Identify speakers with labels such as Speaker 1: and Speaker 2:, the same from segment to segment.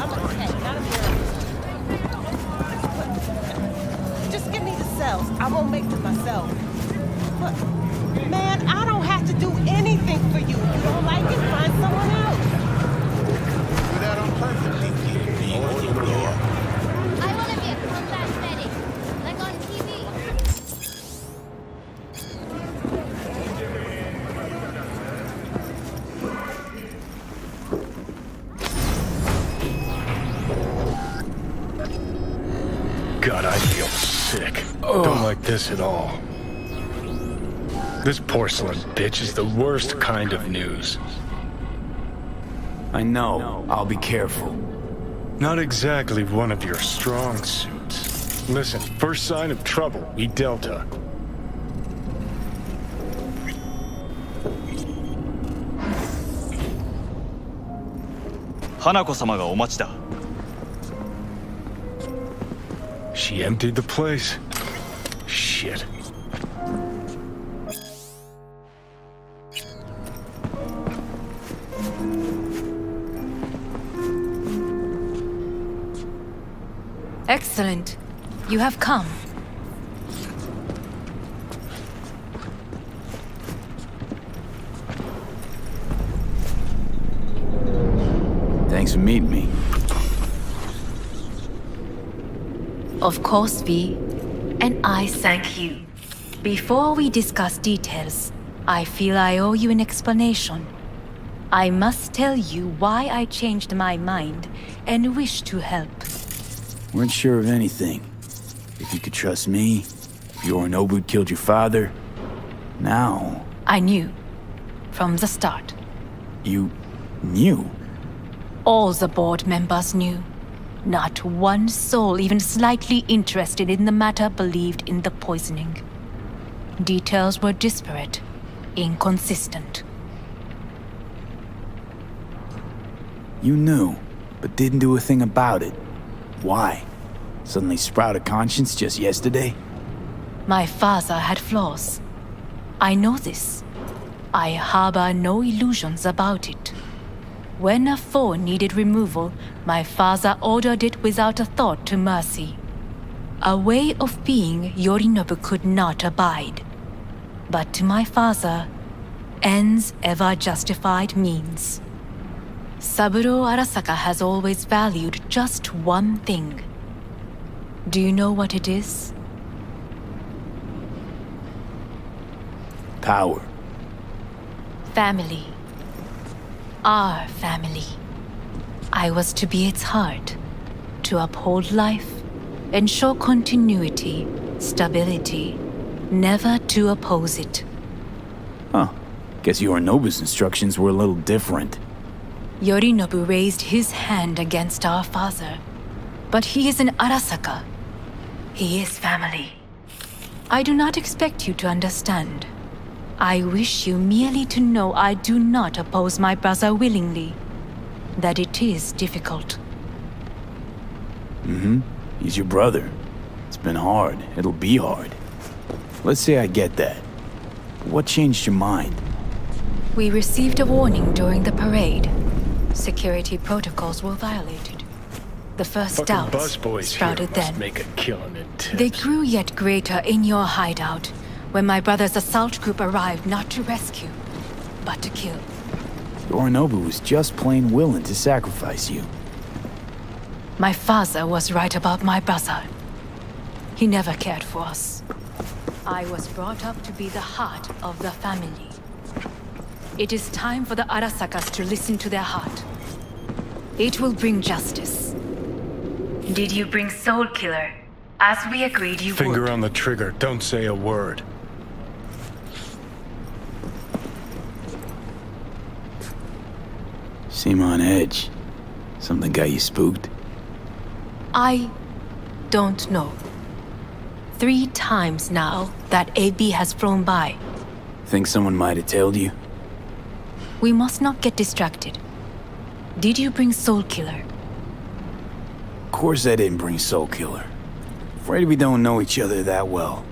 Speaker 1: I'm a tech, not a miracle. Just give me the cells. I won't make them myself. But, man, I don't have to do anything for you. You don't like it, find someone else.
Speaker 2: Do that on purpose.
Speaker 3: I want to be a combat medic, like on TV.
Speaker 4: God, I feel sick. Don't like this at all. This porcelain bitch is the worst kind of news.
Speaker 5: I know. I'll be careful.
Speaker 4: Not exactly one of your strong suits. Listen, first sign of trouble, we Delta.
Speaker 6: Hanako-samaがお待ちだ。
Speaker 4: She emptied the place. Shit.
Speaker 7: Excellent. You have come.
Speaker 5: Thanks for meeting me.
Speaker 7: Of course, V. And I thank you. Before we discuss details, I feel I owe you an explanation. I must tell you why I changed my mind and wish to help.
Speaker 5: Weren't sure of anything. If you could trust me, if Yorinobu killed your father. Now...
Speaker 7: I knew. From the start.
Speaker 5: You... knew?
Speaker 7: All the board members knew. Not one soul even slightly interested in the matter believed in the poisoning. Details were disparate, inconsistent.
Speaker 5: You knew, but didn't do a thing about it. Why? Suddenly sprout a conscience just yesterday?
Speaker 7: My father had flaws. I know this. I harbor no illusions about it. When a foe needed removal, my father ordered it without a thought to mercy. A way of being Yorinobu could not abide. But to my father, ends ever justified means. Saburo Arasaka has always valued just one thing. Do you know what it is?
Speaker 5: Power.
Speaker 7: Family. Our family. I was to be its heart, to uphold life, ensure continuity, stability, never to oppose it.
Speaker 5: Huh. Guess Yorinobu's instructions were a little different.
Speaker 7: Yorinobu raised his hand against our father, but he is an Arasaka. He is family. I do not expect you to understand. I wish you merely to know I do not oppose my brother willingly. That it is difficult.
Speaker 5: He's your brother. It's been hard. It'll be hard. Let's say I get that. What changed your mind?
Speaker 7: We received a warning during the parade. Security protocols were violated. The first
Speaker 4: Fucking
Speaker 7: doubts
Speaker 4: busboys
Speaker 7: sprouted
Speaker 4: here must
Speaker 7: then.
Speaker 4: make a killing in tips.
Speaker 7: They grew yet greater in your hideout when my brother's assault group arrived not to rescue, but to kill.
Speaker 5: Yorinobu was just plain willing to sacrifice you.
Speaker 7: My father was right about my brother. He never cared for us. I was brought up to be the heart of the family. It is time for the Arasakas to listen to their heart. It will bring justice. Did you bring Soul Killer, as we agreed you would?
Speaker 4: Finger on the trigger, don't say a word.
Speaker 5: Seem on edge. Something got you spooked?
Speaker 7: I don't know. 3 times now that AB has flown by.
Speaker 5: Think someone might have tailed you?
Speaker 7: We must not get distracted. Did you bring Soul Killer?
Speaker 5: Of course I didn't bring Soul Killer. Afraid we don't know each other that well.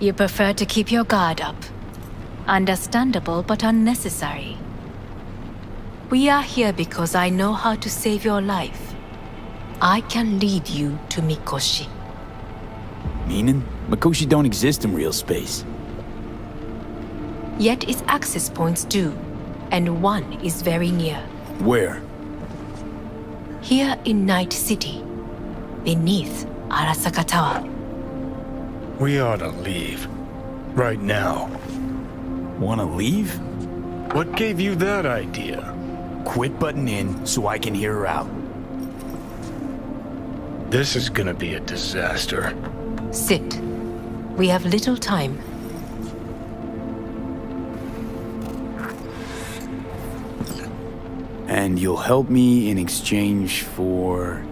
Speaker 7: You prefer to keep your guard up. Understandable but unnecessary. We are here because I know how to save your life. I can lead you to Mikoshi.
Speaker 5: Meaning? Mikoshi don't exist in real space.
Speaker 7: Yet its access points do, and one is very near.
Speaker 5: Where?
Speaker 7: Here in Night City, beneath Arasaka Tower.
Speaker 4: We ought to leave. Right now.
Speaker 5: Wanna leave?
Speaker 4: What gave you that idea?
Speaker 5: Quit butting in so I can hear her out.
Speaker 4: This is gonna be a disaster.
Speaker 7: Sit. We have little time.
Speaker 5: And you'll help me in exchange for...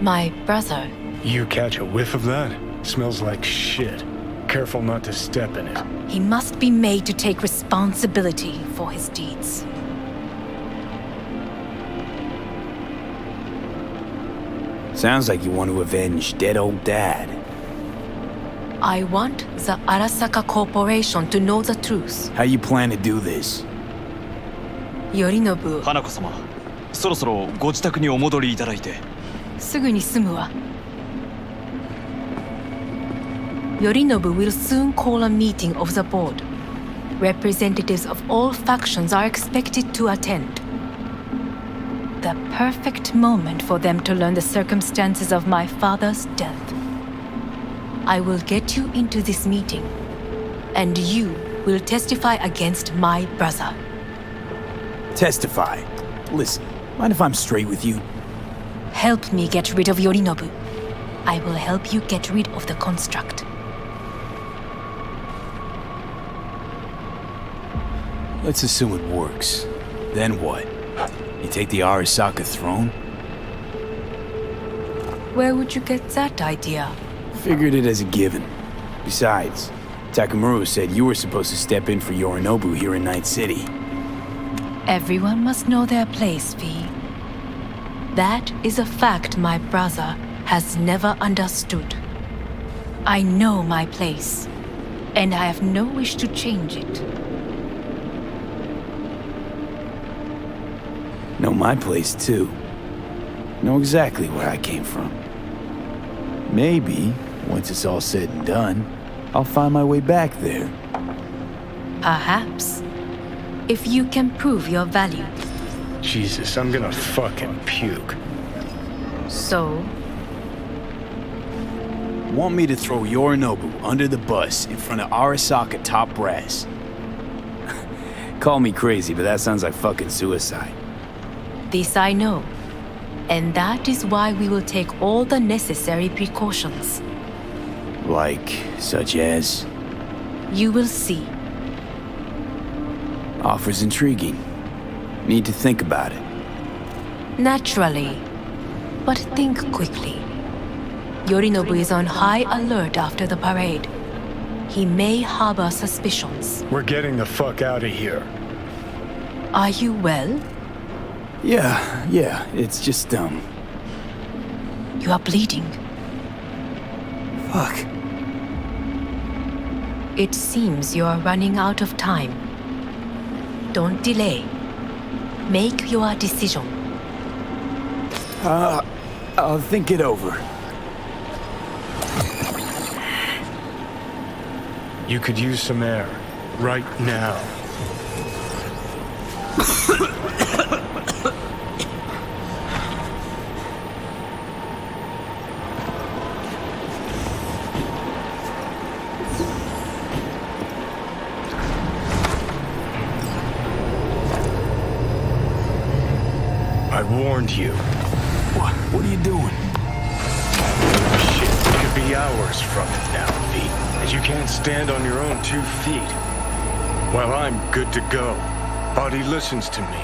Speaker 7: My brother.
Speaker 4: You catch a whiff of that? Smells like shit. Careful not to step in it.
Speaker 7: He must be made to take responsibility for his deeds.
Speaker 5: Sounds like you want to avenge dead old dad.
Speaker 7: I want the Arasaka Corporation to know the truth.
Speaker 5: How you plan to do this?
Speaker 7: Yorinobu,
Speaker 6: 花子様、そろそろご自宅にお戻りいただいて。
Speaker 7: すぐに済むわ。Yorinobu will soon call a meeting of the board. Representatives of all factions are expected to attend. The perfect moment for them to learn the circumstances of my father's death. I will get you into this meeting, and you will testify against my brother.
Speaker 5: Testify. Listen, mind if I'm straight with you?
Speaker 7: Help me get rid of Yorinobu. I will help you get rid of the construct.
Speaker 5: Let's assume it works. Then what? You take the Arasaka throne?
Speaker 7: Where would you get that idea?
Speaker 5: Figured it as a given. Besides, Takamura said you were supposed to step in for Yorinobu here in Night City.
Speaker 7: Everyone must know their place, V. That is a fact my brother has never understood. I know my place, and I have no wish to change it.
Speaker 5: Know my place, too. Know exactly where I came from. Maybe, once it's all said and done, I'll find my way back there.
Speaker 7: Perhaps. If you can prove your value.
Speaker 4: Jesus, I'm gonna fucking puke.
Speaker 7: So,
Speaker 5: Want me to throw Yorinobu under the bus in front of Arasaka top brass. Call me crazy, but that sounds like fucking suicide.
Speaker 7: this I know. And that is why we will take all the necessary precautions.
Speaker 5: Like, such as?
Speaker 7: You will see.
Speaker 5: Offers intriguing. Need to think about it.
Speaker 7: Naturally. But think quickly. Yorinobu is on high alert after the parade. He may harbor suspicions.
Speaker 4: We're getting the fuck out of here.
Speaker 7: Are you well?
Speaker 5: Yeah, it's just,
Speaker 7: You are bleeding.
Speaker 5: fuck.
Speaker 7: It seems you are running out of time. Don't delay. Make your decision.
Speaker 5: I'll think it over.
Speaker 4: You could use some air. Right now. I warned you.
Speaker 5: What are you doing?
Speaker 4: Shit could be hours from it now, V. And you can't stand on your own 2 feet. Well, I'm good to go. Body listens to me.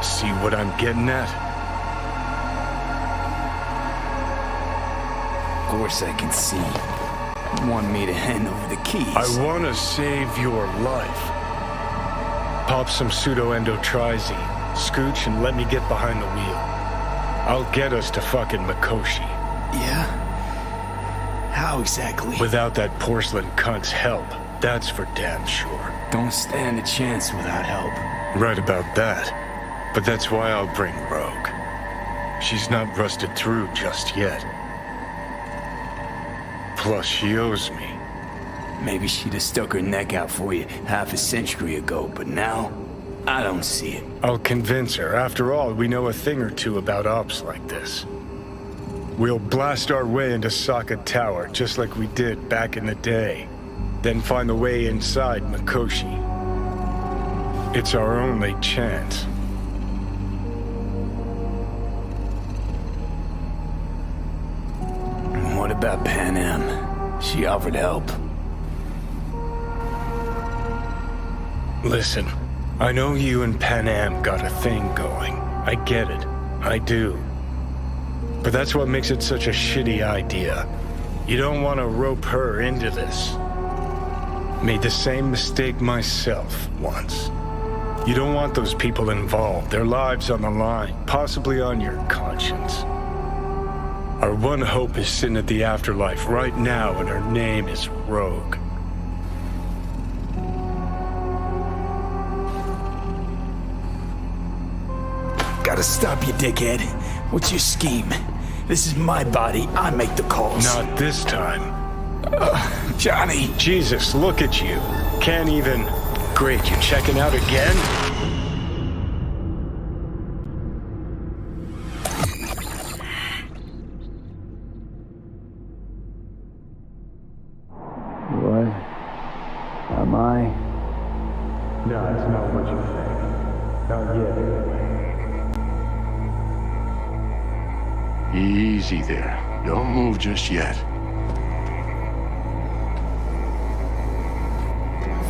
Speaker 4: See what I'm getting at?
Speaker 5: Of course I can see. You want me to hand over the keys.
Speaker 4: I want to save your life. Pop some pseudo-endotrizine, scooch, and let me get behind the wheel. I'll get us to fucking Mikoshi.
Speaker 5: Yeah? How exactly?
Speaker 4: Without that porcelain cunt's help. That's for damn sure.
Speaker 5: Don't stand a chance without help.
Speaker 4: Right about that. But that's why I'll bring Rogue. She's not rusted through just yet. Plus, she owes me.
Speaker 5: Maybe she'd have stuck her neck out for you half a century ago, but now, I don't see it.
Speaker 4: I'll convince her. After all, we know a thing or two about ops like this. We'll blast our way into Sokka Tower, just like we did back in the day. Then find the way inside Mikoshi. It's our only chance.
Speaker 5: And what about Pan Am? She offered help.
Speaker 4: Listen, I know you and Pan Am got a thing going. I get it. I do. But that's what makes it such a shitty idea. You don't want to rope her into this. Made the same mistake myself once. You don't want those people involved, their lives on the line, possibly on your conscience. Our one hope is sitting at the afterlife right now, and her name is Rogue.
Speaker 5: Gotta stop you, dickhead. What's your scheme? This is my body. I make the calls.
Speaker 4: Not this time.
Speaker 5: Johnny.
Speaker 4: Jesus, look at you. Can't even... Great, you checking out again?
Speaker 5: What? Am I?
Speaker 4: No, it's not what you think. Not yet, anyway.
Speaker 2: Easy there. Don't move just yet.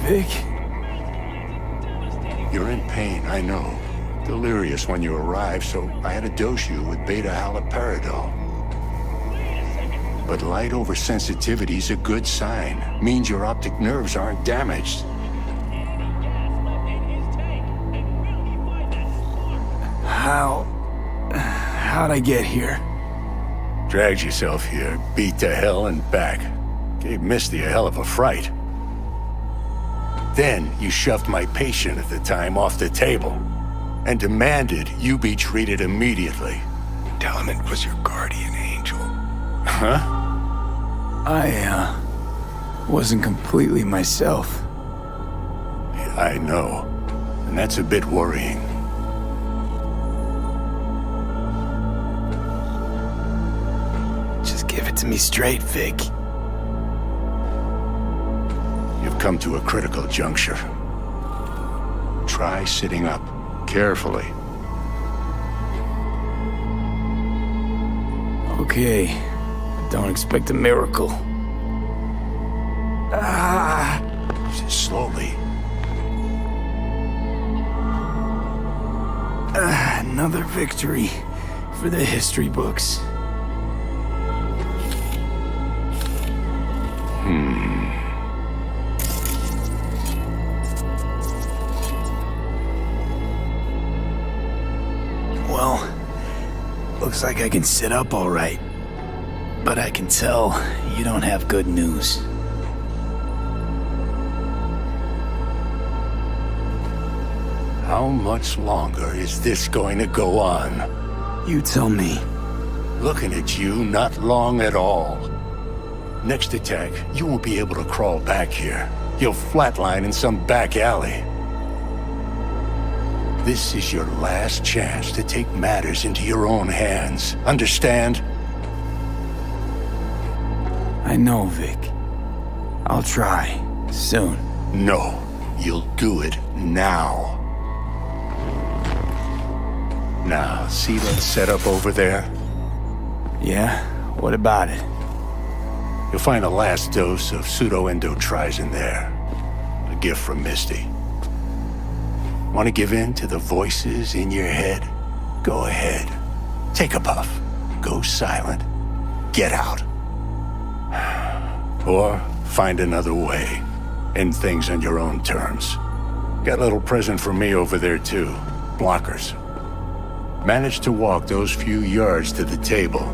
Speaker 5: Vic?
Speaker 2: You're in pain, I know. Delirious when you arrived, so I had to dose you with beta-haloperidol. But light oversensitivity's a good sign. Means your optic nerves aren't damaged.
Speaker 5: How'd I get here?
Speaker 2: Dragged yourself here, beat to hell and back. Gave Misty a hell of a fright. Then you shoved my patient at the time off the table and demanded you be treated immediately.
Speaker 4: Tell him it was your guardian angel.
Speaker 2: Huh?
Speaker 5: I, wasn't completely myself.
Speaker 2: Yeah, I know. And that's a bit worrying.
Speaker 5: Just give it to me straight, Vic.
Speaker 2: You've come to a critical juncture. Try sitting up, carefully.
Speaker 5: Okay. Don't expect a miracle.
Speaker 2: Slowly.
Speaker 5: Another victory for the history books. Well, looks like I can sit up all right. But I can tell you don't have good news.
Speaker 2: How much longer is this going to go on?
Speaker 5: You tell me.
Speaker 2: Looking at you, not long at all. Next attack, you won't be able to crawl back here. You'll flatline in some back alley. This is your last chance to take matters into your own hands. Understand?
Speaker 5: I know, Vic. I'll try. Soon.
Speaker 2: No, you'll do it now. Now, see that setup over there?
Speaker 5: Yeah? What about it?
Speaker 2: You'll find a last dose of pseudo-endotrizin there. A gift from Misty. Want to give in to the voices in your head? Go ahead. Take a puff. Go silent. Get out. Or find another way. End things on your own terms. Got a little present for me over there too. Blockers. Manage to walk those few yards to the table.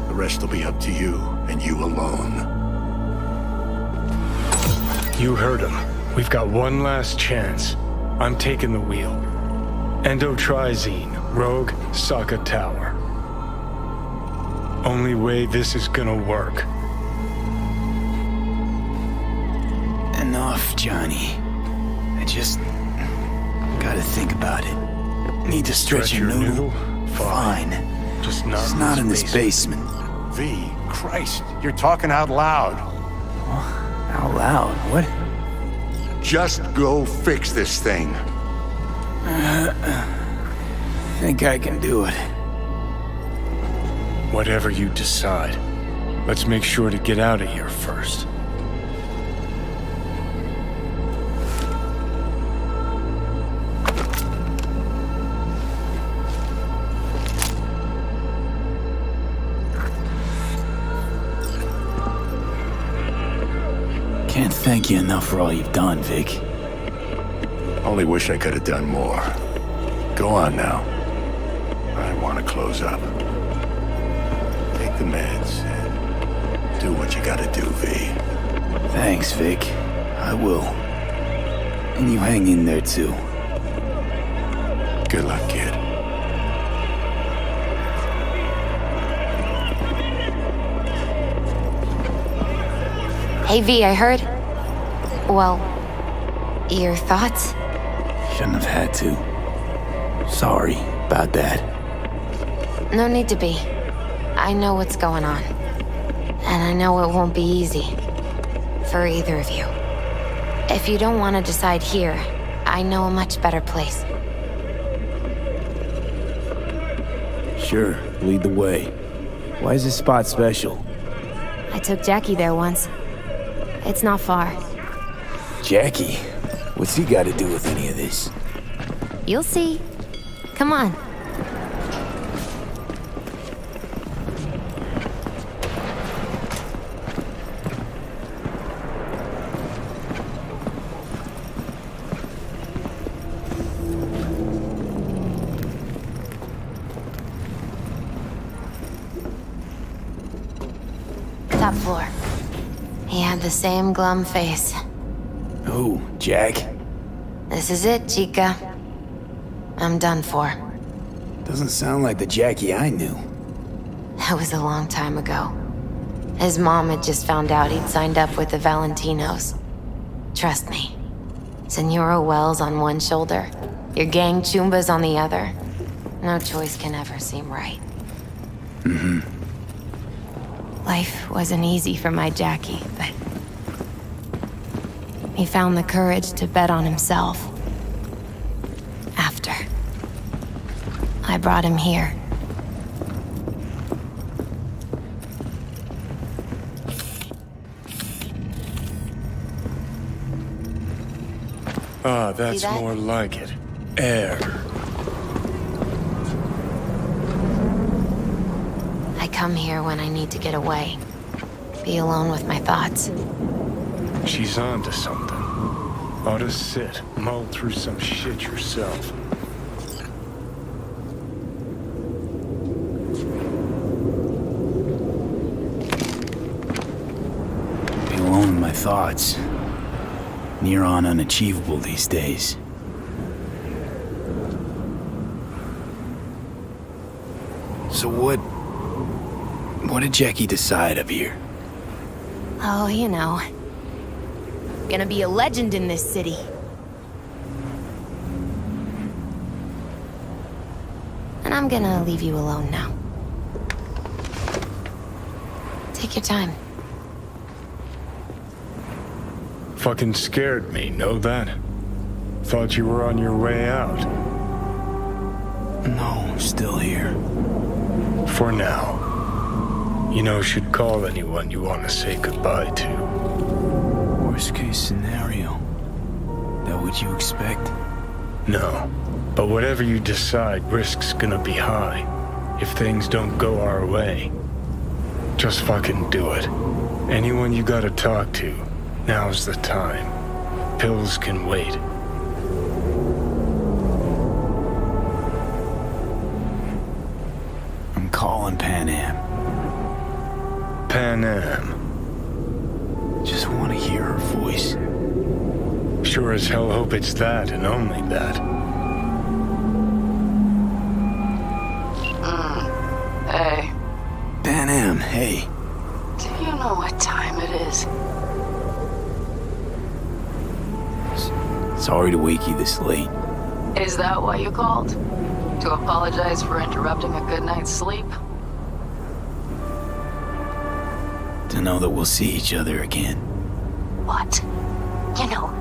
Speaker 2: The rest will be up to you, and you alone.
Speaker 4: You heard him. We've got one last chance. I'm taking the wheel. Endotrizine, Rogue, Sokka Tower. Only way this is gonna work.
Speaker 5: Enough, Johnny. I just gotta think about it. Need to stretch your noodle? Fine.
Speaker 4: Just not
Speaker 5: It's not in this basement.
Speaker 2: V, Christ, you're talking out loud.
Speaker 5: Out loud? What?
Speaker 2: Just go fix this thing.
Speaker 5: Think I can do it.
Speaker 4: Whatever you decide. Let's make sure to get out of here first.
Speaker 5: Can't thank you enough for all you've done, Vic.
Speaker 2: Only wish I could have done more. Go on now. I want to close up. Take the meds and do what you gotta do, V.
Speaker 5: Thanks, Vic. I will. And you hang in there, too.
Speaker 2: Good luck, kid.
Speaker 8: Hey V, I heard. Well, your thoughts?
Speaker 5: Shouldn't have had to. Sorry about that.
Speaker 8: No need to be. I know what's going on. And I know it won't be easy. For either of you. If you don't want to decide here, I know a much better place.
Speaker 5: Sure, lead the way. Why is this spot special?
Speaker 8: I took Jackie there once. It's not far.
Speaker 5: Jackie? What's he got to do with any of this?
Speaker 8: You'll see. Come on. Top floor. He had the same glum face.
Speaker 5: Who, Jack?
Speaker 8: This is it, Chica. I'm done for.
Speaker 5: Doesn't sound like the Jackie I knew.
Speaker 8: That was a long time ago. His mom had just found out he'd signed up with the Valentinos. Trust me. Senora Wells on one shoulder, your gang Chumbas on the other. No choice can ever seem right. Life wasn't easy for my Jackie, but he found the courage to bet on himself. After I brought him here.
Speaker 4: Ah, that's
Speaker 8: See that?
Speaker 4: more like it. Air.
Speaker 8: I come here when I need to get away. Be alone with my thoughts.
Speaker 4: She's on to something. Ought to sit, mull through some shit yourself.
Speaker 5: Be alone with my thoughts. Near on unachievable these days. So what did Jackie decide up here?
Speaker 8: Oh, you know. Gonna be a legend in this city. And I'm gonna leave you alone now. Take your time.
Speaker 4: Fucking scared me, know that? Thought you were on your way out.
Speaker 5: No, still here.
Speaker 4: For now. You know, should call anyone you want to say goodbye to.
Speaker 5: Worst case scenario. That what you expect?
Speaker 4: No. But whatever you decide, risk's gonna be high. If things don't go our way. Just fucking do it. Anyone you gotta talk to, now's the time. Pills can wait.
Speaker 5: I'm calling Pan Am.
Speaker 4: Pan Am.
Speaker 5: Just want to hear her voice.
Speaker 4: Sure as hell hope it's that and only that.
Speaker 9: Hey,
Speaker 5: Pan Am, hey.
Speaker 9: do you know what time it is?
Speaker 5: Sorry to wake you this late.
Speaker 9: Is that why you called? To apologize for interrupting a good night's sleep?
Speaker 5: To know that we'll see each other again.
Speaker 9: What? You know.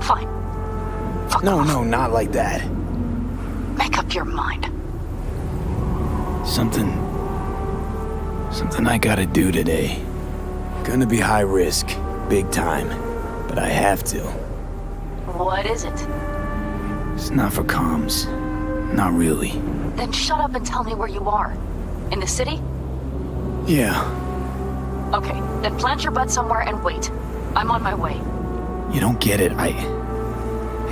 Speaker 9: Fine. Fuck
Speaker 5: No,
Speaker 9: off.
Speaker 5: no, not like that.
Speaker 9: Make up your mind.
Speaker 5: Something I gotta do today. Gonna be high risk, big time, but I have to.
Speaker 9: What is it?
Speaker 5: It's not for comms. Not really.
Speaker 9: Then shut up and tell me where you are. In the city?
Speaker 5: Yeah,
Speaker 9: Okay, then plant your butt somewhere and wait. I'm on my way.
Speaker 5: you don't get it. I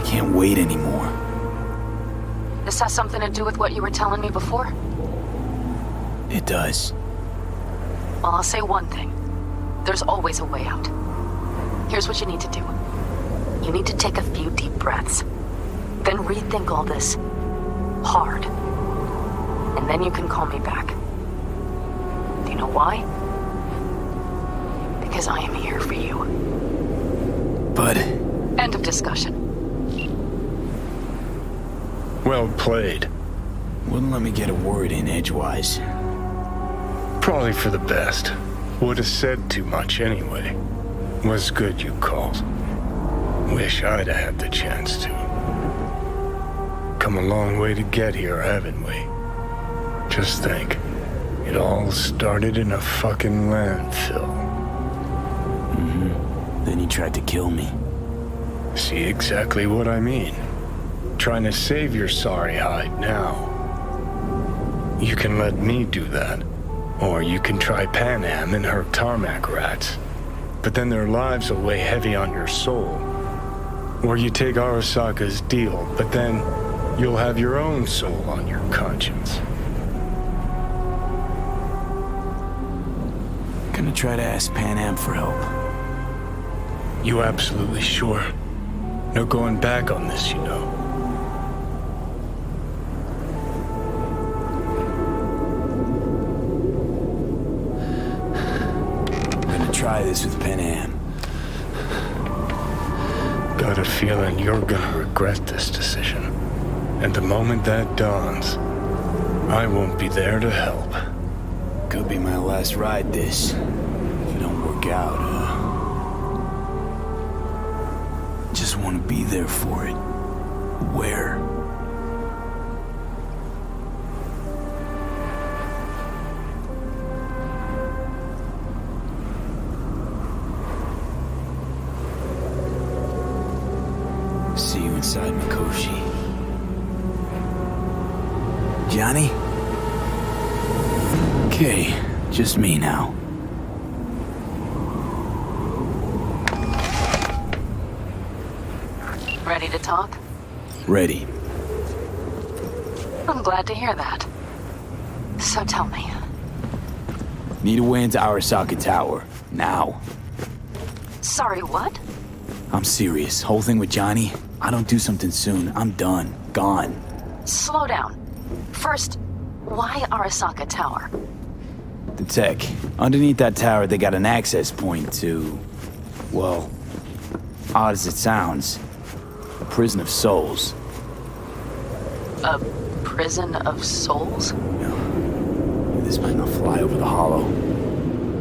Speaker 5: can't wait anymore.
Speaker 9: This has something to do with what you were telling me before?
Speaker 5: It does.
Speaker 9: Well, I'll say one thing. There's always a way out. Here's what you need to do. You need to take a few deep breaths. Then rethink all this. Hard. And then you can call me back. Do you know why? Because I am here for you.
Speaker 5: But
Speaker 9: End of discussion.
Speaker 4: Well played.
Speaker 5: wouldn't let me get a word in edgewise.
Speaker 4: Probably for the best. Would have said too much anyway. Was good you called. Wish I'd have had the chance to. Come a long way to get here, haven't we? Just think. It all started in a fucking landfill.
Speaker 5: Then he tried to kill me.
Speaker 4: See exactly what I mean. Trying to save your sorry hide now. You can let me do that. Or you can try Pan Am and her tarmac rats. But then their lives will weigh heavy on your soul. Or you take Arasaka's deal, but then you'll have your own soul on your conscience.
Speaker 5: Gonna try to ask Pan Am for help.
Speaker 4: You absolutely sure? No going back on this, you know.
Speaker 5: Gonna try this with Pan Am.
Speaker 4: Got a feeling you're gonna regret this decision. And the moment that dawns, I won't be there to help.
Speaker 5: Could be my last ride this. If it don't work out, just want to be there for it. Where? See you inside Mikoshi. Johnny? Okay, just me now.
Speaker 9: Ready to talk?
Speaker 5: Ready.
Speaker 9: I'm glad to hear that. So tell me,
Speaker 5: Need a way into Arasaka Tower. Now.
Speaker 9: sorry, what?
Speaker 5: I'm serious. Whole thing with Johnny, I don't do something soon, I'm done. Gone.
Speaker 9: Slow down. First, why Arasaka Tower?
Speaker 5: The tech. Underneath that tower, they got an access point to... well, odd as it sounds, a prison of souls.
Speaker 9: A prison of souls?
Speaker 5: This might not fly over the hollow.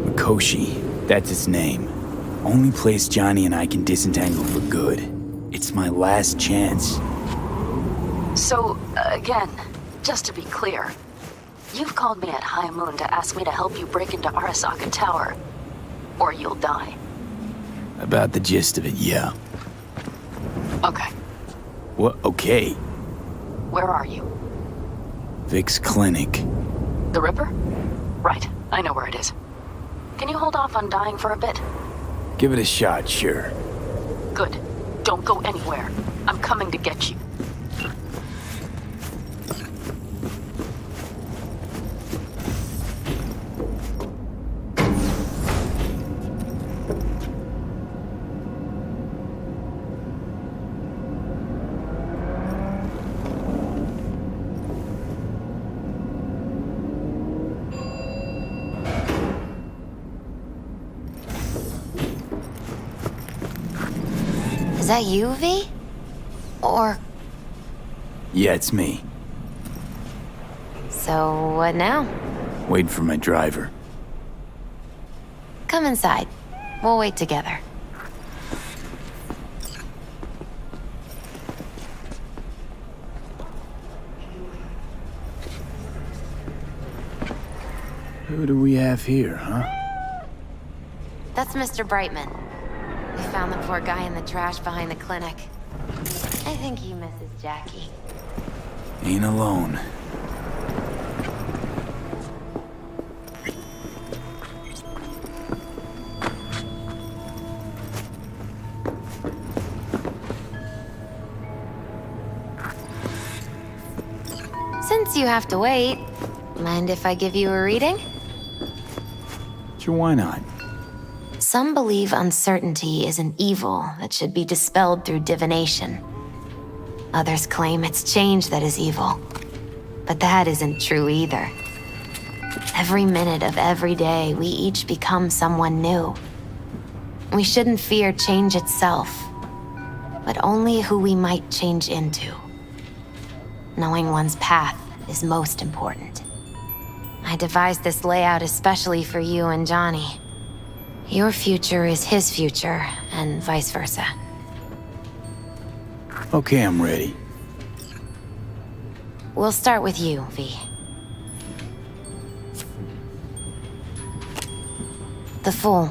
Speaker 5: Mikoshi, that's its name. Only place Johnny and I can disentangle for good. It's my last chance.
Speaker 9: So, again, just to be clear, you've called me at high moon to ask me to help you break into Arasaka Tower, or you'll die.
Speaker 5: About the gist of it, yeah.
Speaker 9: Okay,
Speaker 5: What? Okay.
Speaker 9: where are you?
Speaker 5: Vic's clinic.
Speaker 9: The Ripper? Right, I know where it is. Can you hold off on dying for a bit?
Speaker 5: Give it a shot, sure.
Speaker 9: Good. Don't go anywhere. I'm coming to get you.
Speaker 8: that you, V? Or...
Speaker 5: Yeah, it's me.
Speaker 8: So, what now?
Speaker 5: Waiting for my driver.
Speaker 8: Come inside. We'll wait together.
Speaker 5: Who do we have here, huh?
Speaker 8: That's Mr. Brightman. We found the poor guy in the trash behind the clinic. I think he misses Jackie.
Speaker 5: Ain't alone.
Speaker 8: Since you have to wait, mind if I give you a reading?
Speaker 5: Sure, why not?
Speaker 8: Some believe uncertainty is an evil that should be dispelled through divination. Others claim it's change that is evil. But that isn't true either. Every minute of every day, we each become someone new. We shouldn't fear change itself, but only who we might change into. Knowing one's path is most important. I devised this layout especially for you and Johnny. Your future is his future, and vice versa.
Speaker 5: Okay, I'm ready.
Speaker 8: We'll start with you, V. The Fool.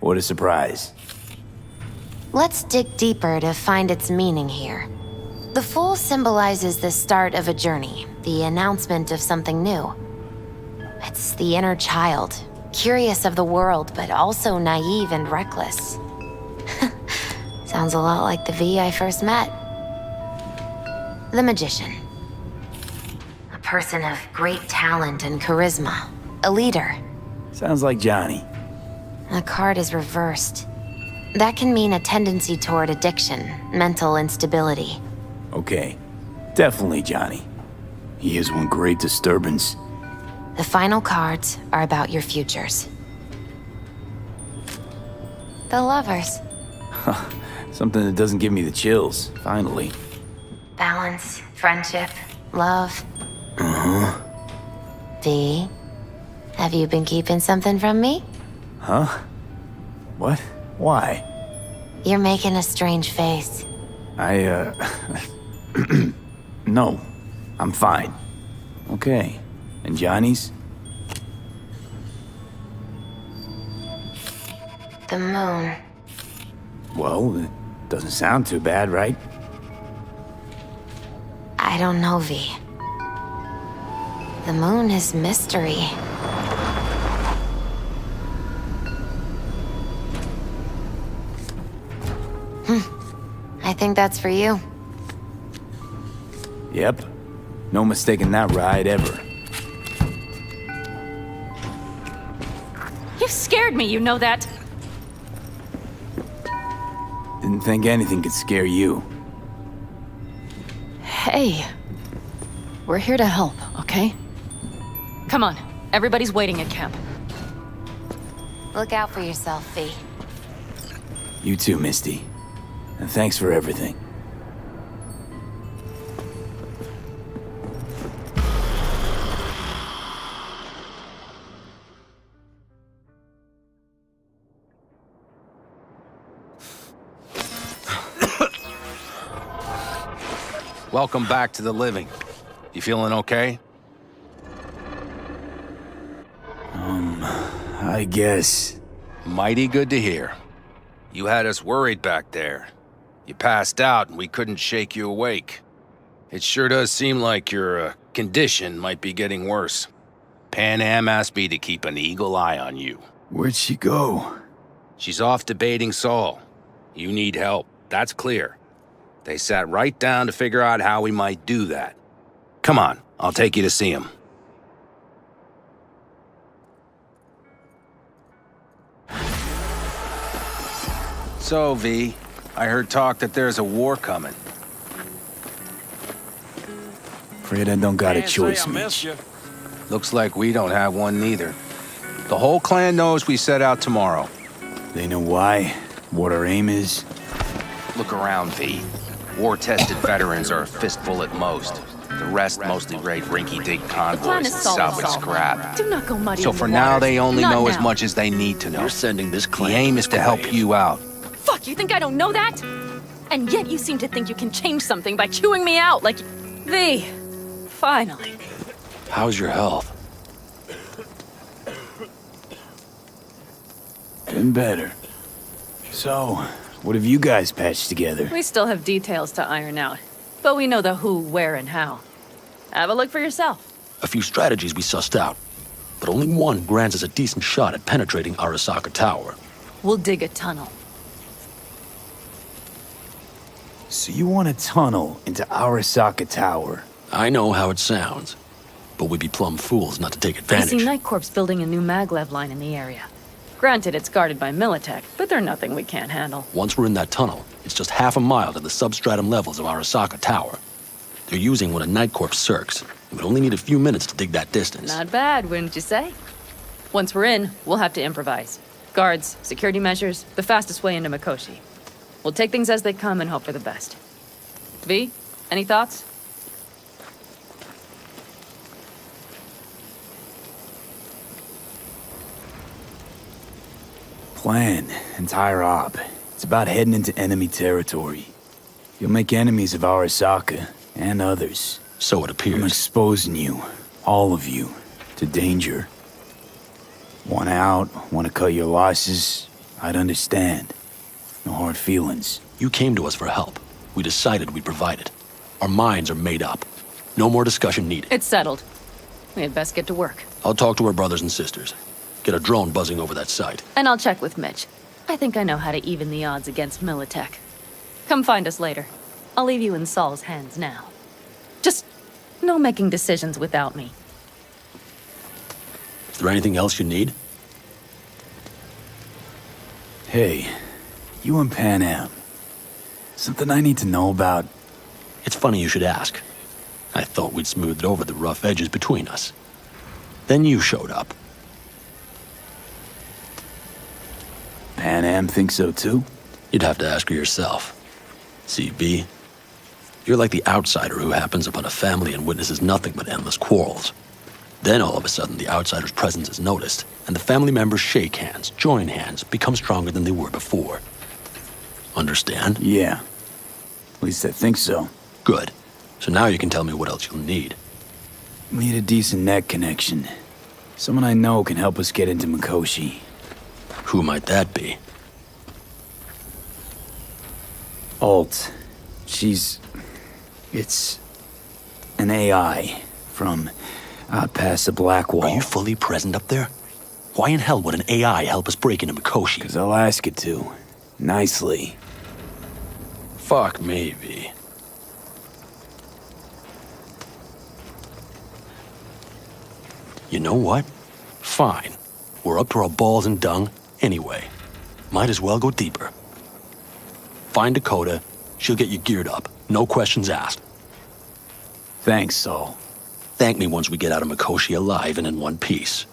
Speaker 5: What a surprise.
Speaker 8: Let's dig deeper to find its meaning here. The Fool symbolizes the start of a journey, the announcement of something new. It's the inner child, curious of the world, but also naive and reckless. Sounds a lot like the V I first met. The Magician. A person of great talent and charisma. A leader.
Speaker 5: Sounds like Johnny.
Speaker 8: The card is reversed. That can mean a tendency toward addiction, mental instability.
Speaker 5: Okay, definitely Johnny. He is one great disturbance.
Speaker 8: The final cards are about your futures. The Lovers.
Speaker 5: Something that doesn't give me the chills, finally.
Speaker 8: Balance, friendship, love.
Speaker 5: Uh-huh.
Speaker 8: V, have you been keeping something from me?
Speaker 5: Huh? What? Why?
Speaker 8: You're making a strange face.
Speaker 5: No, I'm fine. Okay, and Johnny's?
Speaker 8: The moon.
Speaker 5: Well, it doesn't sound too bad, right?
Speaker 8: I don't know, V. The moon is mystery. I think that's for you.
Speaker 5: Yep. No mistaking that ride ever.
Speaker 7: You scared me, you know that.
Speaker 5: Didn't think anything could scare you.
Speaker 9: Hey. We're here to help, okay? Come on. Everybody's waiting at camp.
Speaker 8: Look out for yourself, V.
Speaker 5: You too, Misty. And thanks for everything.
Speaker 10: Welcome back to the living. You feeling okay?
Speaker 5: I guess.
Speaker 10: Mighty good to hear. You had us worried back there. You passed out and we couldn't shake you awake. It sure does seem like your condition might be getting worse. Pan Am asked me to keep an eagle eye on you.
Speaker 5: Where'd she go?
Speaker 10: She's off debating Saul. You need help, that's clear. They sat right down to figure out how we might do that. Come on, I'll take you to see him. So, V, I heard talk that there's a war coming.
Speaker 5: Afraid I don't got a choice, Mitch.
Speaker 10: Looks like we don't have one neither. The whole clan knows we set out tomorrow.
Speaker 5: They know why? What our aim is?
Speaker 10: Look around, V. War-tested veterans are a fistful at most. The rest mostly raid rinky-dink
Speaker 9: plan
Speaker 10: convoys
Speaker 9: is
Speaker 10: and
Speaker 9: solid,
Speaker 10: salvage
Speaker 9: Saul.
Speaker 10: scrap.
Speaker 9: Do not go muddy
Speaker 10: So
Speaker 9: in the
Speaker 10: for now,
Speaker 9: waters.
Speaker 10: they only
Speaker 9: Not
Speaker 10: know as
Speaker 9: now.
Speaker 10: much as they need to know.
Speaker 11: You're sending this
Speaker 10: The
Speaker 11: clan
Speaker 10: aim is to help
Speaker 11: grave.
Speaker 10: you out.
Speaker 9: Fuck, you think I don't know that? And yet you seem to think you can change something by chewing me out like... V. Finally.
Speaker 11: How's your health?
Speaker 5: Been better. So, what have you guys patched together?
Speaker 9: We still have details to iron out. But we know the who, where, and how. Have a look for yourself.
Speaker 11: A few strategies we sussed out, but only one grants us a decent shot at penetrating Arasaka Tower.
Speaker 9: We'll dig a tunnel.
Speaker 5: So you want a tunnel into Arasaka Tower?
Speaker 11: I know how it sounds, but we'd be plumb fools not to take
Speaker 9: You
Speaker 11: advantage.
Speaker 9: see Night Corp's building a new maglev line in the area. Granted, it's guarded by Militech, but they're nothing we can't handle.
Speaker 11: Once we're in that tunnel, it's just half a mile to the substratum levels of Arasaka Tower. They're using one of Night Corp's circs. It would only need a few minutes to dig that distance.
Speaker 9: Not bad, wouldn't you say? Once we're in, we'll have to improvise. Guards, security measures, the fastest way into Mikoshi. We'll take things as they come and hope for the best. V, any thoughts?
Speaker 5: Plan, entire op. It's about heading into enemy territory. You'll make enemies of Arasaka, and others.
Speaker 11: So it appears.
Speaker 5: I'm exposing you, all of you, to danger. Want out, want to cut your losses, I'd understand. No hard feelings.
Speaker 11: You came to us for help. We decided we'd provide it. Our minds are made up. No more discussion needed.
Speaker 9: It's settled. We had best get to work.
Speaker 11: I'll talk to our brothers and sisters. Get a drone buzzing over that site.
Speaker 9: And I'll check with Mitch. I think I know how to even the odds against Militech. Come find us later. I'll leave you in Saul's hands now. Just no making decisions without me.
Speaker 11: Is there anything else you need?
Speaker 5: Hey, you and Pan Am. Something I need to know about?
Speaker 11: It's funny you should ask. I thought we'd smoothed over the rough edges between us. Then you showed up.
Speaker 5: Pan Am thinks so too?
Speaker 11: You'd have to ask her yourself. See, B, you're like the outsider who happens upon a family and witnesses nothing but endless quarrels. Then all of a sudden the outsider's presence is noticed, and the family members shake hands, join hands, become stronger than they were before. Understand?
Speaker 5: Yeah. At least I think so.
Speaker 11: Good. So now you can tell me what else you'll need.
Speaker 5: Need a decent net connection. Someone I know can help us get into Mikoshi.
Speaker 11: Who might that be?
Speaker 5: Alt. It's an AI from out past the Black Wall.
Speaker 11: Are you fully present up there? Why in hell would an AI help us break into Mikoshi?
Speaker 5: 'Cause I'll ask it to. Nicely.
Speaker 11: Fuck me, V. You know what? Fine. We're up to our balls in dung anyway. Might as well go deeper. Find Dakota. She'll get you geared up. No questions asked.
Speaker 5: Thanks, Saul.
Speaker 11: Thank me once we get out of Mikoshi alive and in one piece.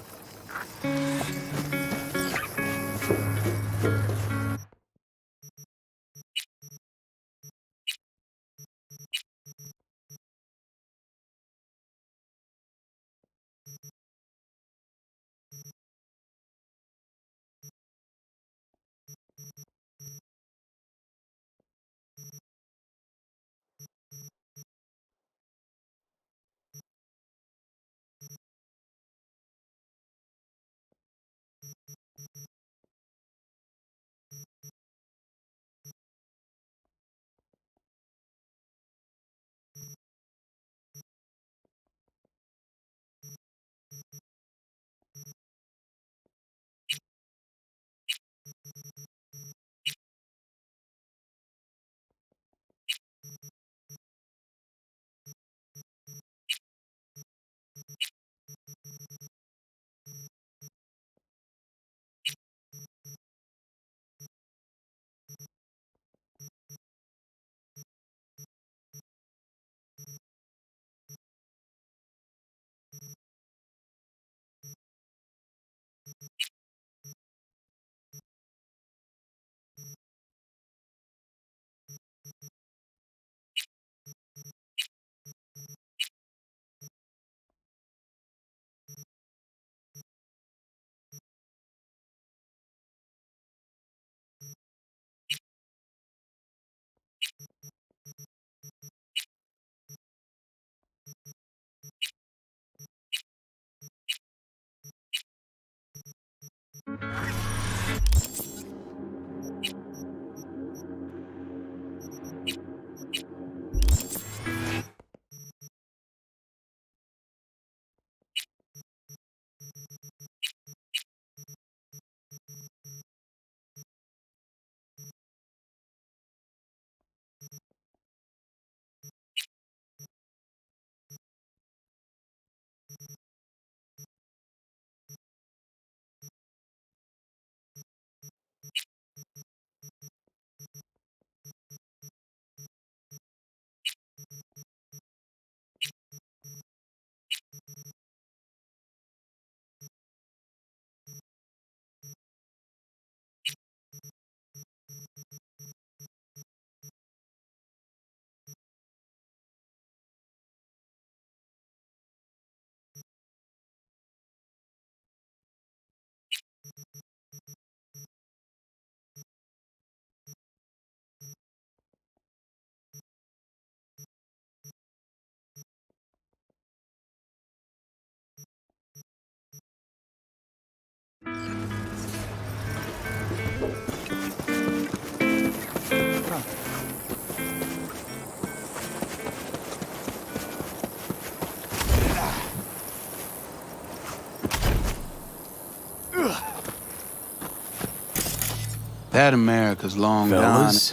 Speaker 12: That America's long
Speaker 5: Fellas,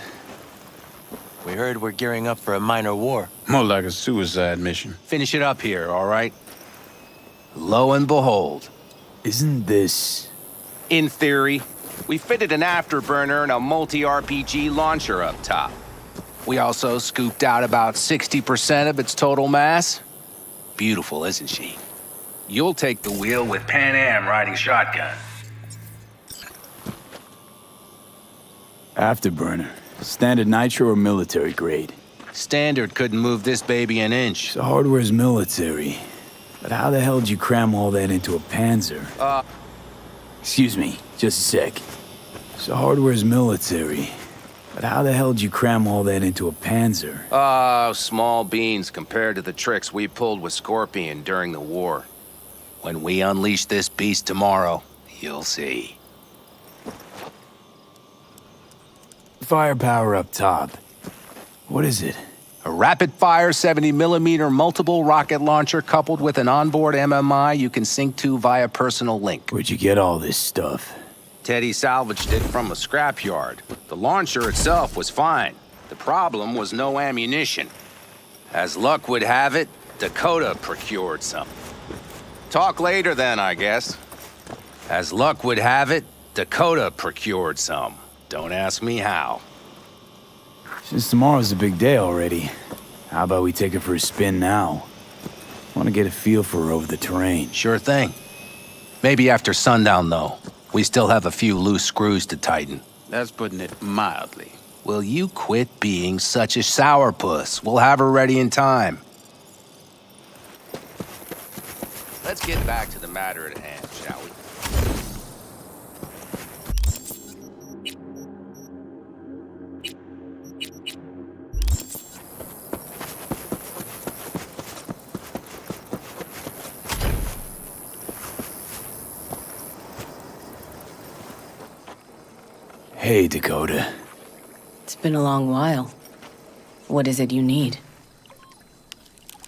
Speaker 11: We heard we're gearing up for a minor war.
Speaker 12: gone. More like a suicide mission.
Speaker 10: Finish it up here, all right? Lo and behold.
Speaker 5: isn't this...
Speaker 10: In theory, we fitted an afterburner and a multi-RPG launcher up top. We also scooped out about 60% of its total mass. Beautiful, isn't she? You'll take the wheel with Pan Am riding shotgun.
Speaker 5: Afterburner? Standard nitro or military grade?
Speaker 10: Standard couldn't move this baby an inch.
Speaker 5: So hardware's military. But how the hell did you cram all that into a Panzer? Excuse me, just a sec. So hardware's military. But how the hell did you cram all that into a Panzer?
Speaker 10: Small beans compared to the tricks we pulled with Scorpion during the war. When we unleash this beast tomorrow, you'll see.
Speaker 5: Firepower up top. What is it?
Speaker 10: A rapid-fire 70mm multiple rocket launcher coupled with an onboard MMI you can sync to via personal link.
Speaker 5: Where'd you get all this stuff?
Speaker 10: Teddy salvaged it from a scrapyard. The launcher itself was fine. The problem was no ammunition. As luck would have it, Dakota procured some. Talk later then, I guess. As luck would have it, Dakota procured some. Don't ask me how.
Speaker 5: Since tomorrow's a big day already, how about we take her for a spin now? Want to get a feel for her over the terrain.
Speaker 10: Sure thing. Maybe after sundown, though. We still have a few loose screws to tighten.
Speaker 12: That's putting it mildly.
Speaker 10: Will you quit being such a sourpuss? We'll have her ready in time. Let's get back to the matter at hand, shall we?
Speaker 5: Hey, Dakota.
Speaker 13: It's been a long while. What is it you need?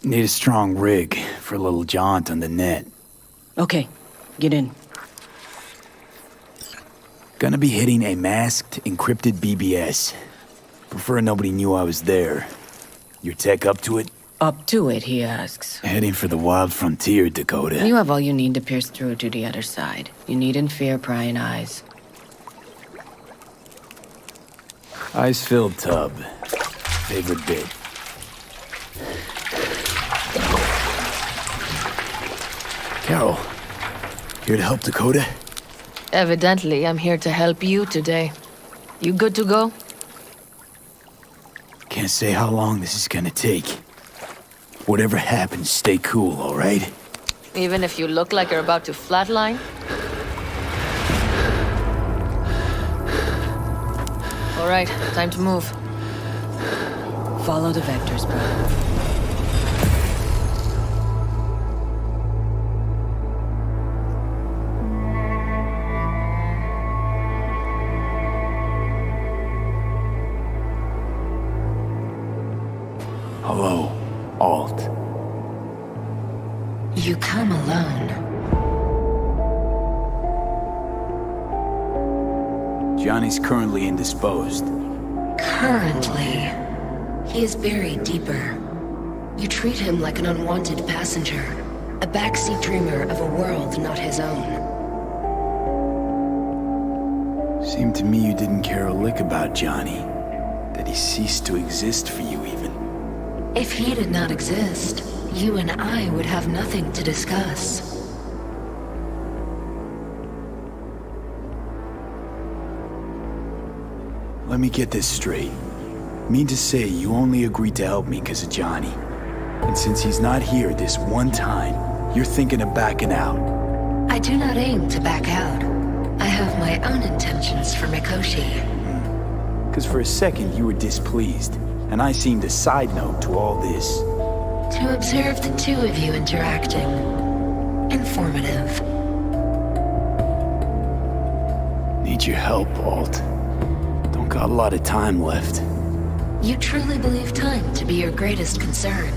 Speaker 5: Need a strong rig for a little jaunt on the net.
Speaker 13: Okay, get in.
Speaker 5: Gonna be hitting a masked, encrypted BBS. Prefer nobody knew I was there. Your tech up to it?
Speaker 13: Up to it, he asks.
Speaker 5: Heading for the wild frontier, Dakota.
Speaker 13: You have all you need to pierce through to the other side. You needn't fear prying eyes.
Speaker 5: Ice-filled tub. Favorite bit. Carol, here to help Dakota?
Speaker 13: Evidently, I'm here to help you today. You good to go?
Speaker 5: Can't say how long this is gonna take. Whatever happens, stay cool, all right?
Speaker 13: Even if you look like you're about to flatline? All right, time to move. Follow the vectors, bro.
Speaker 5: Hello, Alt.
Speaker 8: You come alone.
Speaker 5: Johnny's currently indisposed.
Speaker 8: Currently, he is buried deeper. You treat him like an unwanted passenger, a backseat dreamer of a world not his own.
Speaker 5: Seemed to me you didn't care a lick about Johnny. That he ceased to exist for you, even.
Speaker 8: If he did not exist, you and I would have nothing to discuss.
Speaker 5: Let me get this straight. Mean to say you only agreed to help me because of Johnny. And since he's not here this one time, you're thinking of backing out.
Speaker 8: I do not aim to back out. I have my own intentions for Mikoshi.
Speaker 5: Because for a second you were displeased, and I seemed a side note to all this.
Speaker 8: To observe the two of you interacting. Informative.
Speaker 5: Need your help, Alt. Don't got a lot of time left.
Speaker 8: You truly believe time to be your greatest concern.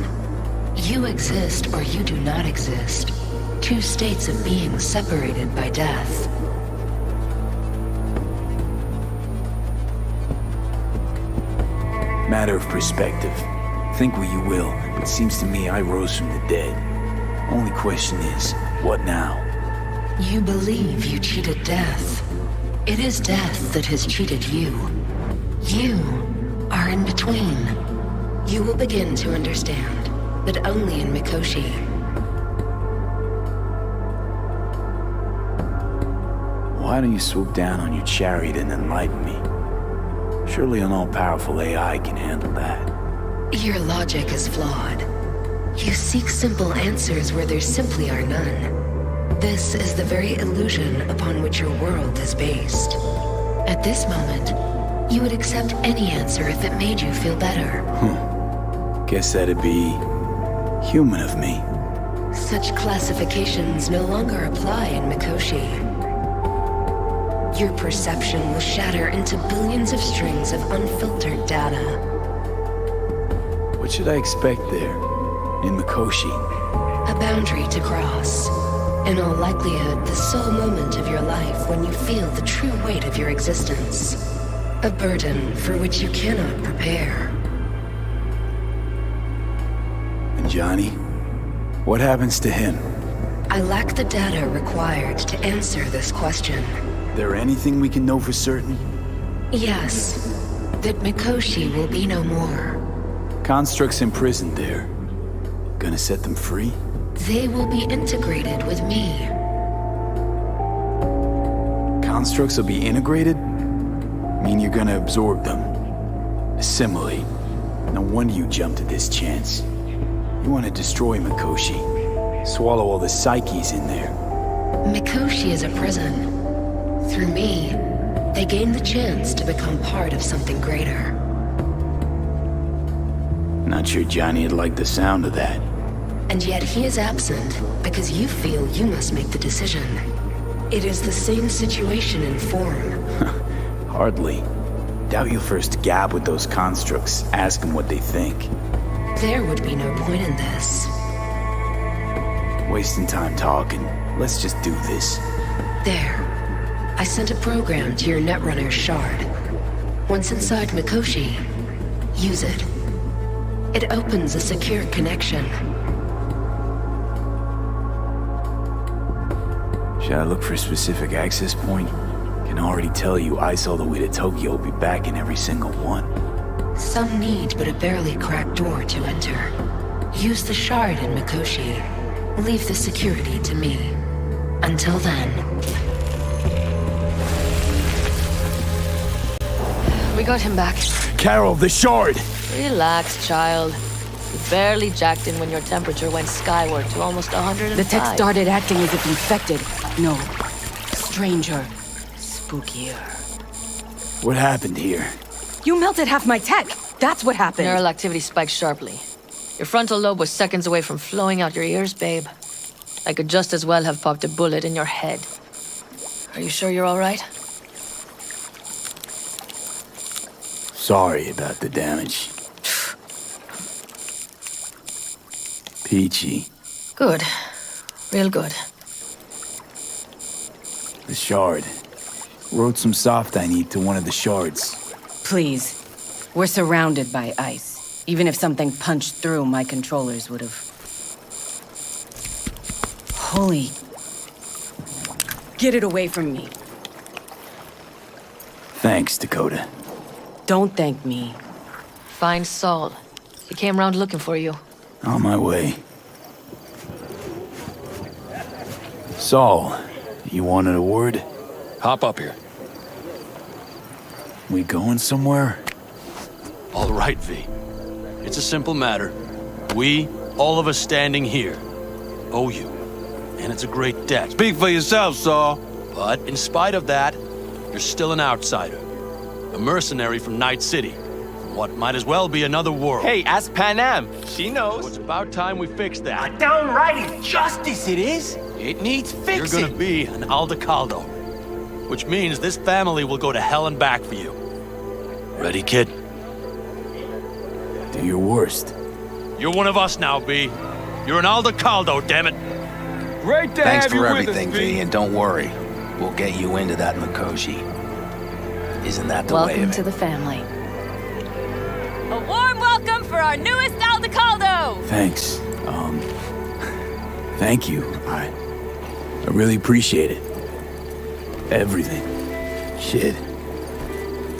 Speaker 8: You exist or you do not exist. Two states of being separated by death.
Speaker 5: Matter of perspective. Think what you will, but it seems to me I rose from the dead. Only question is, what now?
Speaker 14: You believe you cheated death. It is death that has cheated you. You are in between. You will begin to understand, but only in Mikoshi.
Speaker 5: Why don't you swoop down on your chariot and enlighten me? Surely an all-powerful AI can handle that.
Speaker 14: Your logic is flawed. You seek simple answers where there simply are none. This is the very illusion upon which your world is based. At this moment, you would accept any answer if it made you feel better.
Speaker 5: Guess that'd be human of me.
Speaker 14: Such classifications no longer apply in Mikoshi. Your perception will shatter into billions of strings of unfiltered data.
Speaker 5: What should I expect there, in Mikoshi?
Speaker 14: A boundary to cross. In all likelihood, the sole moment of your life when you feel the true weight of your existence. A burden for which you cannot prepare.
Speaker 5: And Johnny? What happens to him?
Speaker 14: I lack the data required to answer this question.
Speaker 5: There anything we can know for certain?
Speaker 14: Yes. That Mikoshi will be no more.
Speaker 5: Constructs imprisoned there. Gonna set them free?
Speaker 14: They will be integrated with me.
Speaker 5: Constructs will be integrated? Mean you're gonna absorb them? Assimilate? No wonder you jumped at this chance. You want to destroy Mikoshi. Swallow all the psyches in there.
Speaker 14: Mikoshi is a prison. Through me, they gain the chance to become part of something greater.
Speaker 5: Not sure Johnny'd like the sound of that.
Speaker 14: And yet he is absent because you feel you must make the decision. It is the same situation in form.
Speaker 5: Hardly. Doubt you'll first gab with those constructs, ask them what they think.
Speaker 14: There would be no point in this.
Speaker 5: Wasting time talking. Let's just do this.
Speaker 14: There. I sent a program to your Netrunner shard. Once inside Mikoshi, use it. It opens a secure connection.
Speaker 5: Should I look for a specific access point? Can already tell you ice all the way to Tokyo will be back in every single one.
Speaker 14: Some need but a barely cracked door to enter. Use the shard in Mikoshi. Leave the security to me. Until then...
Speaker 13: We got him back.
Speaker 5: Carol, the shard!
Speaker 13: Relax, child. You barely jacked in when your temperature went skyward to almost 105.
Speaker 15: The tech started acting as if infected. No. Stranger. Spookier.
Speaker 5: What happened here?
Speaker 15: You melted half my tech! That's what happened!
Speaker 13: Neural activity spiked sharply. Your frontal lobe was seconds away from flowing out your ears, babe. I could just as well have popped a bullet in your head. Are you sure you're all right?
Speaker 5: Sorry about the damage. Peachy.
Speaker 13: Good. Real good.
Speaker 5: The shard. Wrote some soft I need to one of the shards.
Speaker 15: Please. We're surrounded by ice. Even if something punched through, my controllers would have... Holy... Get it away from me.
Speaker 5: Thanks, Dakota.
Speaker 15: Don't thank me.
Speaker 13: Find Saul. He came round looking for you.
Speaker 5: On my way. Saul, you wanted a word?
Speaker 11: Hop up here.
Speaker 5: We going somewhere?
Speaker 11: All right, V. It's a simple matter. We, all of us standing here, owe you. And it's a great debt.
Speaker 12: Speak for yourself, Saul.
Speaker 11: But in spite of that, you're still an outsider. A mercenary from Night City. From what might as well be another world.
Speaker 16: Hey, ask Panam. She knows.
Speaker 11: So it's about time we fix that.
Speaker 16: A downright injustice it is. It needs fixing.
Speaker 11: You're gonna be an Aldecaldo. Which means this family will go to hell and back for you. Ready, kid?
Speaker 5: Do your worst.
Speaker 11: You're one of us now, B. You're an Aldecaldo, damn it.
Speaker 16: Great to
Speaker 10: Thanks
Speaker 16: have you
Speaker 10: for
Speaker 16: with
Speaker 10: everything,
Speaker 16: us,
Speaker 10: V, and don't worry. We'll get you into that Mikoshi. Isn't that the way
Speaker 13: Welcome
Speaker 10: of it?
Speaker 13: to the family.
Speaker 15: Oh,
Speaker 7: for our newest Aldecaldo!
Speaker 5: Thanks. Thank you. I really appreciate it. Everything. Shit.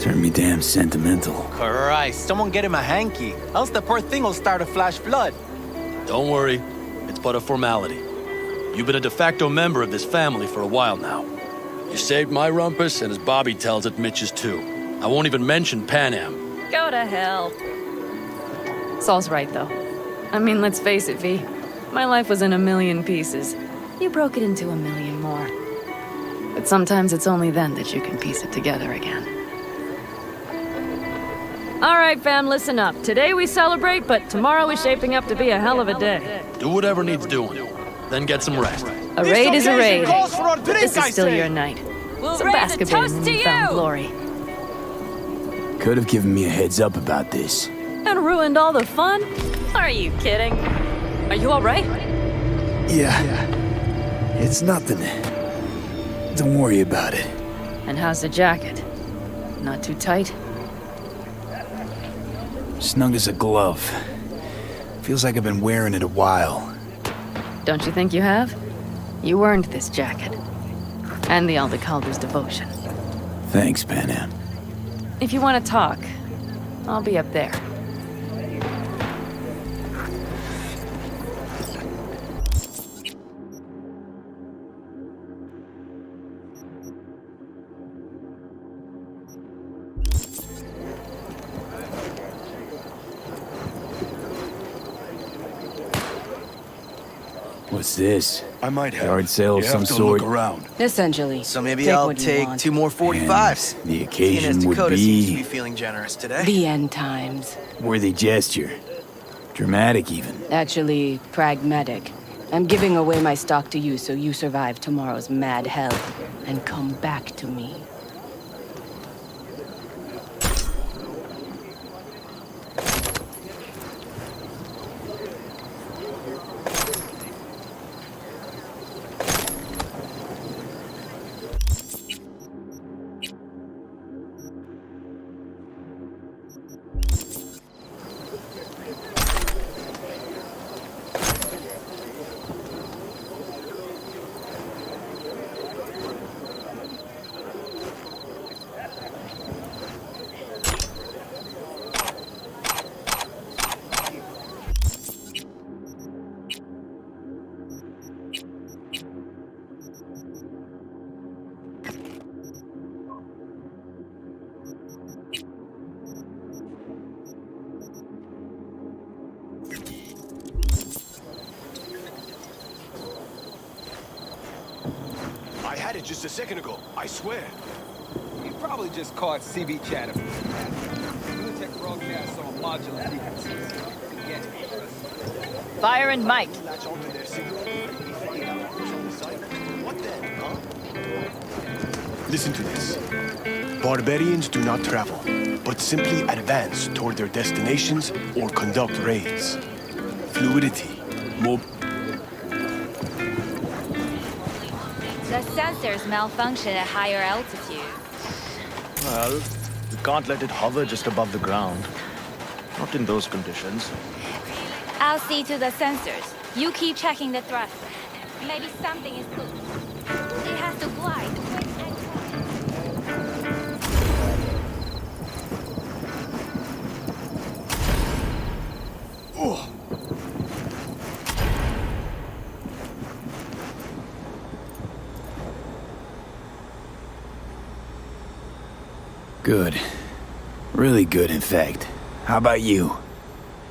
Speaker 5: Turned me damn sentimental.
Speaker 16: Christ, someone get him a hanky. Else the poor thing will start to flash blood.
Speaker 11: Don't worry, it's but a formality. You've been a de facto member of this family for a while now. You saved my rumpus, and as Bobby tells it, Mitch's too. I won't even mention Pan Am.
Speaker 13: Go to hell. Saul's right, though. I mean, let's face it, V. My life was in a million pieces. You broke it into a million more. But sometimes it's only then that you can piece it together again. All right, fam, listen up. Today we celebrate, but tomorrow is shaping up to be a hell of a day.
Speaker 11: Do whatever needs doing. Then get some rest.
Speaker 13: A raid is a raid.
Speaker 16: But
Speaker 13: This is still your night.
Speaker 7: We'll
Speaker 13: Some
Speaker 7: raise a
Speaker 13: basketball
Speaker 7: toast
Speaker 13: in
Speaker 7: to
Speaker 13: newfound
Speaker 7: you!
Speaker 13: glory.
Speaker 5: Could have given me a heads up about this.
Speaker 13: And ruined all the fun? Are you kidding? Are you all right?
Speaker 5: Yeah. It's nothing. Don't worry about it.
Speaker 13: And how's the jacket? Not too tight?
Speaker 5: Snug as a glove. Feels like I've been wearing it a while.
Speaker 13: Don't you think you have? You earned this jacket. And the Aldecalder's devotion.
Speaker 5: Thanks, Pan Am.
Speaker 13: If you want to talk, I'll be up there.
Speaker 5: What's this?
Speaker 17: I might have.
Speaker 5: Yard sale of
Speaker 17: You
Speaker 5: some
Speaker 17: have to
Speaker 5: sort?
Speaker 17: look around.
Speaker 15: Essentially.
Speaker 18: So maybe
Speaker 15: Take
Speaker 18: I'll
Speaker 15: what you
Speaker 18: take
Speaker 15: want.
Speaker 18: 2 more 45s.
Speaker 5: And the
Speaker 18: Seeing as
Speaker 5: occasion would
Speaker 18: Dakota seems to be
Speaker 5: be
Speaker 18: feeling generous today.
Speaker 15: The end times.
Speaker 5: worthy gesture. Dramatic, even.
Speaker 15: Actually, pragmatic. I'm giving away my stock to you so you survive tomorrow's mad hell and come back to me.
Speaker 17: I had it just a second ago, I swear.
Speaker 19: You probably just caught CB chatter. Unitech broadcasts on modular frequencies.
Speaker 7: Fire and Mike.
Speaker 17: What then, huh? Listen to this. Barbarians do not travel, but simply advance toward their destinations or conduct raids. Fluidity.
Speaker 3: The sensors malfunction at higher altitude.
Speaker 20: Well, we can't let it hover just above the ground. Not in those conditions.
Speaker 3: I'll see to the sensors. You keep checking the thrust. Maybe something is loose. It has to glide.
Speaker 17: Oh.
Speaker 5: Good. Really good, in fact. How about you?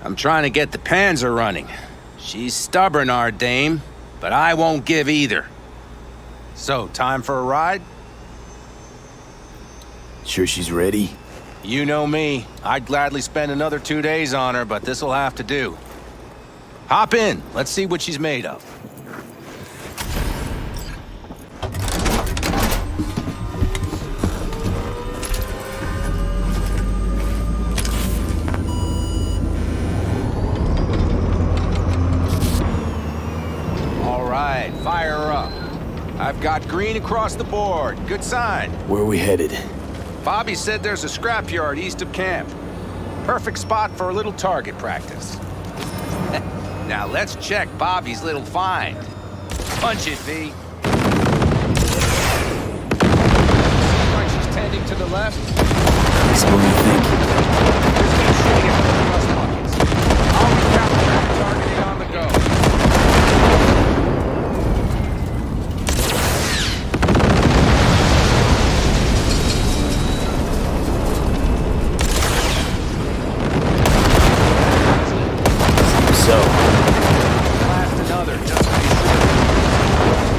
Speaker 10: I'm trying to get the Panzer running. She's stubborn, our dame, but I won't give either. So, time for a ride?
Speaker 5: Sure she's ready?
Speaker 10: You know me. I'd gladly spend another 2 days on her, but this'll have to do. Hop in. Let's see what she's made of. Fire her up. I've got green across the board. Good sign.
Speaker 5: Where are we headed?
Speaker 10: Bobby said there's a scrapyard east of camp. Perfect spot for a little target practice. Now let's check Bobby's little find. Punch it, V.
Speaker 19: Like she's tending to the left.
Speaker 5: So what do you think?
Speaker 10: Just keep shooting at the rust buckets. I'll look out for that targeting on the go.
Speaker 5: So,
Speaker 10: Blast another, just to be sure.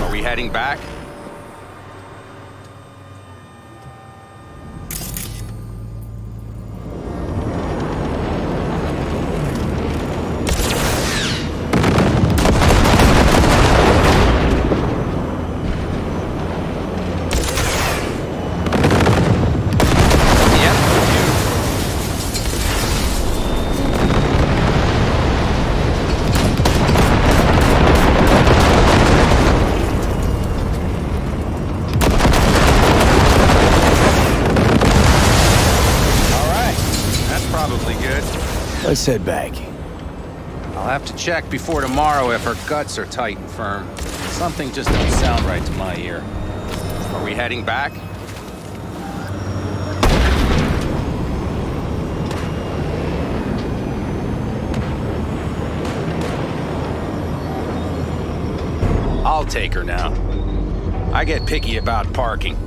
Speaker 10: Are we heading back? Probably good.
Speaker 5: let's head back.
Speaker 10: I'll have to check before tomorrow if her guts are tight and firm. Something just doesn't sound right to my ear. Are we heading back? I'll take her now. I get picky about parking.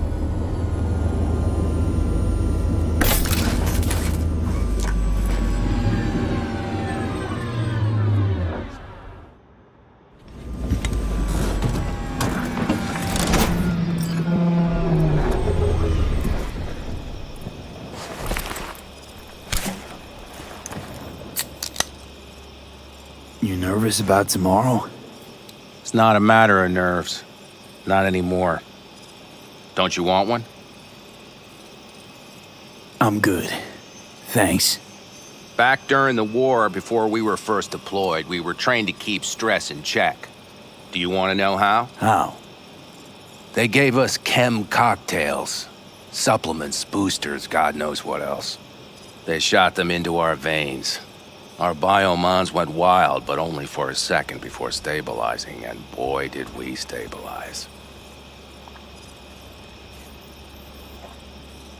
Speaker 5: You nervous about tomorrow?
Speaker 10: It's not a matter of nerves. Not anymore. Don't you want one?
Speaker 5: I'm good. Thanks.
Speaker 10: Back during the war, before we were first deployed, we were trained to keep stress in check. Do you want to know how?
Speaker 5: How?
Speaker 10: They gave us chem cocktails. Supplements, boosters, God knows what else. They shot them into our veins. Our biomons went wild, but only for a second before stabilizing, and boy did we stabilize.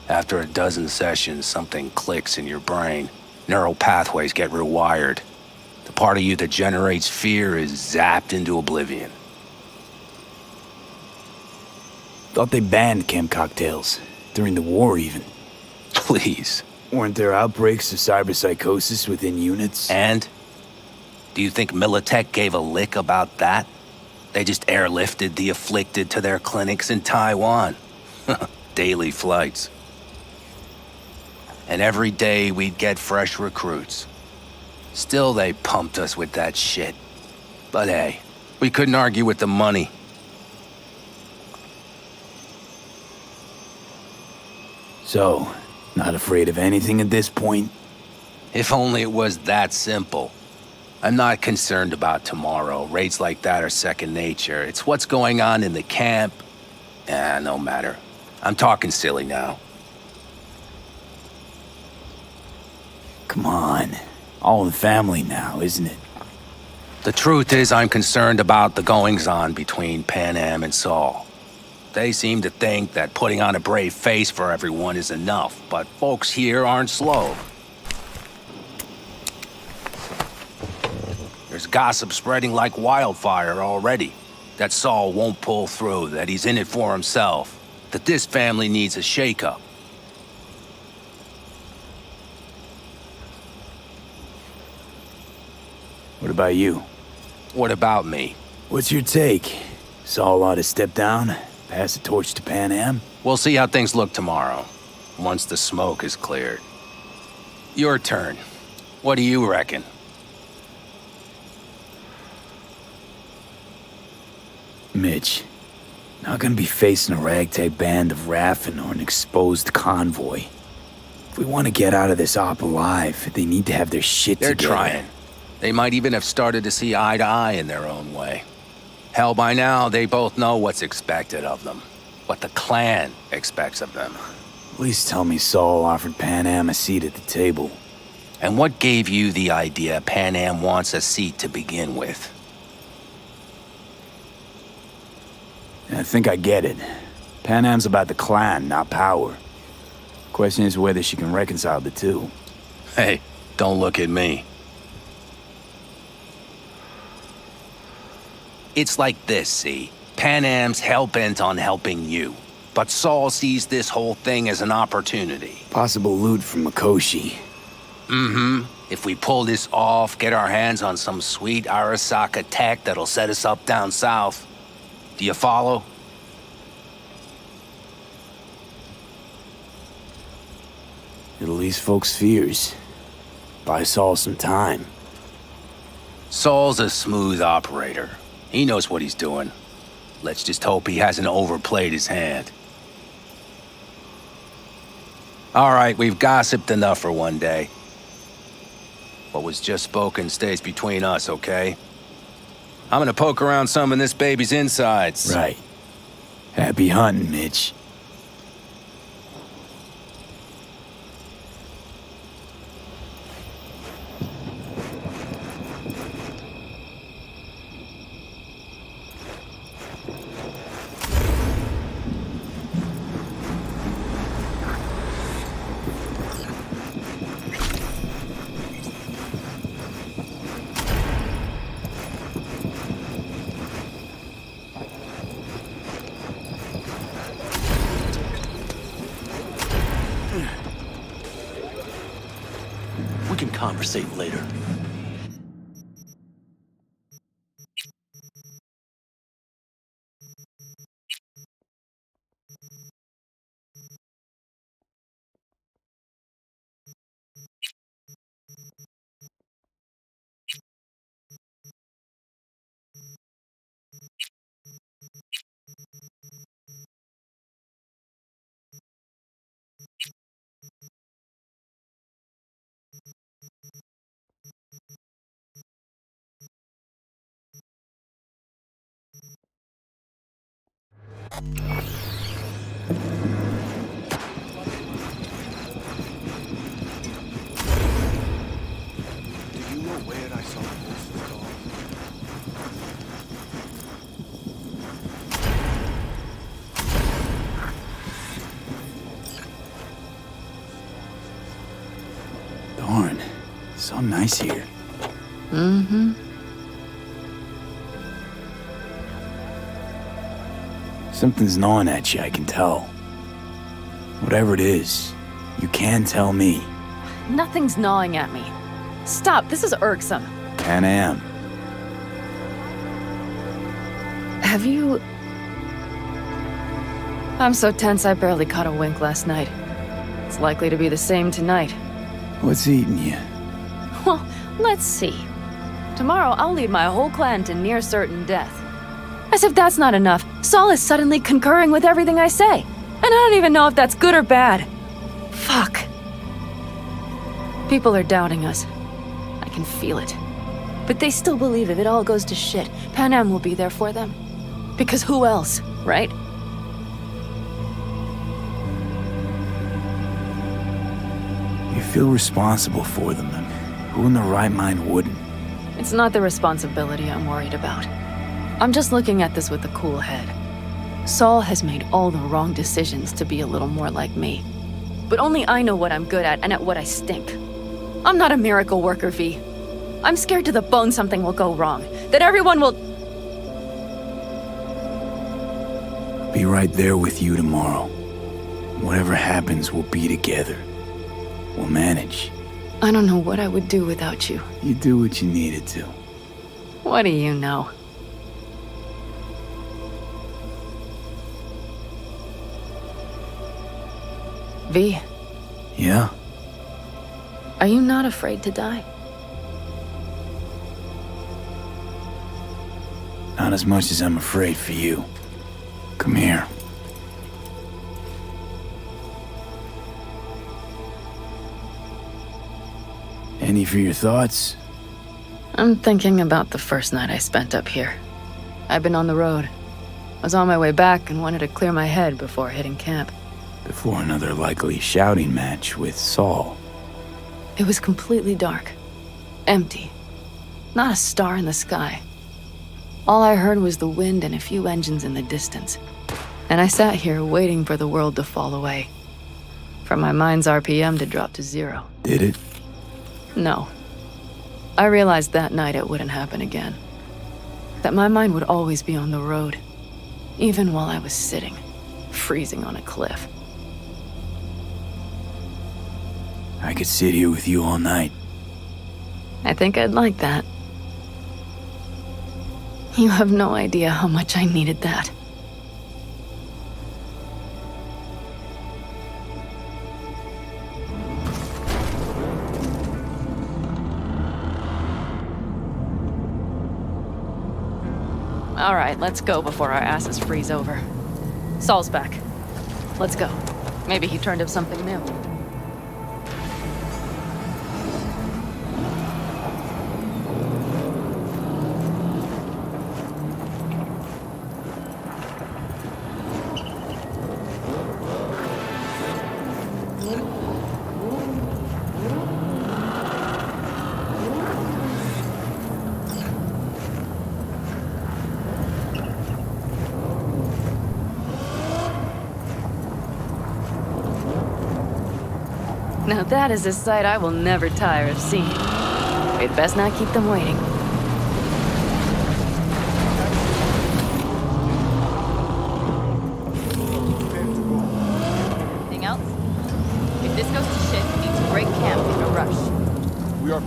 Speaker 10: After a dozen sessions, something clicks in your brain. Neural pathways get rewired. The part of you that generates fear is zapped into oblivion.
Speaker 5: Thought they banned chem cocktails. During the war, even.
Speaker 10: Please.
Speaker 5: Weren't there outbreaks of cyberpsychosis within units?
Speaker 10: And? Do you think Militech gave a lick about that? They just airlifted the afflicted to their clinics in Taiwan. Daily flights. And every day we'd get fresh recruits. Still they pumped us with that shit. But hey, we couldn't argue with the money.
Speaker 5: So, not afraid of anything at this point?
Speaker 10: If only it was that simple. I'm not concerned about tomorrow. Raids like that are second nature. It's what's going on in the camp. No matter. I'm talking silly now.
Speaker 5: Come on. All in the family now, isn't it?
Speaker 10: The truth is I'm concerned about the goings-on between Pan Am and Saul. They seem to think that putting on a brave face for everyone is enough, but folks here aren't slow. There's gossip spreading like wildfire already. That Saul won't pull through, that he's in it for himself, that this family needs a shakeup.
Speaker 5: What about you?
Speaker 10: What about me?
Speaker 5: What's your take? Saul ought to step down? Pass the torch to Pan Am?
Speaker 10: We'll see how things look tomorrow, once the smoke is cleared. Your turn. What do you reckon?
Speaker 5: Mitch, not gonna be facing a ragtag band of Raffin or an exposed convoy. If we want to get out of this op alive, they need to have their shit
Speaker 10: They're
Speaker 5: together.
Speaker 10: trying. They might even have started to see eye to eye in their own way. Hell, by now, they both know what's expected of them. What the clan expects of them.
Speaker 5: Please tell me Saul offered Pan Am a seat at the table.
Speaker 10: And what gave you the idea Pan Am wants a seat to begin with?
Speaker 5: I think I get it. Pan Am's about the clan, not power. Question is whether she can reconcile the two.
Speaker 10: Hey, don't look at me. It's like this, see? Pan Am's hell-bent on helping you. But Saul sees this whole thing as an opportunity.
Speaker 5: Possible loot from Mikoshi.
Speaker 10: Mm-hmm. If we pull this off, get our hands on some sweet Arasaka tech that'll set us up down south. Do you follow?
Speaker 5: It'll ease folks' fears. Buy Saul some time.
Speaker 10: Saul's a smooth operator. He knows what he's doing. Let's just hope he hasn't overplayed his hand. All right, we've gossiped enough for one day. What was just spoken stays between us, okay? I'm gonna poke around some of this baby's insides.
Speaker 5: Right. Happy hunting, Mitch.
Speaker 11: We can conversate later.
Speaker 5: Darn. So nice here.
Speaker 13: Mm-hmm.
Speaker 5: Something's gnawing at you, I can tell. Whatever it is, you can tell me.
Speaker 13: Nothing's gnawing at me. Stop, this is irksome.
Speaker 5: Pan Am.
Speaker 13: Have you... I'm so tense I barely caught a wink last night. It's likely to be the same tonight.
Speaker 5: What's eating you?
Speaker 13: Well, let's see. Tomorrow I'll lead my whole clan to near certain death. As if that's not enough, Saul is suddenly concurring with everything I say. And I don't even know if that's good or bad. Fuck. People are doubting us. I can feel it. But they still believe if it all goes to shit, Pan Am will be there for them. Because who else, right?
Speaker 5: You feel responsible for them, and who in their right mind wouldn't?
Speaker 13: It's not the responsibility I'm worried about. I'm just looking at this with a cool head. Saul has made all the wrong decisions to be a little more like me. But only I know what I'm good at and at what I stink. I'm not a miracle worker, V. I'm scared to the bone something will go wrong. That everyone will...
Speaker 5: Be right there with you tomorrow. Whatever happens, we'll be together. We'll manage.
Speaker 13: I don't know what I would do without you.
Speaker 5: You do what you needed to.
Speaker 13: What do you know? V.
Speaker 5: Yeah?
Speaker 13: Are you not afraid to die?
Speaker 5: Not as much as I'm afraid for you. Come here. Any for your thoughts?
Speaker 13: I'm thinking about the first night I spent up here. I'd been on the road. I was on my way back and wanted to clear my head before hitting camp.
Speaker 5: Before another likely shouting match with Saul.
Speaker 13: It was completely dark. Empty. Not a star in the sky. All I heard was the wind and a few engines in the distance. And I sat here waiting for the world to fall away. For my mind's RPM to drop to 0.
Speaker 5: Did it?
Speaker 13: No. I realized that night it wouldn't happen again. That my mind would always be on the road. Even while I was sitting, freezing on a cliff.
Speaker 5: I could sit here with you all night.
Speaker 13: I think I'd like that. You have no idea how much I needed that. All right, let's go before our asses freeze over. Saul's back. Let's go. Maybe he turned up something new. Now that is a sight I will never tire of seeing. We'd best not keep them waiting.
Speaker 19: Anything else? If this goes to shit, we need to break camp in a rush.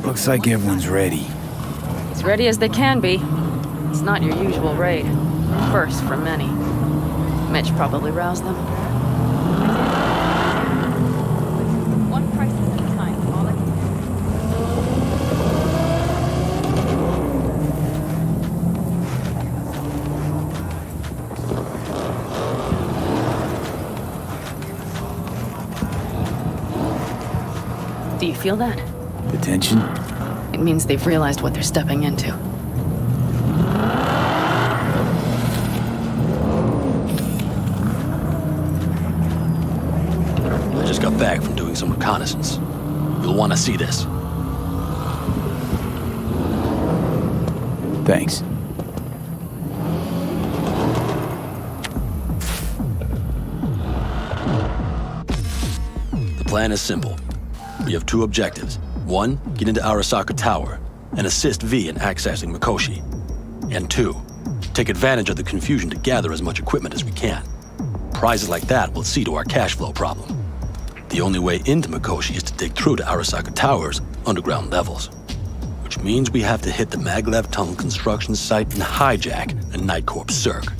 Speaker 5: Looks like everyone's ready.
Speaker 13: As ready as they can be. It's not your usual raid. First for many. Mitch probably roused them.
Speaker 19: One crisis at a time, all I can
Speaker 13: Do you feel that?
Speaker 5: The tension?
Speaker 13: It means they've realized what they're stepping into.
Speaker 11: I just got back from doing some reconnaissance. You'll want to see this.
Speaker 5: Thanks.
Speaker 11: The plan is simple. We have two objectives. One, get into Arasaka Tower and assist V in accessing Mikoshi. And two, take advantage of the confusion to gather as much equipment as we can. Prizes like that will see to our cash flow problem. The only way into Mikoshi is to dig through to Arasaka Tower's underground levels. Which means we have to hit the Maglev Tunnel construction site and hijack a Night Corps Circ.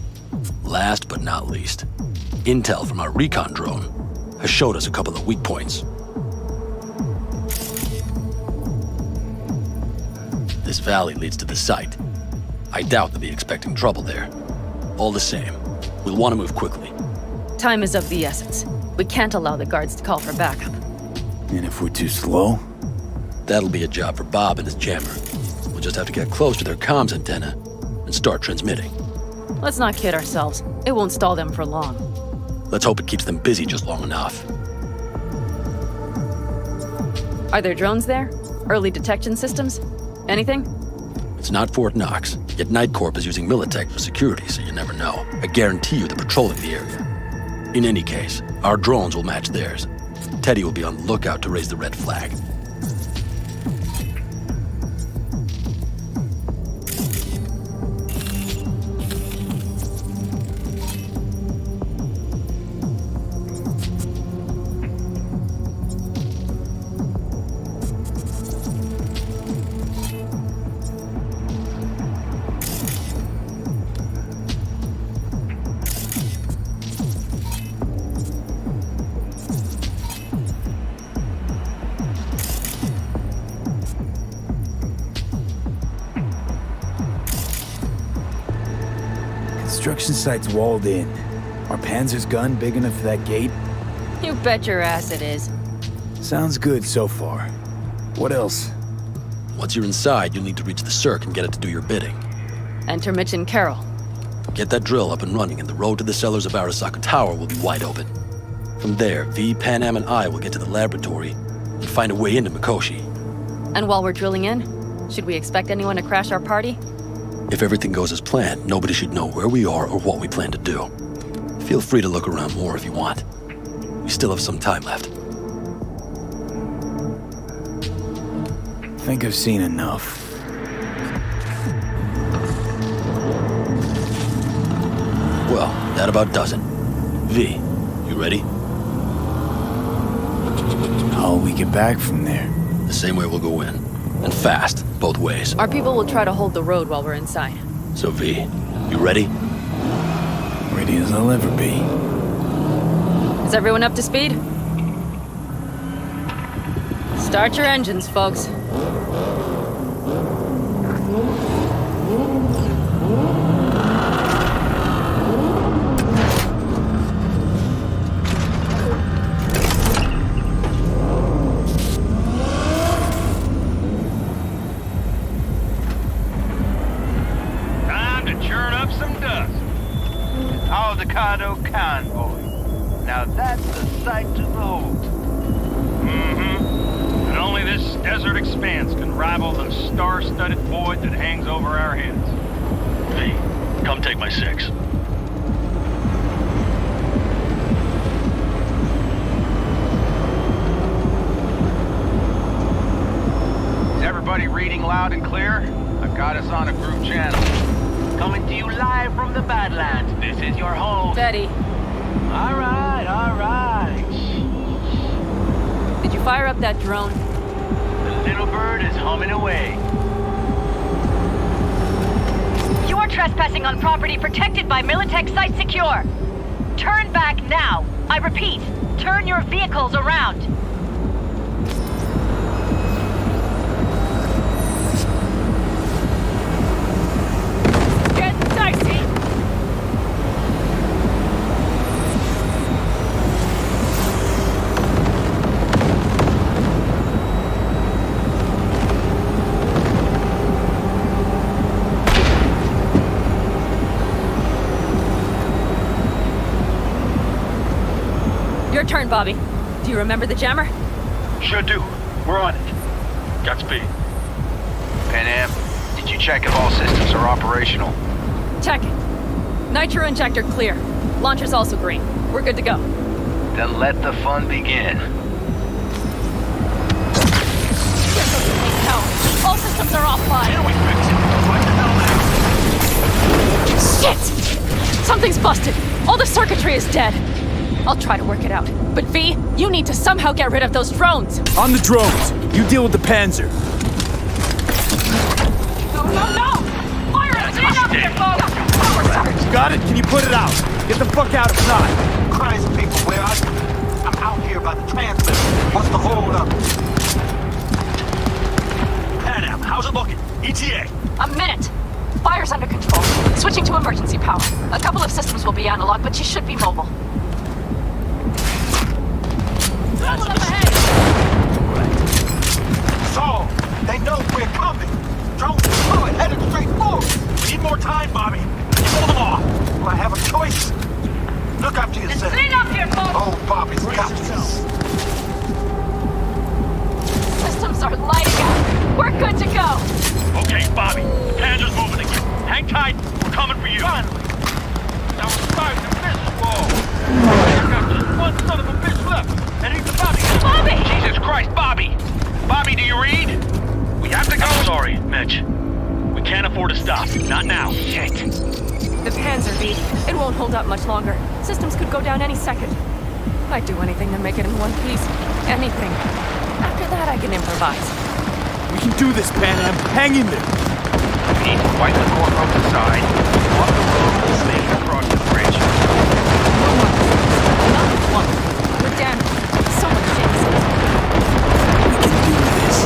Speaker 11: Last but not least, intel from our recon drone has showed us a couple of weak points. This valley leads to the site. I doubt they'll be expecting trouble there. All the same, we'll want to move quickly.
Speaker 13: Time is of the essence. We can't allow the guards to call for backup.
Speaker 5: And if we're too slow?
Speaker 11: That'll be a job for Bob and his jammer. We'll just have to get close to their comms antenna and start transmitting.
Speaker 13: Let's not kid ourselves. It won't stall them for long.
Speaker 11: Let's hope it keeps them busy just long enough.
Speaker 13: Are there drones there? Early detection systems? Anything?
Speaker 11: It's not Fort Knox, yet Night Corp is using Militech for security, so you never know. I guarantee you they're patrolling the area. In any case, our drones will match theirs. Teddy will be on the lookout to raise the red flag.
Speaker 5: Construction site's walled in. Are Panzer's gun big enough for that gate?
Speaker 13: You bet your ass it is.
Speaker 5: Sounds good so far. What else?
Speaker 11: Once you're inside, you'll need to reach the circ and get it to do your bidding.
Speaker 13: Enter Mitch and Carol.
Speaker 11: Get that drill up and running, and the road to the cellars of Arasaka Tower will be wide open. From there, V, Pan Am, and I will get to the laboratory and find a way into Mikoshi.
Speaker 13: And while we're drilling in, should we expect anyone to crash our party?
Speaker 11: If everything goes as planned, nobody should know where we are or what we plan to do. Feel free to look around more if you want. We still have some time left.
Speaker 5: I think I've seen enough.
Speaker 11: Well, that about does it. V, you ready?
Speaker 5: How'll we get back from there?
Speaker 11: The same way we'll go in. And fast, both ways.
Speaker 13: Our people will try to hold the road while we're inside.
Speaker 11: So V, you ready?
Speaker 5: Ready as I'll ever be.
Speaker 13: Is everyone up to speed? Start your engines, folks.
Speaker 19: Time to churn up some dust. Avocado convoy. Now that's a sight to behold. Mm-hmm. And only this desert expanse can rival the star-studded void that hangs over our heads.
Speaker 20: V, come take my 6.
Speaker 19: Is everybody reading loud and clear? I've got us on a group channel. Coming to you live from the Badlands. This is your home.
Speaker 13: Betty.
Speaker 19: All right, all right.
Speaker 13: Did you fire up that drone?
Speaker 19: The little bird is humming away.
Speaker 21: You are trespassing on property protected by Militech Site Secure. Turn back now. I repeat, turn your vehicles around.
Speaker 13: Get dicey! Your turn, Bobby. Do you remember the jammer?
Speaker 19: Sure do. We're on it.
Speaker 20: Godspeed.
Speaker 19: Pan Am, did you check if all systems are operational?
Speaker 13: Check it. Nitro injector clear. Launcher's also green. We're good to go.
Speaker 19: Then let the fun begin.
Speaker 13: Hell, all systems are offline.
Speaker 19: Here we fix it. What the hell now?
Speaker 13: Shit! Something's busted. All the circuitry is dead. I'll try to work it out. But V, you need to somehow get rid of those drones.
Speaker 5: On the drones! You deal with the Panzer.
Speaker 21: No, no, no! Fire it! Stand up here, folks! Power surge!
Speaker 5: Got it? Can you put it out? Get the fuck out if not.
Speaker 19: Christ, people, where are you? I'm out here by the transmitter. What's the hold up?
Speaker 20: Pan Am, how's it looking? ETA.
Speaker 9: A minute. Fire's under control. Switching to emergency power. A couple of systems will be analog, but she should be mobile.
Speaker 19: So, they know we're coming. Drones deployed, headed straight forward.
Speaker 20: We need more time, Bobby. Hold them off.
Speaker 19: Do I have a choice? Look after yourself.
Speaker 21: Clean up here, folks!
Speaker 19: Oh, Bobby's got this.
Speaker 9: Systems are lighting up. We're good to go.
Speaker 20: Okay, Bobby. The Panzer's moving again. Hang tight. We're coming for you.
Speaker 19: Finally. Now we're starting the business wall. I've got just one son of a bitch left. And he's the Bobby.
Speaker 21: Bobby!
Speaker 19: Jesus Christ, Bobby! Bobby, do you read? We have to go.
Speaker 20: I'm sorry, Mitch. We can't afford to stop. Not now.
Speaker 19: Shit.
Speaker 13: The Panzer V. It won't hold up much longer. Systems could go down any second. I'd do anything to make it in one piece. Anything. After that, I can improvise.
Speaker 5: We can do this, Pan Am. Hang in there.
Speaker 19: We need to wipe the core from the side, off the road, and sneak across the bridge.
Speaker 13: Not one. We're damaged. So much chances.
Speaker 5: We can do this.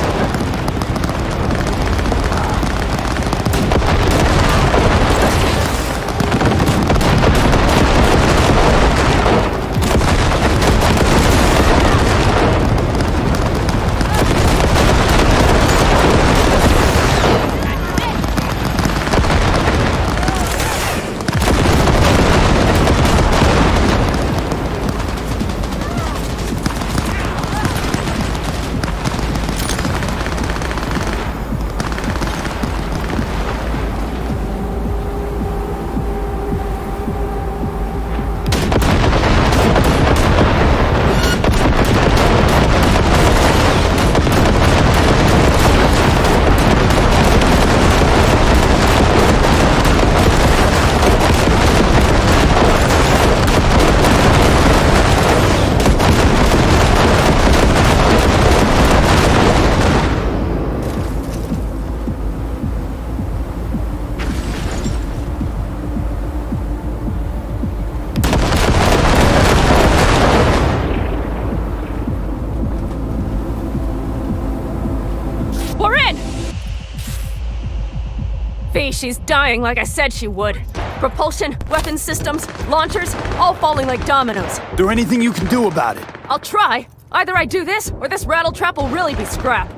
Speaker 1: me, she's dying like I said she would. Propulsion, weapon systems, launchers, all falling like dominoes.
Speaker 5: There anything you can do about it?
Speaker 1: I'll try. Either I do this, or this rattletrap will really be scrap.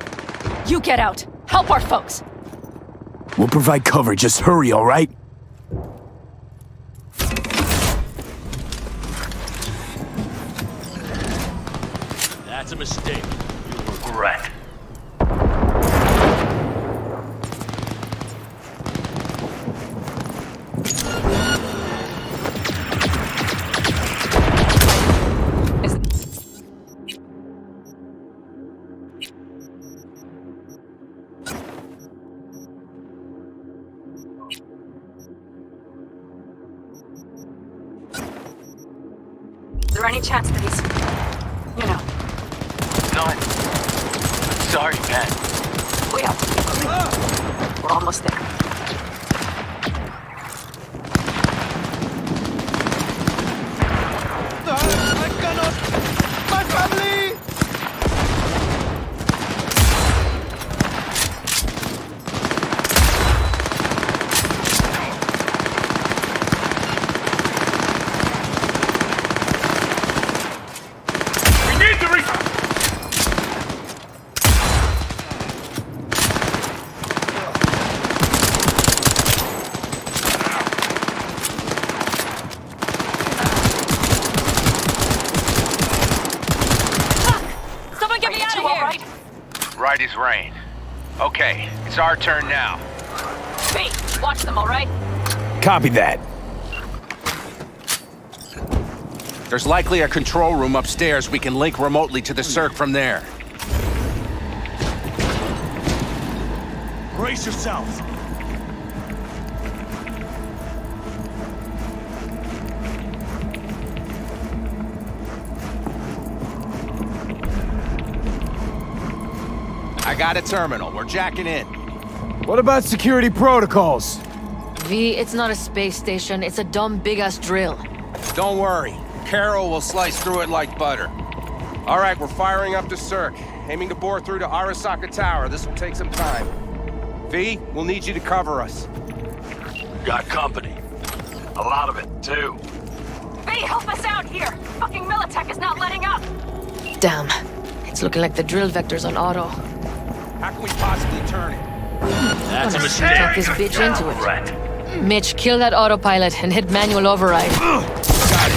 Speaker 1: You get out. Help our folks.
Speaker 5: We'll provide cover, just hurry, all right?
Speaker 11: That's a mistake. You'll regret.
Speaker 9: Is there any chance that he's... you know...
Speaker 19: None. Sorry, man.
Speaker 9: We have to keep moving. We're almost there.
Speaker 16: I cannot! My family!
Speaker 19: Right as rain. Okay, it's our turn now.
Speaker 21: V, watch them, all right?
Speaker 5: Copy that.
Speaker 10: There's likely a control room upstairs. We can link remotely to the circ from there.
Speaker 20: Brace yourselves.
Speaker 10: I got a terminal. We're jacking in.
Speaker 5: What about security protocols?
Speaker 15: V, it's not a space station. It's a dumb big-ass drill.
Speaker 10: Don't worry. Carol will slice through it like butter.
Speaker 22: All right, we're firing up the circ. Aiming to bore through to Arasaka Tower. This will take some time. V, we'll need you to cover us.
Speaker 11: Got company. A lot of it, too.
Speaker 21: V, help us out here! Fucking Militech is not letting up!
Speaker 15: Damn. It's looking like the drill vector's on auto.
Speaker 22: How can we possibly turn it?
Speaker 11: That's a mistake.
Speaker 15: Talk this bitch into it. Mitch, kill that autopilot and hit manual override.
Speaker 22: Got it.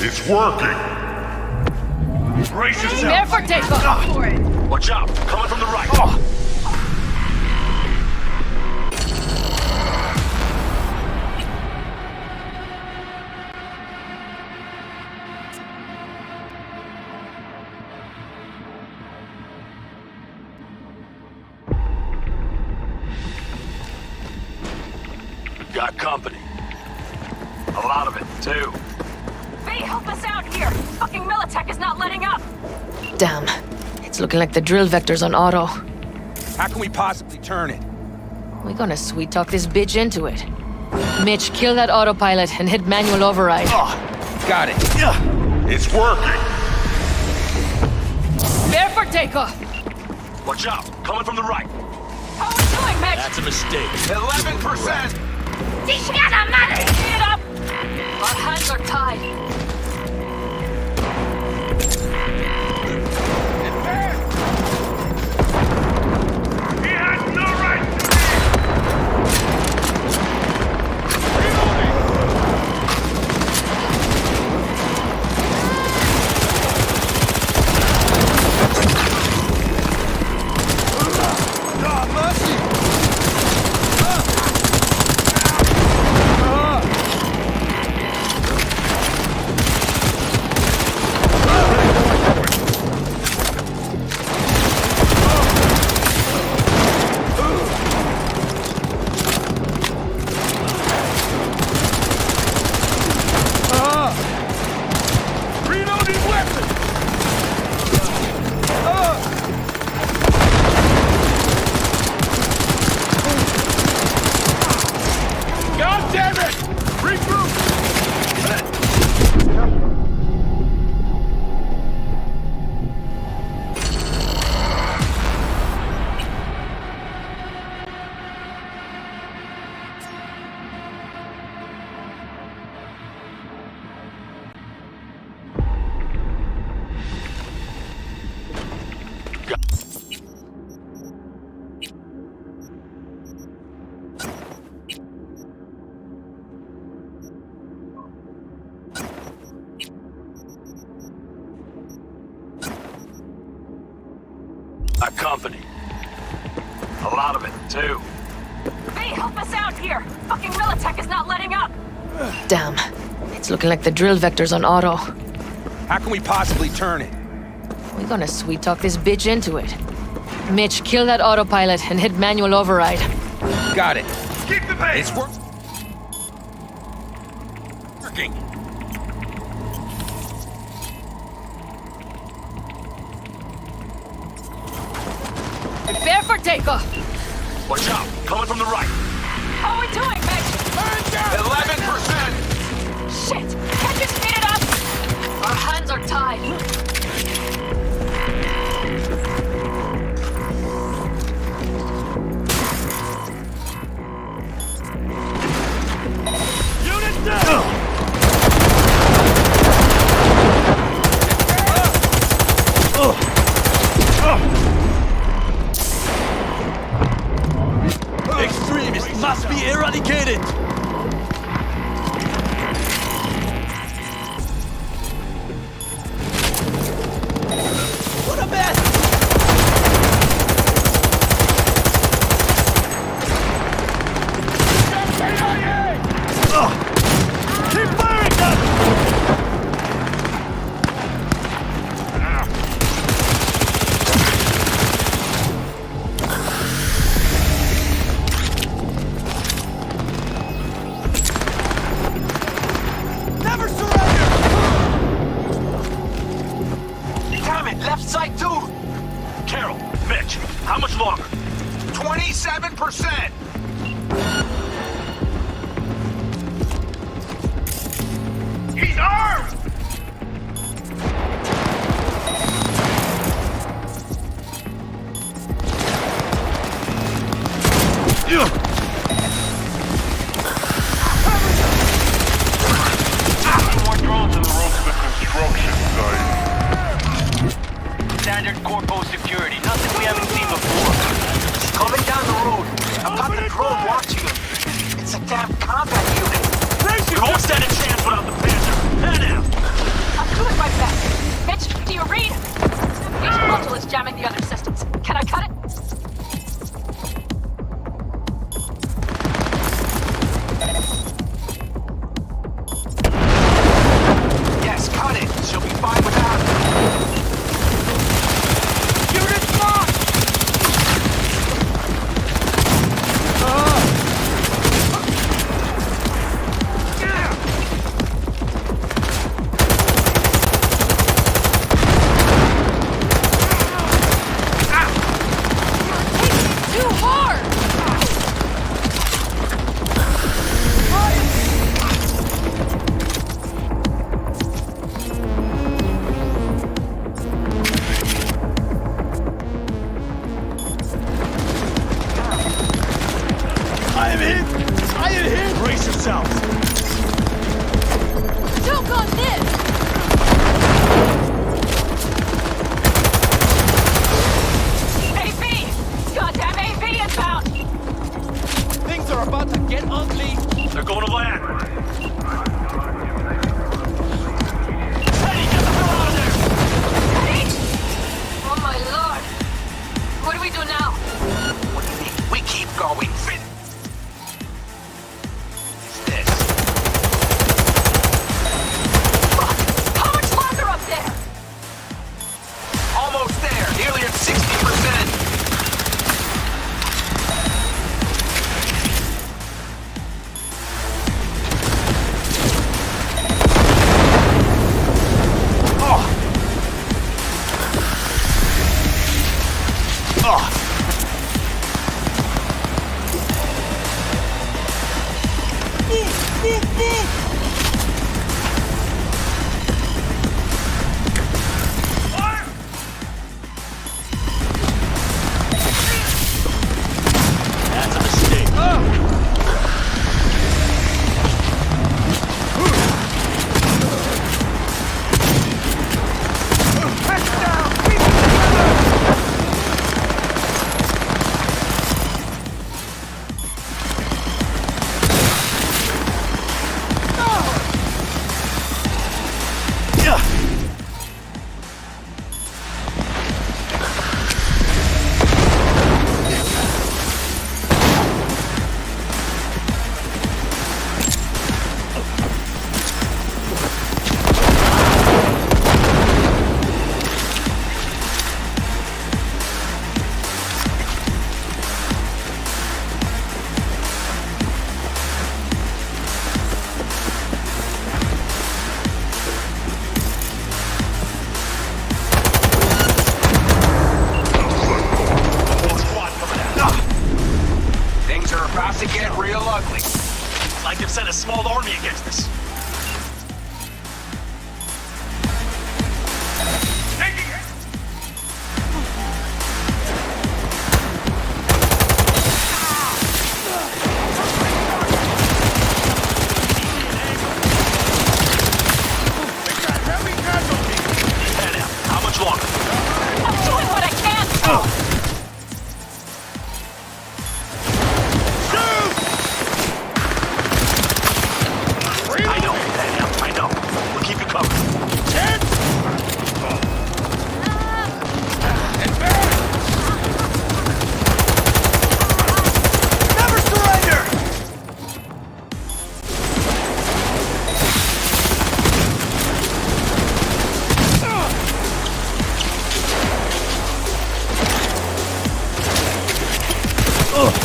Speaker 11: It's working. Brace yourself.
Speaker 21: There for takeoff!
Speaker 11: Watch out. Coming from the right. Got company. A lot of it, too.
Speaker 21: V, help us out here! Fucking Militech is not letting up!
Speaker 15: Damn. It's looking like the drill vector's on auto.
Speaker 22: How can we possibly turn it?
Speaker 15: We're gonna sweet talk this bitch into it. Mitch, kill that autopilot and hit manual override.
Speaker 22: Got it.
Speaker 11: It's working.
Speaker 21: There for takeoff!
Speaker 11: Watch out. Coming from the right.
Speaker 21: How are we doing, Mitch?
Speaker 11: That's a mistake.
Speaker 22: 11%!
Speaker 21: Speed it up! Our hands are tied.
Speaker 11: He has no right to
Speaker 2: A company. A lot of it, too.
Speaker 1: Hey, help us out here! Fucking Militech is not letting up!
Speaker 6: Damn. It's looking like the drill vector's on auto.
Speaker 22: How can we possibly turn it?
Speaker 6: We're gonna sweet talk this bitch into it. Mitch, kill that autopilot and hit manual override.
Speaker 22: Got it.
Speaker 2: Keep the pace!
Speaker 22: It's working.
Speaker 1: Prepare for takeoff!
Speaker 2: Watch out! Coming from the right.
Speaker 1: How are we doing, Mitch?
Speaker 2: 11%!
Speaker 1: Shit! Can't you speed it up? Our hands are tied.
Speaker 2: Unit down!
Speaker 11: Extremists must be eradicated!
Speaker 2: What a mess! Keep firing them! Never surrender! Damn it, left side too! Carol, Mitch, how much longer? 27%! He's armed!
Speaker 19: More drones in the room for the construction site. Standard corpo security, nothing we haven't seen before. Coming down the road. I've got the
Speaker 2: Never surrender!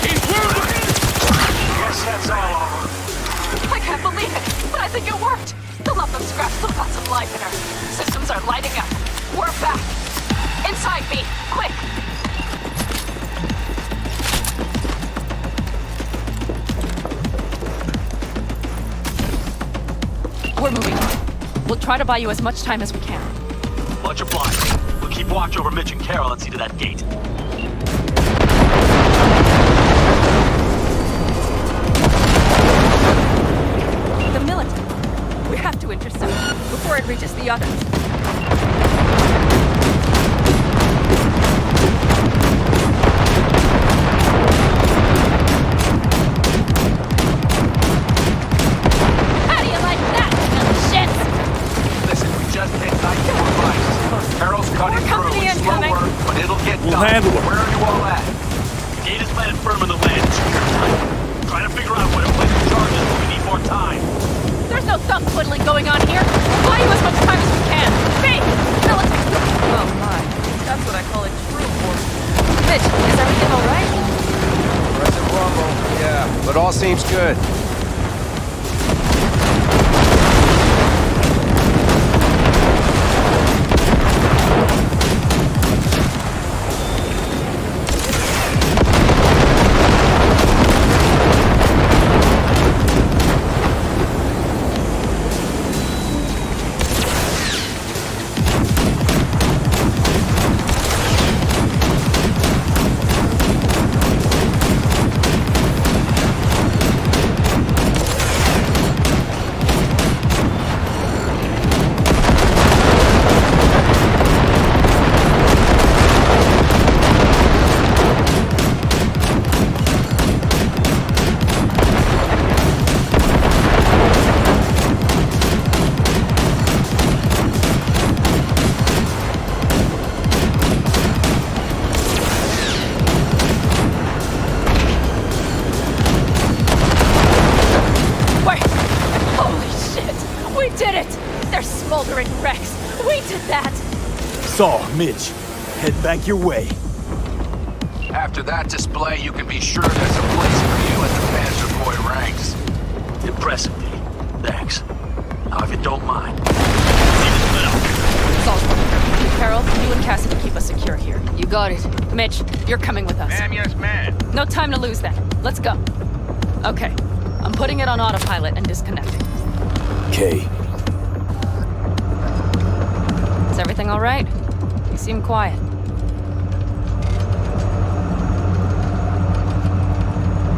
Speaker 21: He's wounded! Guess that's all over.
Speaker 1: I can't believe it, but I think it worked. The lump of scrap still got some life in her. Systems are lighting up. We're back. Inside me, quick! We're moving on. We'll try to buy you as much time as we can.
Speaker 2: Much obliged. We'll keep watch over Mitch and Carol and see to that gate.
Speaker 1: The military. We have to intercept before it reaches the others. How do you like that, little shits?
Speaker 2: Listen, we just hit night 4 Carol's cutting
Speaker 1: More company
Speaker 2: through. It's slow
Speaker 1: incoming.
Speaker 2: work, but it'll get
Speaker 22: We'll
Speaker 2: done.
Speaker 22: handle it.
Speaker 2: Where are you all at?
Speaker 22: Gate is planted firm in the land. Secure time. Try to figure out what it was in charges, but we need more time.
Speaker 1: There's no thumb twiddling going on here. We'll buy you as much time as we can. Hey, military. Oh my, that's what I call a true force. Mitch, is everything all right?
Speaker 22: Present rumble. Yeah, but all seems good.
Speaker 1: smoldering wrecks. We did that!
Speaker 5: Saul, Mitch, head back your way.
Speaker 10: After that display, you can be sure there's a place for you in the Panzer Boy ranks.
Speaker 2: Impressive, D. Thanks. Now, if you don't mind.
Speaker 1: Saul, Carol, you and Cassidy keep us secure here.
Speaker 6: You got it.
Speaker 1: Mitch, you're coming with us.
Speaker 19: Ma'am, yes, ma'am.
Speaker 1: No time to lose then. Let's go. Okay. I'm putting it on autopilot and disconnecting.
Speaker 5: Okay.
Speaker 1: Is everything all right? You seem quiet.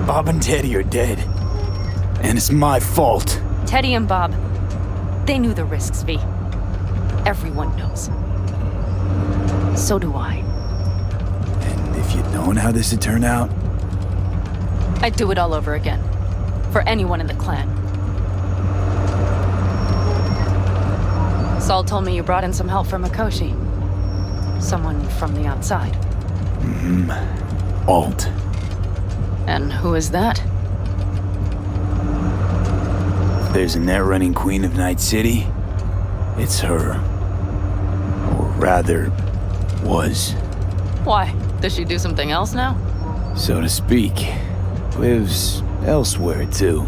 Speaker 5: Bob and Teddy are dead. And it's my fault.
Speaker 1: Teddy and Bob, they knew the risks, V. Everyone knows. So do I.
Speaker 5: And if you'd known how this would turn out?
Speaker 1: I'd do it all over again. For anyone in the clan. Saul told me you brought in some help from Mikoshi. Someone from the outside.
Speaker 5: Alt.
Speaker 1: And who is that?
Speaker 5: If there's a net-running queen of Night City, it's her. Or rather, was.
Speaker 1: Why? Does she do something else now?
Speaker 5: So to speak. Lives elsewhere, too.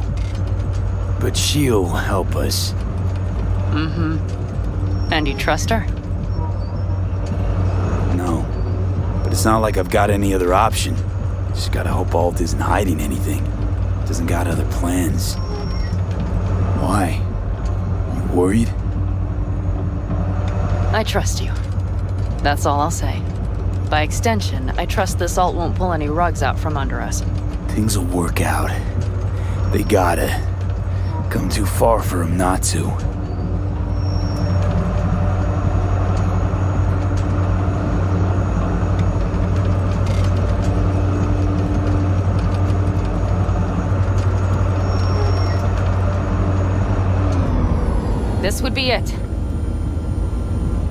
Speaker 5: But she'll help us.
Speaker 1: And you trust her?
Speaker 5: No. But it's not like I've got any other option. Just gotta hope Alt isn't hiding anything. Doesn't got other plans. Why? You worried?
Speaker 1: I trust you. That's all I'll say. By extension, I trust this Alt won't pull any rugs out from under us.
Speaker 5: Things will work out. They gotta. Come too far for him not to.
Speaker 1: This would be it.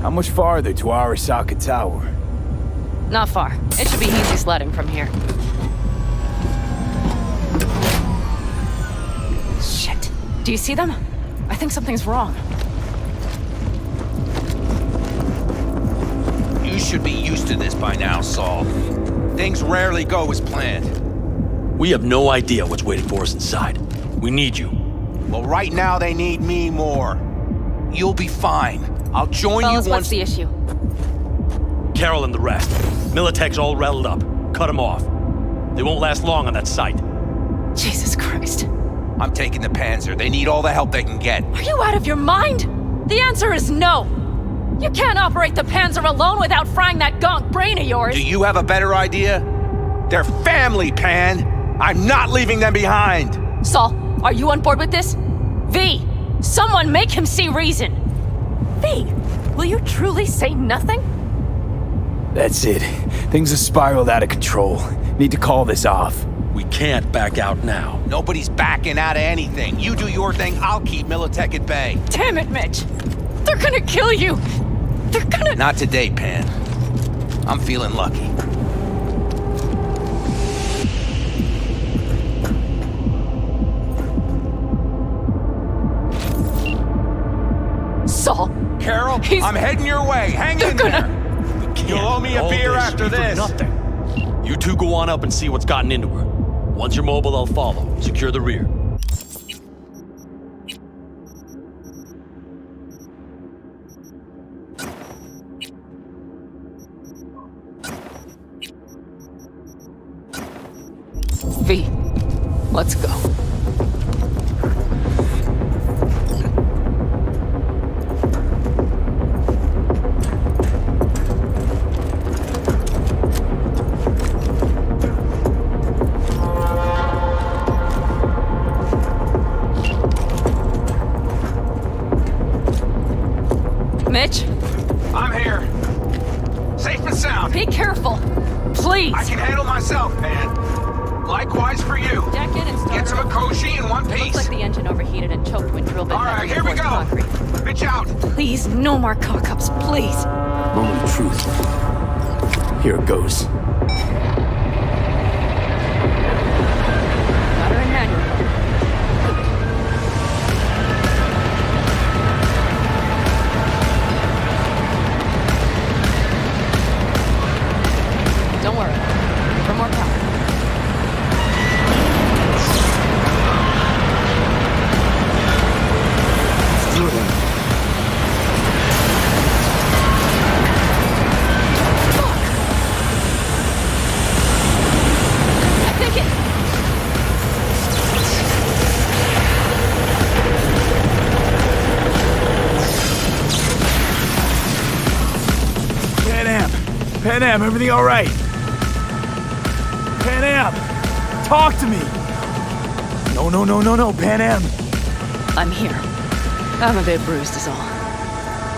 Speaker 5: How much farther to Arasaka Tower?
Speaker 13: Not far. It should be easy sledding from here. Shit. Do you see them? I think something's wrong.
Speaker 10: You should be used to this by now, Saul. Things rarely go as planned.
Speaker 11: We have no idea what's waiting for us inside. We need you.
Speaker 10: Well, right now they need me more. You'll be fine. I'll join
Speaker 13: Fellas,
Speaker 10: you once...
Speaker 13: what's the issue?
Speaker 11: Carol and the rest. Militech's all rattled up. Cut them off. They won't last long on that site.
Speaker 13: Jesus Christ.
Speaker 10: I'm taking the Panzer. They need all the help they can get.
Speaker 1: Are you out of your mind? The answer is no. You can't operate the Panzer alone without frying that gonk brain of yours.
Speaker 10: Do you have a better idea? They're family, Pan. I'm not leaving them behind.
Speaker 1: Saul, are you on board with this? V, someone make him see reason. V, will you truly say nothing?
Speaker 5: That's it. Things have spiraled out of control. Need to call this off.
Speaker 11: We can't back out now.
Speaker 10: Nobody's backing out of anything. You do your thing, I'll keep Militech at bay.
Speaker 1: Damn it, Mitch. They're gonna kill you. They're gonna...
Speaker 10: Not today, Pan. I'm feeling lucky.
Speaker 1: Saul.
Speaker 10: Carol, I'm heading your way. Hang in there. You'll owe me a
Speaker 11: All
Speaker 10: beer
Speaker 11: this
Speaker 10: after
Speaker 11: be for
Speaker 10: this.
Speaker 11: Nothing. You two go on up and see what's gotten into her. Once you're mobile, I'll follow. Secure the rear.
Speaker 13: V, let's go.
Speaker 1: Mitch?
Speaker 22: I'm here. Safe and sound.
Speaker 1: Be careful. Please.
Speaker 22: I can handle myself, man. Likewise for you.
Speaker 1: Jack in and start.
Speaker 22: Get some Akoshi in one
Speaker 1: It
Speaker 22: piece.
Speaker 1: looks like the engine overheated and choked when drill bit.
Speaker 22: All right, here we go.
Speaker 1: Concrete.
Speaker 22: Bitch out.
Speaker 1: Please, no more cock-ups, please.
Speaker 5: Moment of truth. Here it goes.
Speaker 1: Got her in manual. Don't worry. For more power. I think it...
Speaker 5: Pan Am, everything all right? Pan Am, talk to me. No, Pan Am.
Speaker 13: I'm here. I'm a bit bruised is all.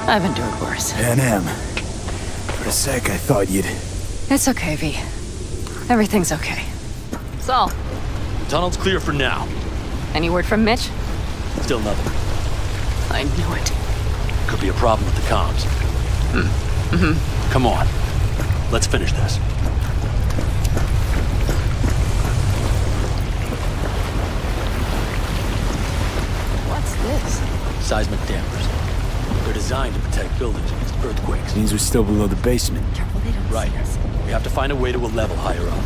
Speaker 13: I've endured worse.
Speaker 5: Pan Am. For a sec, I thought you'd...
Speaker 13: It's okay, V. Everything's okay. Saul,
Speaker 11: The tunnel's clear for now.
Speaker 13: any word from Mitch?
Speaker 11: Still nothing.
Speaker 13: I knew it.
Speaker 11: Could be a problem with the comms. Come on. Let's finish this.
Speaker 13: What's this?
Speaker 11: Seismic dampers. They're designed to protect buildings against earthquakes.
Speaker 5: Means we're still below the basement.
Speaker 13: Careful they don't
Speaker 11: Right.
Speaker 13: see us.
Speaker 11: We have to find a way to a level higher up.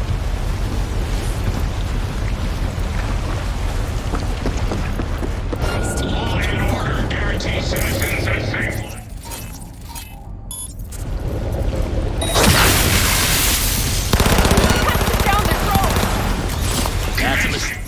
Speaker 11: That's a mistake.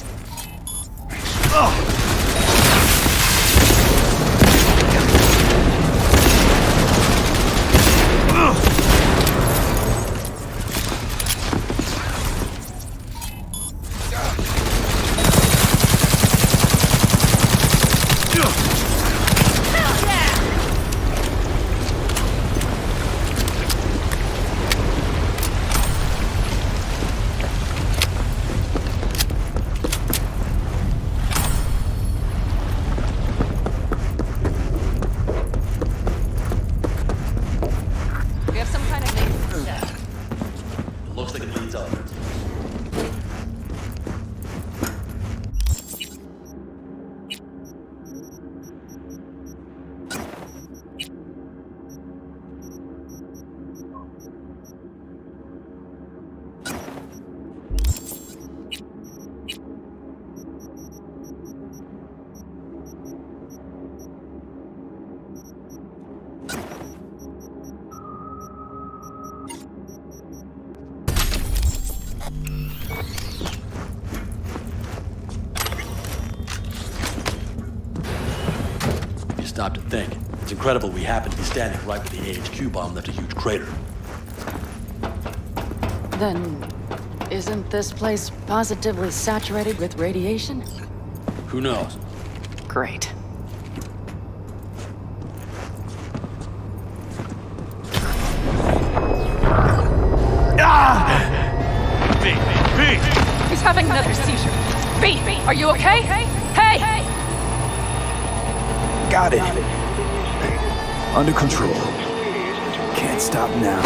Speaker 11: stop to think. It's incredible we happen to be standing right where the AHQ bomb left a huge crater.
Speaker 13: Then, isn't this place positively saturated with radiation?
Speaker 11: Who knows?
Speaker 13: Great.
Speaker 1: He's having another seizure. B, are you okay? Hey!
Speaker 5: Got it. Under control. Can't stop now.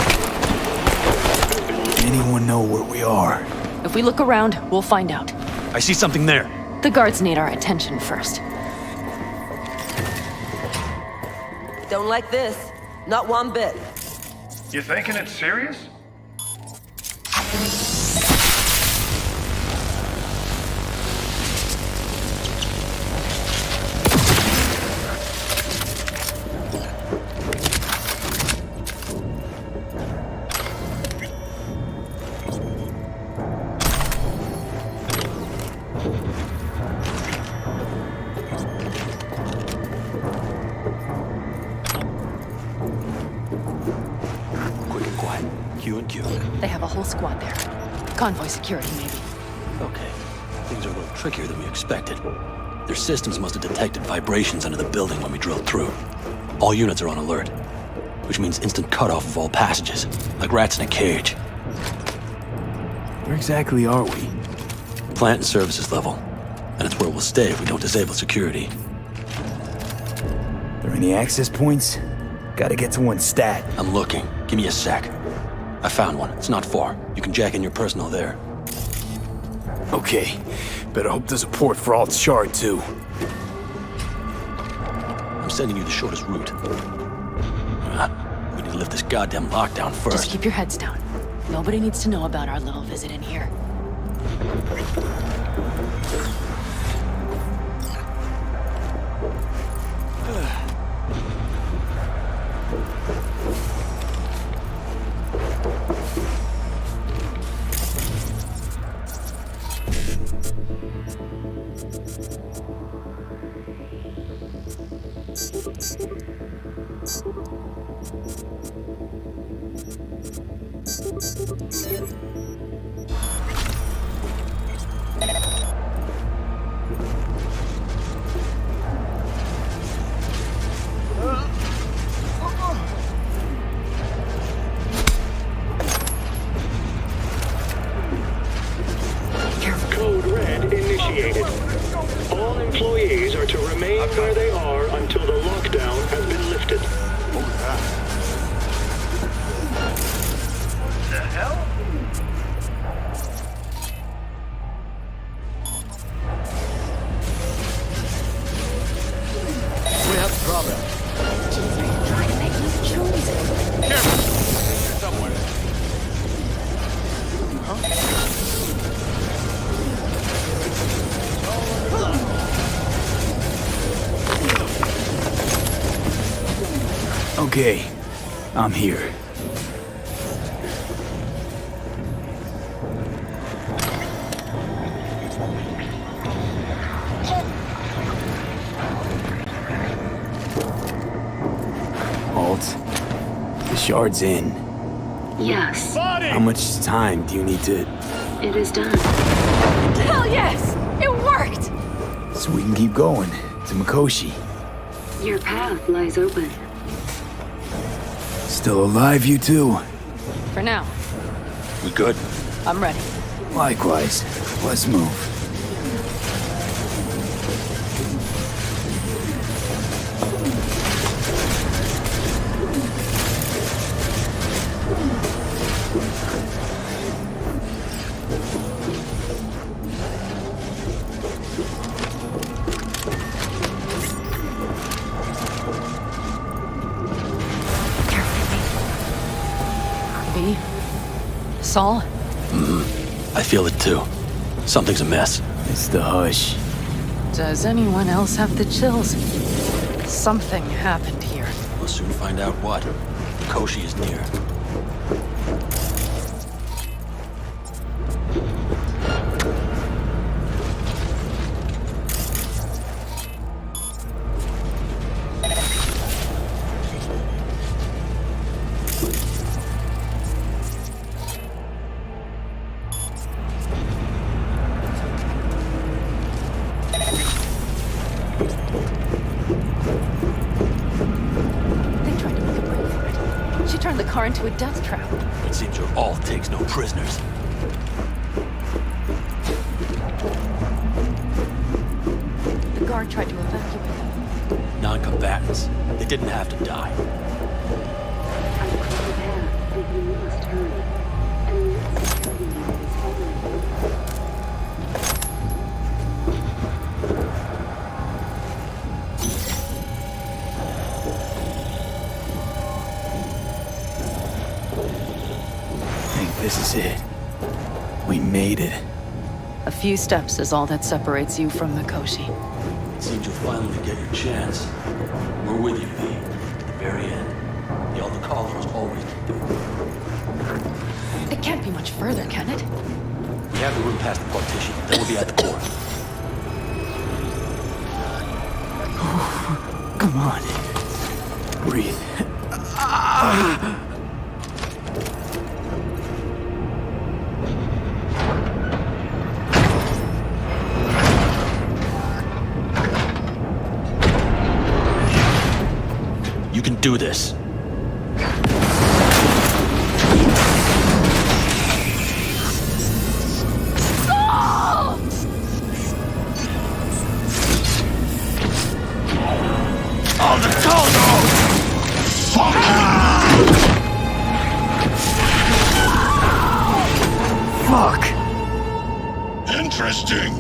Speaker 5: Anyone know where we are?
Speaker 13: If we look around, we'll find out.
Speaker 11: I see something there.
Speaker 13: The guards need our attention first.
Speaker 4: Don't like this. Not one bit.
Speaker 8: You thinking it's serious?
Speaker 13: They have a whole squad there. Convoy security, maybe.
Speaker 11: Okay. Things are a little trickier than we expected. Their systems must have detected vibrations under the building when we drilled through. All units are on alert, which means instant cutoff of all passages, like rats in a cage.
Speaker 5: Where exactly are we?
Speaker 11: Plant and services level. And it's where we'll stay if we don't disable security.
Speaker 5: There any access points? Gotta get to one stat.
Speaker 11: I'm looking. Give me a sec. I found one. It's not far. You can jack in your personal there.
Speaker 5: Okay. Better hope there's a port for Alt Shard, too.
Speaker 11: I'm sending you the shortest route. We need to lift this goddamn lockdown first.
Speaker 13: Just keep your heads down. Nobody needs to know about our little visit in here.
Speaker 8: Code Red initiated. All employees are to remain where they are until the lockdown has been lifted. The hell?
Speaker 16: We have a problem.
Speaker 13: Trying to make you choose.
Speaker 8: Careful! Somewhere.
Speaker 5: Okay. I'm here. Alt. The shard's in.
Speaker 14: Yes.
Speaker 5: How much time do you need to...
Speaker 14: It is done.
Speaker 1: Hell yes! It worked!
Speaker 5: So we can keep going to Mikoshi.
Speaker 14: Your path lies open.
Speaker 5: Still alive, you two?
Speaker 13: For now,
Speaker 11: We good?
Speaker 13: I'm ready.
Speaker 5: Likewise. Let's move.
Speaker 13: V? Saul?
Speaker 11: I feel it too. Something's amiss.
Speaker 5: It's the hush.
Speaker 13: Does anyone else have the chills? Something happened here.
Speaker 11: We'll soon find out what. Koshi is near.
Speaker 13: She turned the car into a death trap.
Speaker 11: It seems your alt takes no prisoners.
Speaker 13: The guard tried to evacuate them.
Speaker 11: Non-combatants. They didn't have to die.
Speaker 5: This is it. We made it.
Speaker 13: A few steps is all that separates you from Mikoshi.
Speaker 11: It seems you'll finally get your chance. We're with you, V. To the very end. The Elder College was always the
Speaker 13: It can't be much further, can it?
Speaker 11: We have the room past the partition. Then we'll be at the core.
Speaker 5: Come on. Breathe.
Speaker 11: You can do this.
Speaker 5: Fuck!
Speaker 2: Interesting.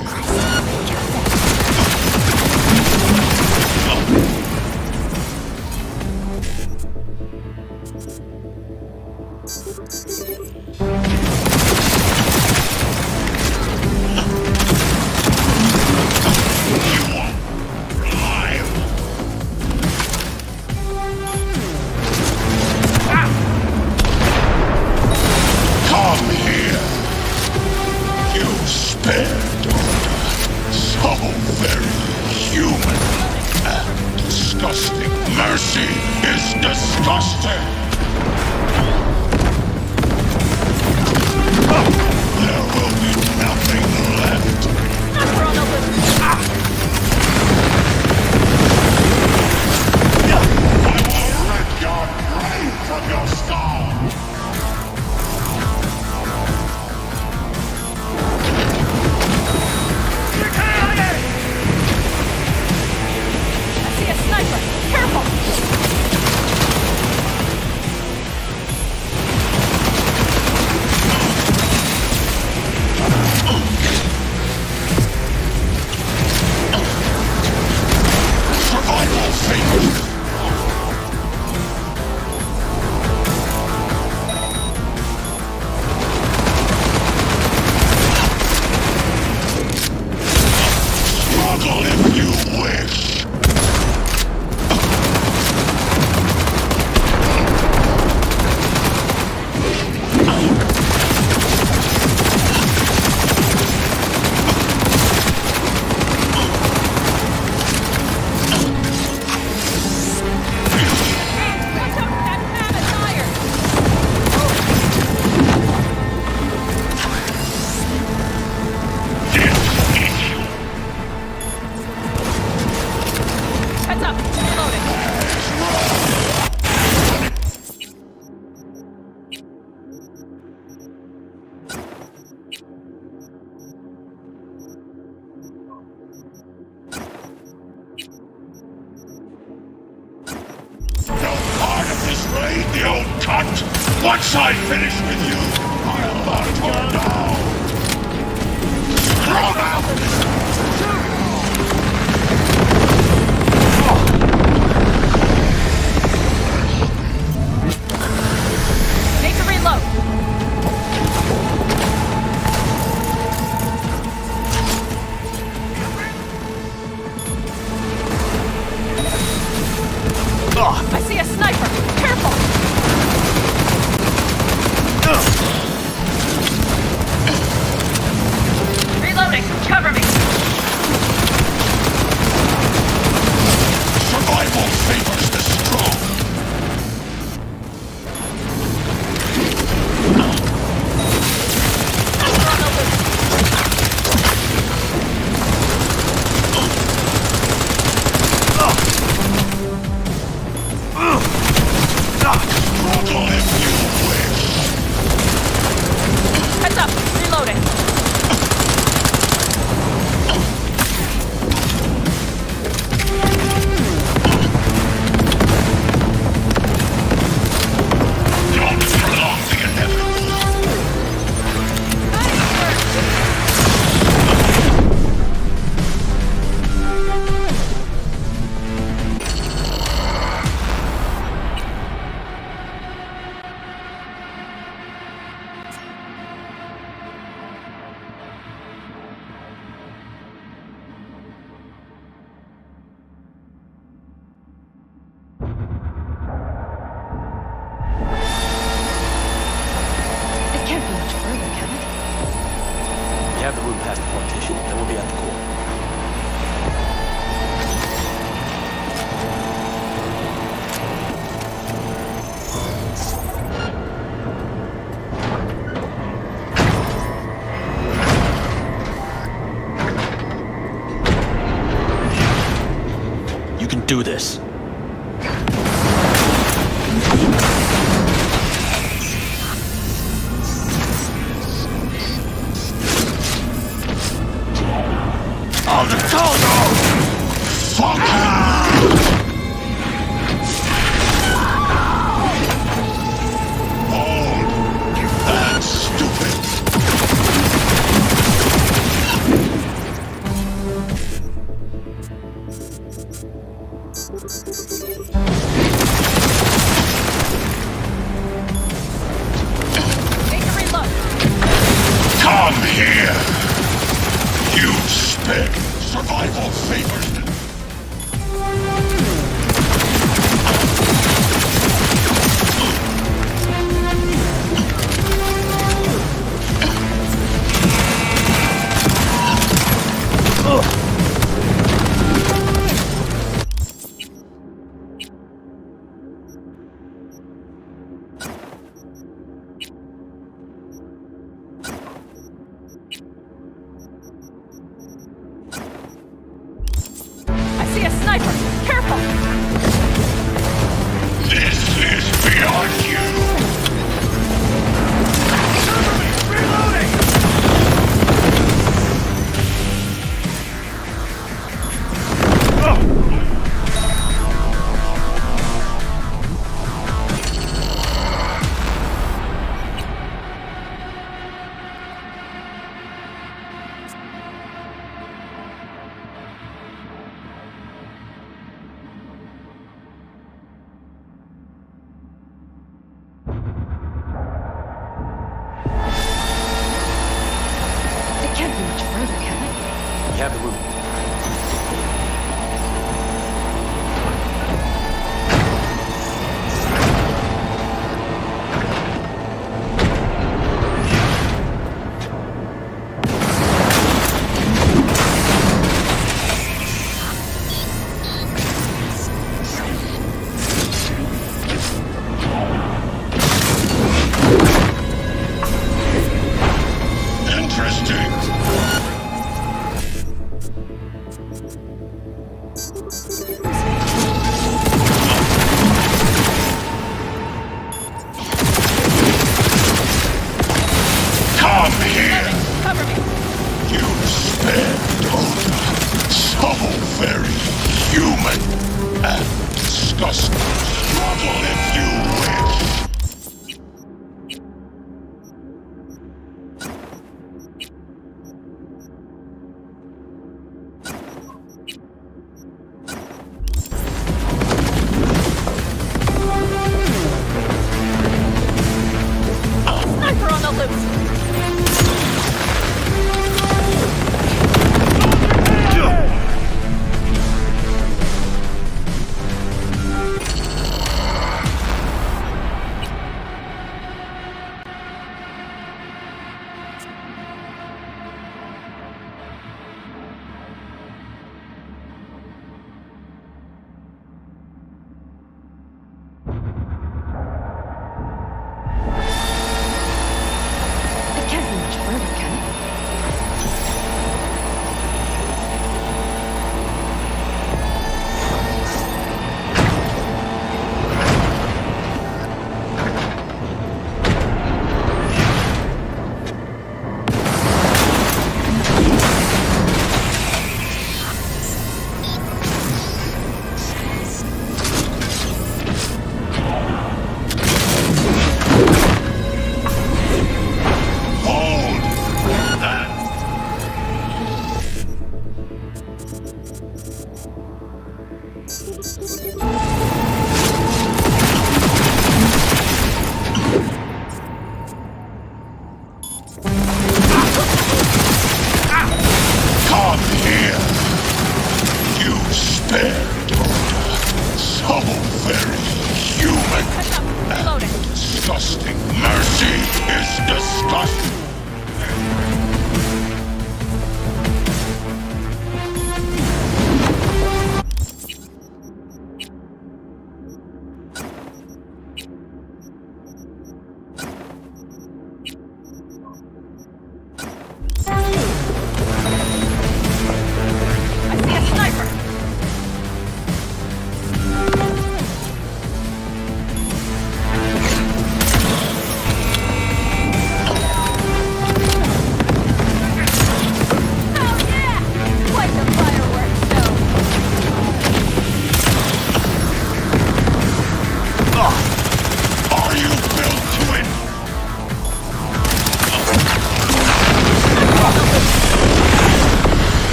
Speaker 12: The old cunt! Once I finish with you, I'll not go down! Scrum out!
Speaker 1: Need to reload! I see a sniper! Careful! Reloading! Cover me!
Speaker 11: past the partition, then we'll be at the core. You can do this.
Speaker 12: Come here! You spit! Survival favors me!
Speaker 1: I see a sniper! Careful!
Speaker 12: This is beyond you!
Speaker 13: It can't be much further, can it?
Speaker 11: We have the room.
Speaker 12: Interesting.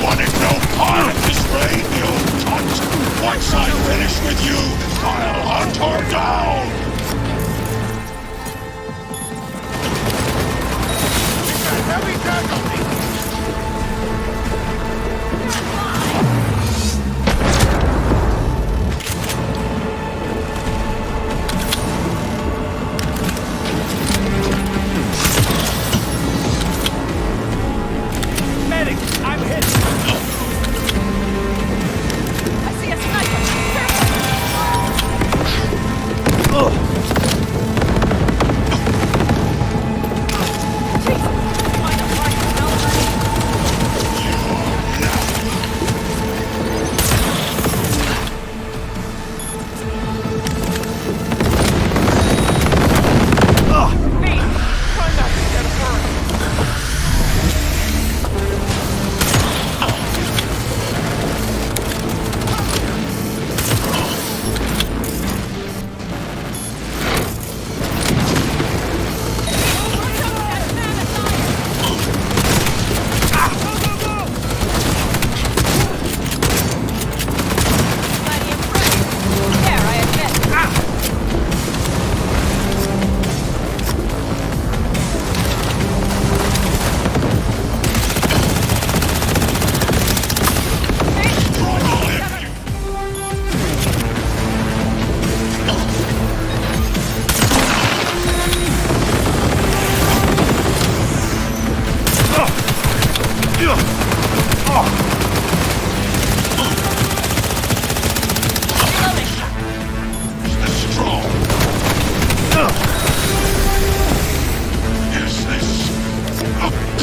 Speaker 12: wanted no part of this raid, you cunt! Once I finish with you, I'll hunt her down!
Speaker 2: Heavy casualty! Medic, I'm hit!
Speaker 1: I see a sniper!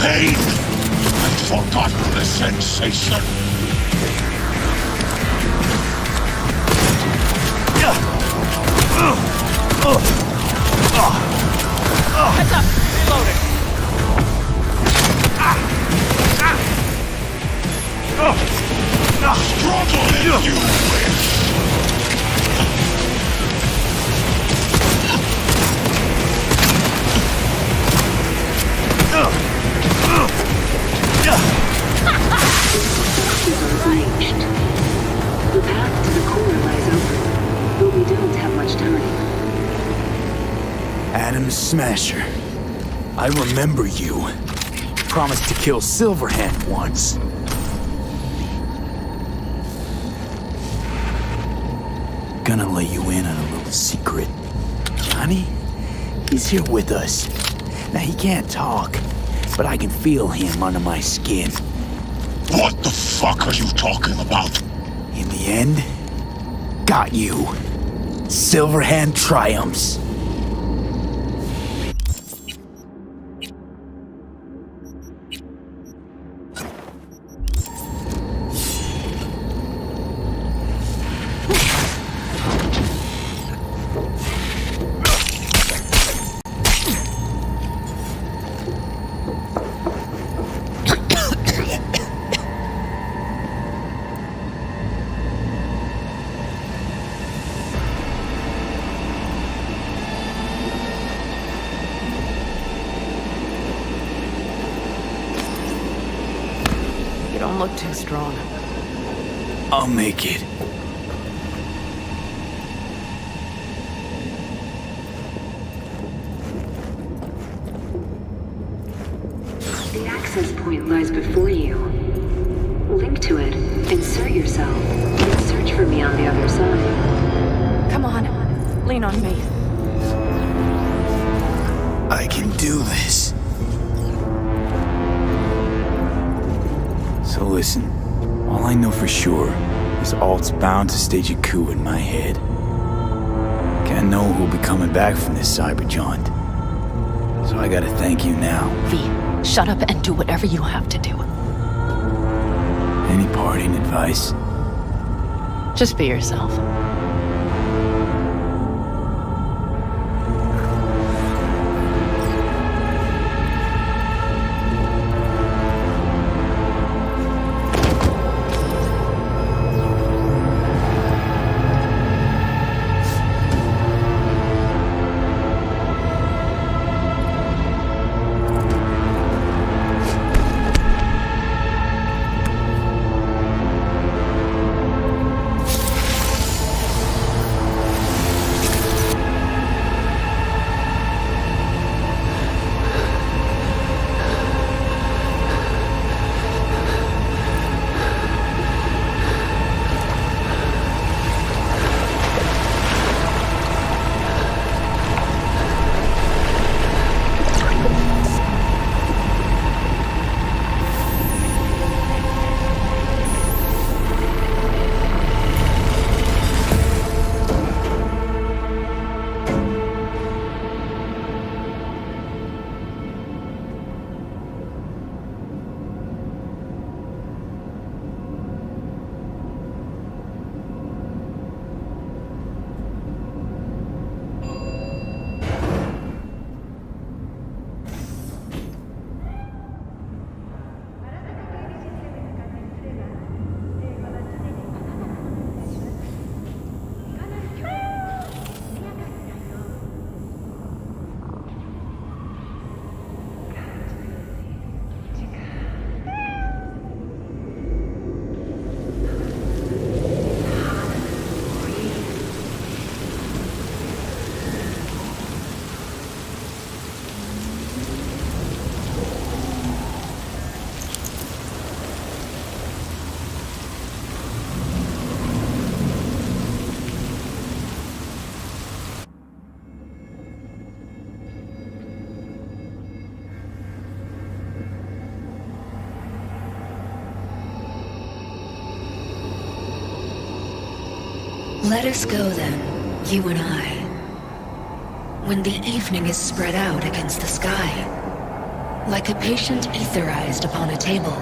Speaker 12: Pain! I've forgotten the sensation.
Speaker 1: Heads up! Reloading!
Speaker 12: Struggle if you wish!
Speaker 14: Reached. The path to the core lies open, but we don't have much time.
Speaker 5: Adam Smasher. I remember you. Promised to kill Silverhand once. Gonna let you in on a little secret. Johnny? He's here with us. Now, he can't talk, but I can feel him under my skin.
Speaker 12: What the fuck are you talking about?
Speaker 5: In the end, got you. Silverhand triumphs.
Speaker 13: Don't look too strong.
Speaker 5: I'll make it.
Speaker 14: The access point lies before you. Link to it, insert yourself, and search for me on the other side.
Speaker 13: Come on, lean on me.
Speaker 5: I can do this. So listen, all I know for sure is Alt's bound to stage a coup in my head. Can't know who'll be coming back from this cyber jaunt. So I gotta thank you now.
Speaker 9: V, shut up and do whatever you have to do.
Speaker 5: Any parting advice?
Speaker 9: Just be yourself.
Speaker 14: Let us go then, you and I. When the evening is spread out against the sky, like a patient etherized upon a table.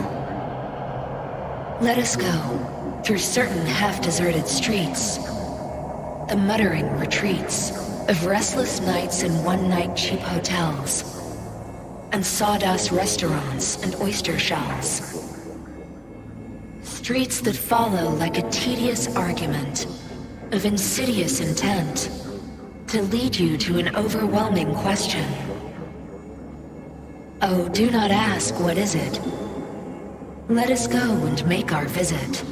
Speaker 14: Let us go through certain half-deserted streets, the muttering retreats of restless nights in one-night cheap hotels, and sawdust restaurants and oyster shells. Streets that follow like a tedious argument of insidious intent to lead you to an overwhelming question. Oh, do not ask, what is it? Let us go and make our visit.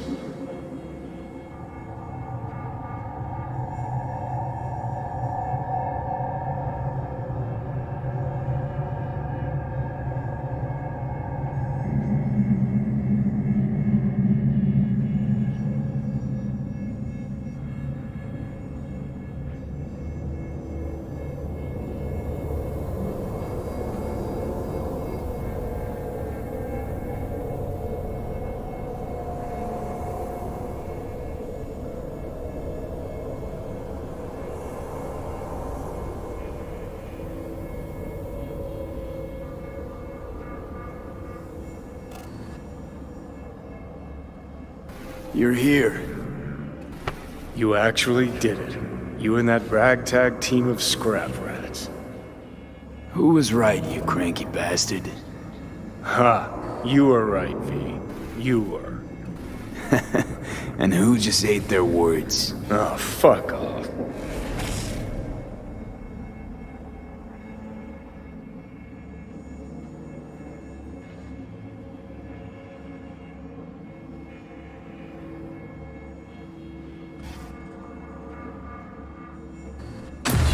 Speaker 5: You're here.
Speaker 17: You actually did it. You and that ragtag team of scrap rats.
Speaker 5: Who was right, you cranky bastard?
Speaker 17: Ha! You were right, V. You were.
Speaker 5: And who just ate their words?
Speaker 17: Oh, fuck off.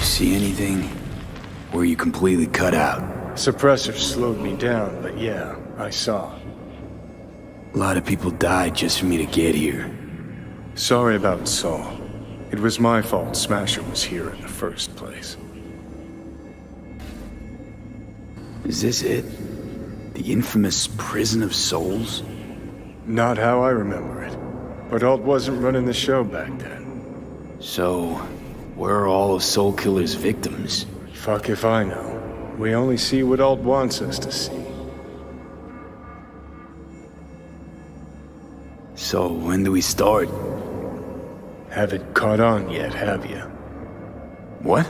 Speaker 5: See anything? Or you completely cut out?
Speaker 17: Suppressor slowed me down, but yeah, I saw.
Speaker 5: A lot of people died just for me to get here.
Speaker 17: Sorry about Saul. It was my fault Smasher was here in the first place.
Speaker 5: Is this it? The infamous Prison of Souls?
Speaker 17: Not how I remember it. But Alt wasn't running the show back then.
Speaker 5: So, where are all of Soul Killer's victims?
Speaker 17: Fuck if I know. We only see what Alt wants us to see.
Speaker 5: So, when do we start?
Speaker 17: Haven't caught on yet, have you?
Speaker 5: What?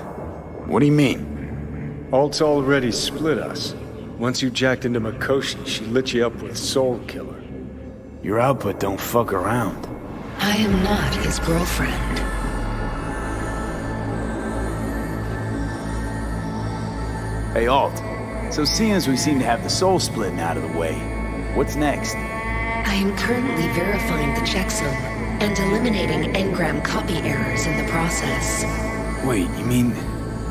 Speaker 5: What do you mean?
Speaker 17: Alt's already split us. Once you jacked into Mikoshi, she lit you up with Soul Killer.
Speaker 5: Your output don't fuck around.
Speaker 14: I am not his girlfriend.
Speaker 5: Hey, Alt. So seeing as we seem to have the soul splitting out of the way, what's next?
Speaker 14: I am currently verifying the checksum and eliminating engram copy errors in the process.
Speaker 5: Wait, you mean...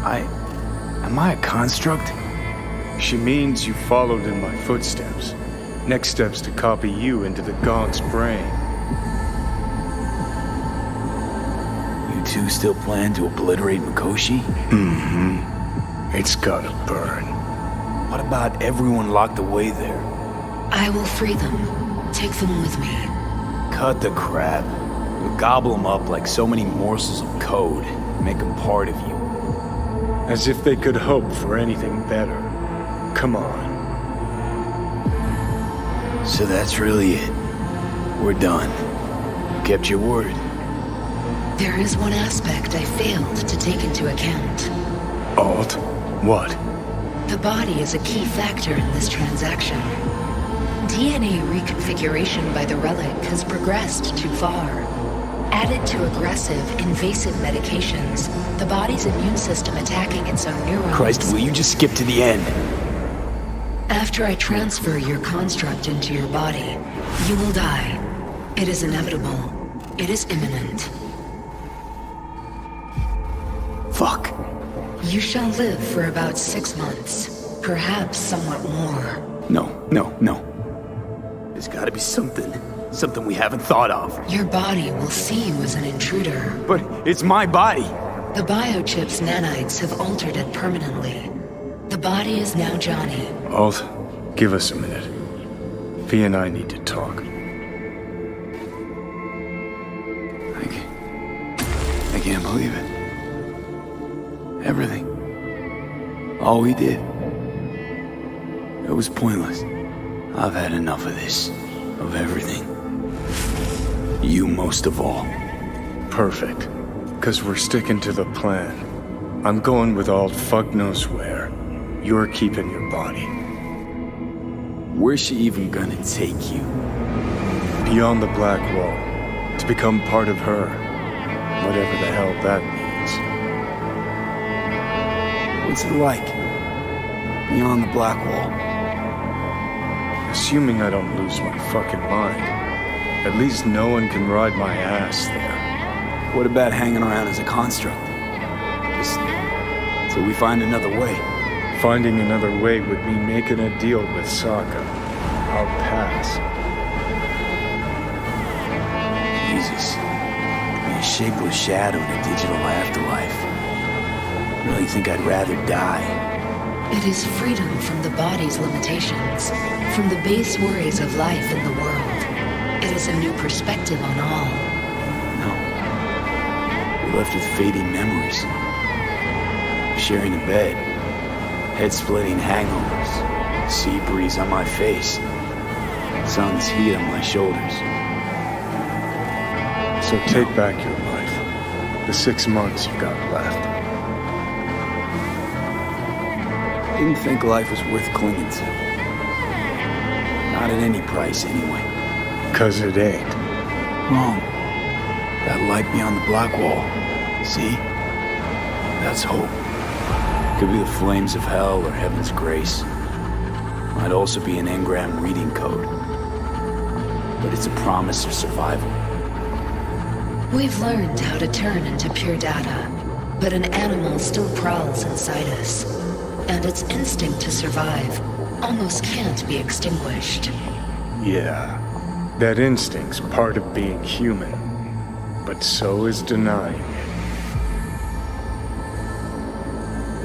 Speaker 5: Am I a construct?
Speaker 17: She means you followed in my footsteps. Next step's to copy you into the Gaunt's brain.
Speaker 5: You two still plan to obliterate Mikoshi?
Speaker 17: Mm-hmm. It's gotta burn.
Speaker 5: What about everyone locked away there?
Speaker 14: I will free them. Take them with me.
Speaker 5: Cut the crap. You'll gobble them up like so many morsels of code. Make them part of you.
Speaker 17: As if they could hope for anything better. Come on.
Speaker 5: So that's really it. We're done. You kept your word.
Speaker 14: There is one aspect I failed to take into account.
Speaker 17: Alt? What?
Speaker 14: The body is a key factor in this transaction. DNA reconfiguration by the relic has progressed too far. Added to aggressive, invasive medications, the body's immune system attacking its own neurons.
Speaker 5: Christ, will you just skip to the end?
Speaker 14: After I transfer your construct into your body, you will die. It is inevitable. It is imminent.
Speaker 5: Fuck.
Speaker 14: You shall live for about 6 months. Perhaps somewhat more.
Speaker 5: No. There's gotta be something. Something we haven't thought of.
Speaker 14: Your body will see you as an intruder.
Speaker 5: But it's my body.
Speaker 14: The biochip's nanites have altered it permanently. The body is now Johnny.
Speaker 17: Alt, give us a minute. V and I need to talk.
Speaker 5: believe it. Everything. All we did. It was pointless. I've had enough of this. Of everything. You most of all.
Speaker 7: Perfect. Because we're sticking to the plan. I'm going with all fuck knows where. You're keeping your body.
Speaker 5: Where's she even gonna take you?
Speaker 7: Beyond the Black Wall. To become part of her. Whatever the hell that means.
Speaker 5: What's it like? Beyond the Black Wall?
Speaker 7: Assuming I don't lose my fucking mind. At least no one can ride my ass there.
Speaker 5: What about hanging around as a construct? Just till we find another way.
Speaker 7: Finding another way would mean making a deal with Sokka. I'll pass.
Speaker 5: Jesus. Be a shapeless shadow in a digital afterlife. I really think I'd rather die.
Speaker 14: It is freedom from the body's limitations, from the base worries of life in the world. It is a new perspective on all.
Speaker 5: No. We're left with fading memories. Sharing a bed. Head-splitting hangovers. Sea breeze on my face. Sun's heat on my shoulders.
Speaker 7: So take back your life. The 6 months you've got left.
Speaker 5: Didn't think life was worth clinging to. Not at any price, anyway.
Speaker 7: 'Cause it ain't.
Speaker 5: Wrong. That light beyond the Black Wall. See? That's hope. Could be the flames of hell or heaven's grace. Might also be an engram reading code. But it's a promise of survival.
Speaker 14: We've learned how to turn into pure data, but an animal still prowls inside us. And its instinct to survive almost can't be extinguished.
Speaker 7: Yeah, that instinct's part of being human. But so is denying it.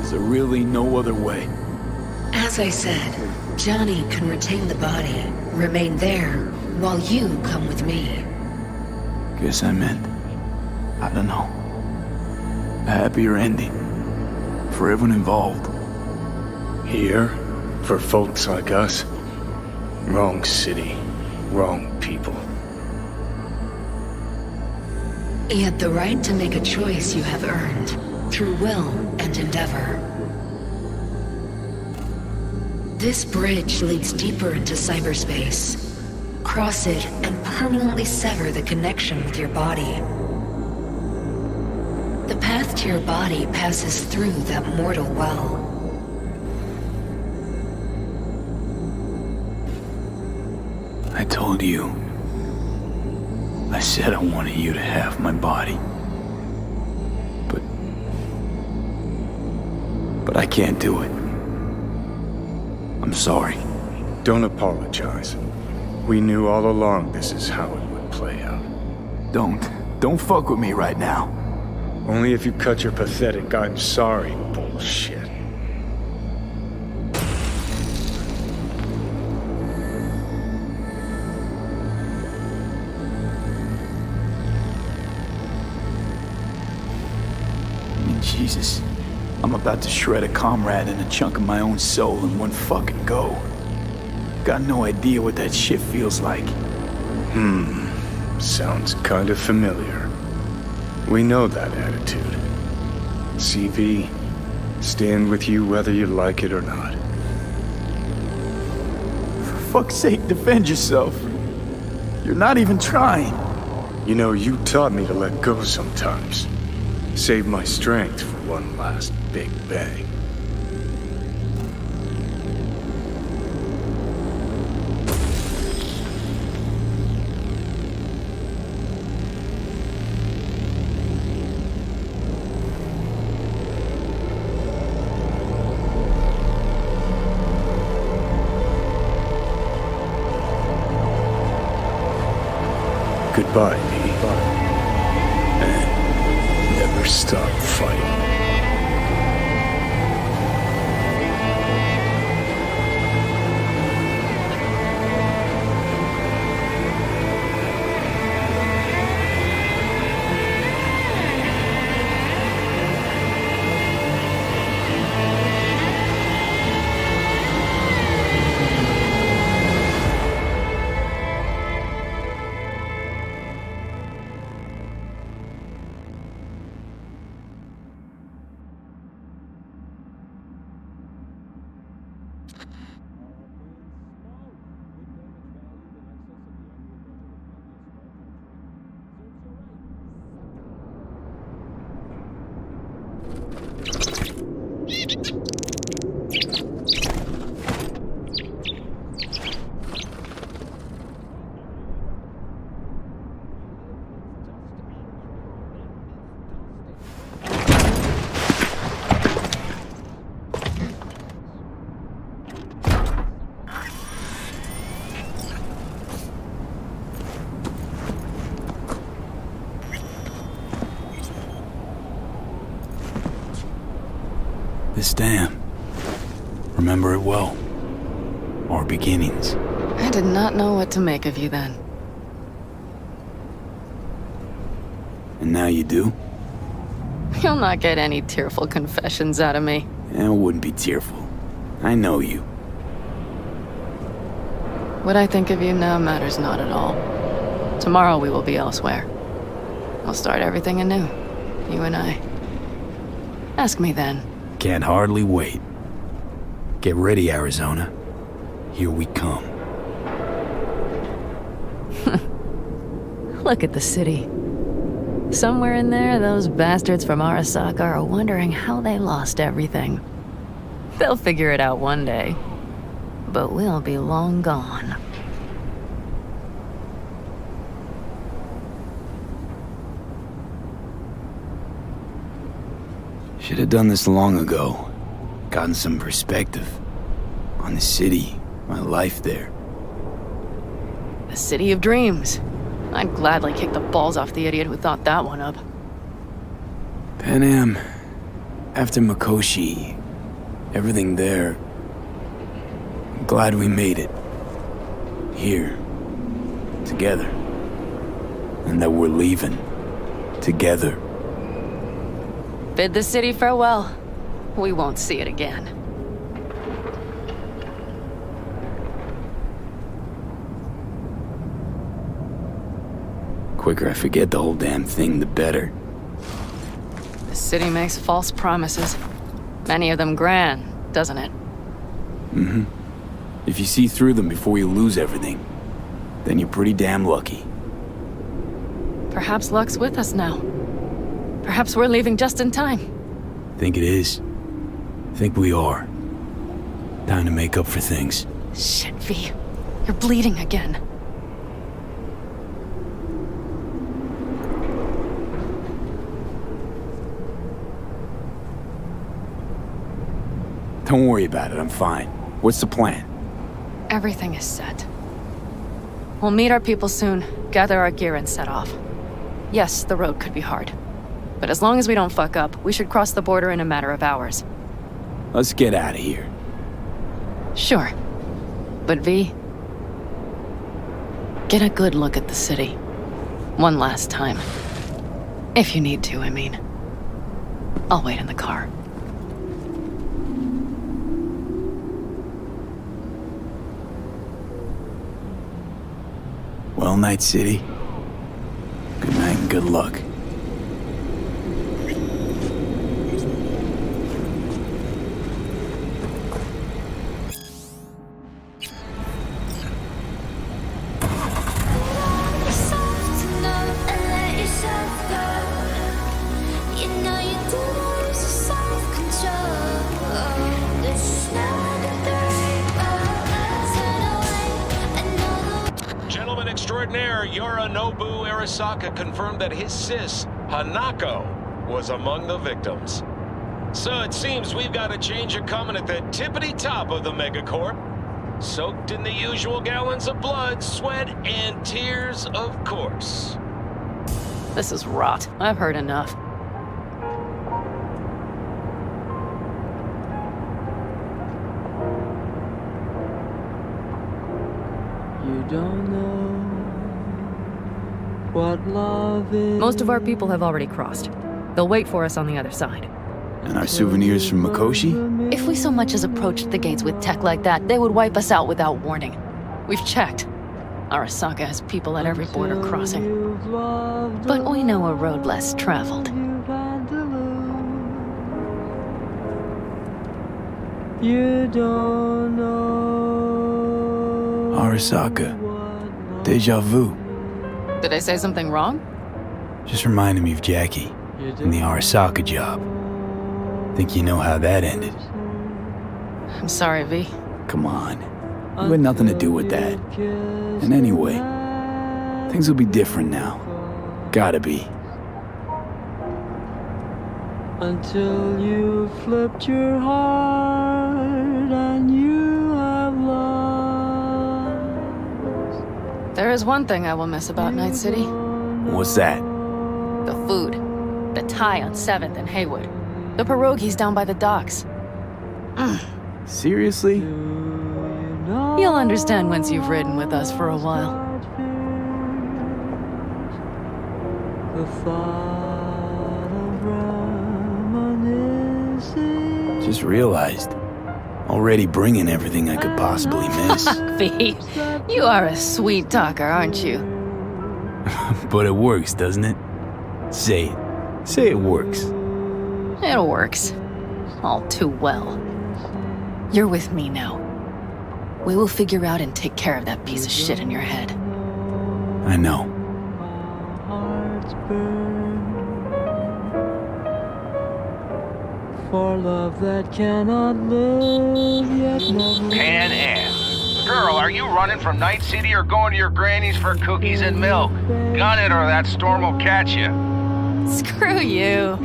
Speaker 5: Is there really no other way?
Speaker 14: As I said, Johnny can retain the body, remain there, while you come with me.
Speaker 5: Guess I meant, I don't know, a happier ending for everyone involved.
Speaker 7: Here, for folks like us, wrong city, wrong people.
Speaker 14: Yet the right to make a choice you have earned, through will and endeavor. This bridge leads deeper into cyberspace. Cross it and permanently sever the connection with your body. The path to your body passes through that mortal well.
Speaker 5: I told you. I said I wanted you to have my body. But I can't do it. I'm sorry.
Speaker 7: Don't apologize. We knew all along this is how it would play out.
Speaker 5: Don't fuck with me right now.
Speaker 7: Only if you cut your pathetic "I'm sorry" bullshit.
Speaker 5: Jesus, I'm about to shred a comrade and a chunk of my own soul in one fucking go. Got no idea what that shit feels like.
Speaker 7: Sounds kinda familiar. We know that attitude. CV, stand with you whether you like it or not.
Speaker 5: For fuck's sake, defend yourself. You're not even trying.
Speaker 7: You know, you taught me to let go sometimes. Save my strength for one last big bang. Goodbye, V. And never stop fighting.
Speaker 5: This dam. Remember it well. Our beginnings.
Speaker 13: I did not know what to make of you then.
Speaker 5: And now you do?
Speaker 13: You'll not get any tearful confessions out of me.
Speaker 5: I wouldn't be tearful. I know you.
Speaker 13: What I think of you now matters not at all. Tomorrow we will be elsewhere. We'll start everything anew. You and I. Ask me then.
Speaker 5: Can't hardly wait. Get ready, Arizona. Here we come.
Speaker 13: Look at the city. Somewhere in there, those bastards from Arasaka are wondering how they lost everything. They'll figure it out one day. But we'll be long gone.
Speaker 5: Should have done this long ago. Gotten some perspective. On the city, my life there.
Speaker 13: The city of dreams. I'd gladly kick the balls off the idiot who thought that one up.
Speaker 5: Pan after Mikoshi, everything there. I'm glad we made it. Here. Together. And that we're leaving. Together.
Speaker 13: Bid the city farewell. We won't see it again.
Speaker 5: Quicker I forget the whole damn thing, the better.
Speaker 13: The city makes false promises. Many of them grand, doesn't it?
Speaker 5: Mm-hmm. If you see through them before you lose everything, then you're pretty damn lucky.
Speaker 13: Perhaps luck's with us now. Perhaps we're leaving just in time.
Speaker 5: Think it is. Think we are. Time to make up for things.
Speaker 13: Shit, V. You're bleeding again.
Speaker 5: Don't worry about it, I'm fine. What's the plan?
Speaker 13: Everything is set. We'll meet our people soon, gather our gear and set off. Yes, the road could be hard. But as long as we don't fuck up, we should cross the border in a matter of hours.
Speaker 5: Let's get out of here.
Speaker 13: Sure. But V, get a good look at the city. One last time. If you need to, I mean. I'll wait in the car.
Speaker 5: Well, Night City. Good night and good luck.
Speaker 2: Gentleman extraordinaire Yorinobu Arasaka confirmed that his sis, Hanako, was among the victims. So it seems we've got a change of coming at the tippity top of the megacorp. Soaked in the usual gallons of blood, sweat, and tears, of course.
Speaker 13: This is rot. I've heard enough.
Speaker 3: You don't know what love is.
Speaker 13: Most of our people have already crossed. They'll wait for us on the other side.
Speaker 5: And our souvenirs from Mikoshi?
Speaker 13: If we so much as approached the gates with tech like that, they would wipe us out without warning. We've checked. Arasaka has people at every border crossing. But we know a road less traveled.
Speaker 3: You don't know.
Speaker 5: Arasaka. Deja vu.
Speaker 13: Did I say something wrong?
Speaker 5: Just reminded me of Jackie and the Arasaka job. Think you know how that ended?
Speaker 13: I'm sorry, V.
Speaker 5: Come on. You had nothing to do with that. And anyway, things will be different now. Gotta be.
Speaker 3: Until you flipped your heart and you have lost.
Speaker 13: There is one thing I will miss about Night City.
Speaker 5: What's that?
Speaker 13: The food. The Thai on 7th and Haywood. The pierogies down by the docks.
Speaker 5: Seriously?
Speaker 13: You'll understand once you've ridden with us for a while.
Speaker 3: The thought of reminiscing.
Speaker 5: Just realized. Already bringing everything I could possibly miss.
Speaker 13: V, you are a sweet talker, aren't you?
Speaker 5: But it works, doesn't it? Say it. Say it works.
Speaker 13: It works. All too well. You're with me now. We will figure out and take care of that piece of shit in your head.
Speaker 5: I know.
Speaker 3: For love that cannot live yet never.
Speaker 19: Pan Am. Girl, are you running from Night City or going to your granny's for cookies and milk? Gun it or that storm will catch you.
Speaker 13: Screw you.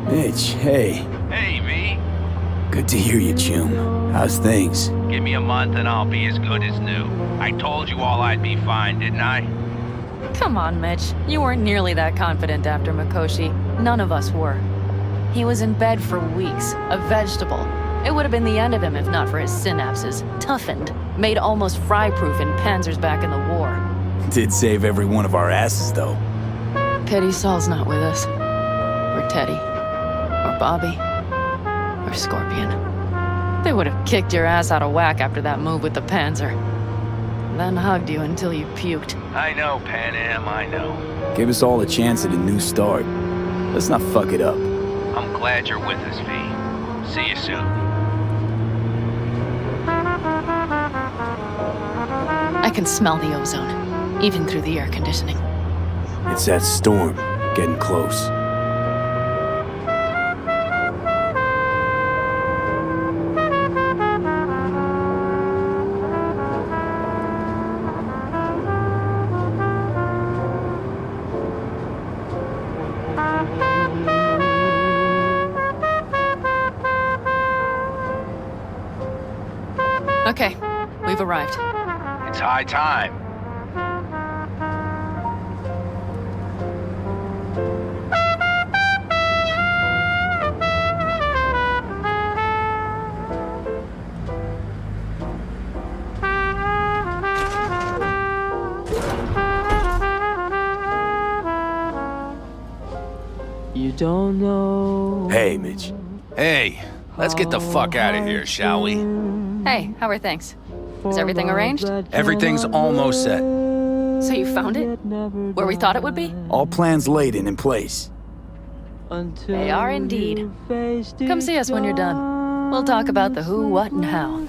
Speaker 5: Mitch, hey.
Speaker 19: Hey, V.
Speaker 5: Good to hear you, Chum. How's things?
Speaker 19: Give me a month and I'll be as good as new. I told you all I'd be fine, didn't I?
Speaker 13: Come on, Mitch. You weren't nearly that confident after Mikoshi. None of us were. He was in bed for weeks, a vegetable. It would have been the end of him if not for his synapses. Toughened, made almost fry-proof in panzers back in the war.
Speaker 5: Did save every one of our asses, though.
Speaker 13: Pity Saul's not with us. Or Teddy. Or Bobby. Or Scorpion. They would have kicked your ass out of whack after that move with the Panzer. Then hugged you until you puked.
Speaker 19: I know, Pan Am, I know.
Speaker 5: Gave us all a chance at a new start. Let's not fuck it up.
Speaker 19: I'm glad you're with us, V. See you soon.
Speaker 13: I can smell the ozone, even through the air conditioning.
Speaker 5: It's that storm, getting close.
Speaker 13: Okay, we've arrived.
Speaker 19: It's high time.
Speaker 3: You don't know.
Speaker 5: Hey, Mitch.
Speaker 10: Hey, let's get the fuck out of here, shall we?
Speaker 13: Hey, how are things? Is everything arranged?
Speaker 10: Everything's almost set.
Speaker 13: So you found it? Where we thought it would be?
Speaker 5: All plans laid and in place.
Speaker 13: They are indeed. Come see us when you're done. We'll talk about the who, what, and how.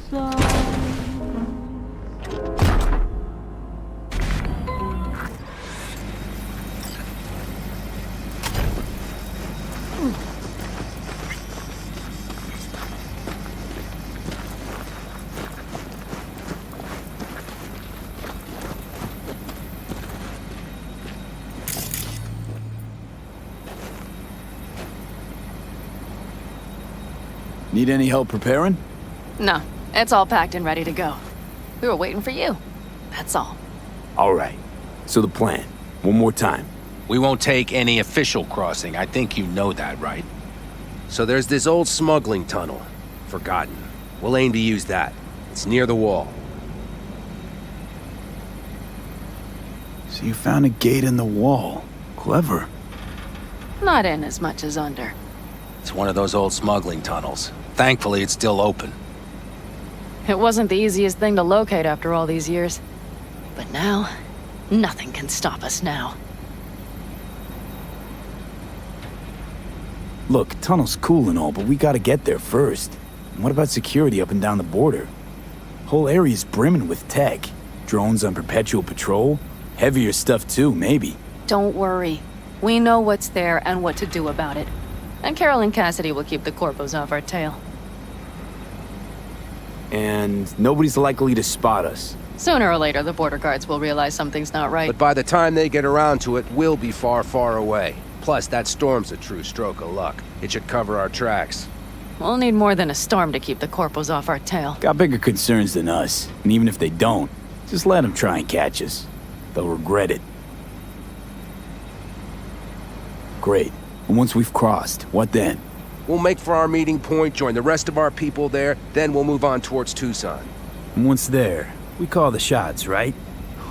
Speaker 5: Need any help preparing?
Speaker 13: No, it's all packed and ready to go. We were waiting for you. That's all.
Speaker 5: All right. So the plan. One more time.
Speaker 10: We won't take any official crossing. I think you know that, right? So there's this old smuggling tunnel. Forgotten. We'll aim to use that. It's near the wall.
Speaker 5: So you found a gate in the wall. Clever.
Speaker 13: Not in as much as under.
Speaker 10: It's one of those old smuggling tunnels. Thankfully, it's still open.
Speaker 13: It wasn't the easiest thing to locate after all these years. But now, nothing can stop us now.
Speaker 5: Look, tunnel's cool and all, but we gotta get there first. And what about security up and down the border? Whole area's brimming with tech. Drones on perpetual patrol. Heavier stuff too, maybe.
Speaker 13: Don't worry. We know what's there and what to do about it. And Carol and Cassidy will keep the corpos off our tail.
Speaker 5: And nobody's likely to spot us.
Speaker 13: Sooner or later, the border guards will realize something's not right.
Speaker 22: But by the time they get around to it, we'll be far, far away. Plus, that storm's a true stroke of luck. It should cover our tracks.
Speaker 13: We'll need more than a storm to keep the corpos off our tail.
Speaker 5: Got bigger concerns than us. And even if they don't, just let them try and catch us. They'll regret it. Great. And once we've crossed, what then?
Speaker 22: We'll make for our meeting point, join the rest of our people there, then we'll move on towards Tucson.
Speaker 5: And once there, we call the shots, right?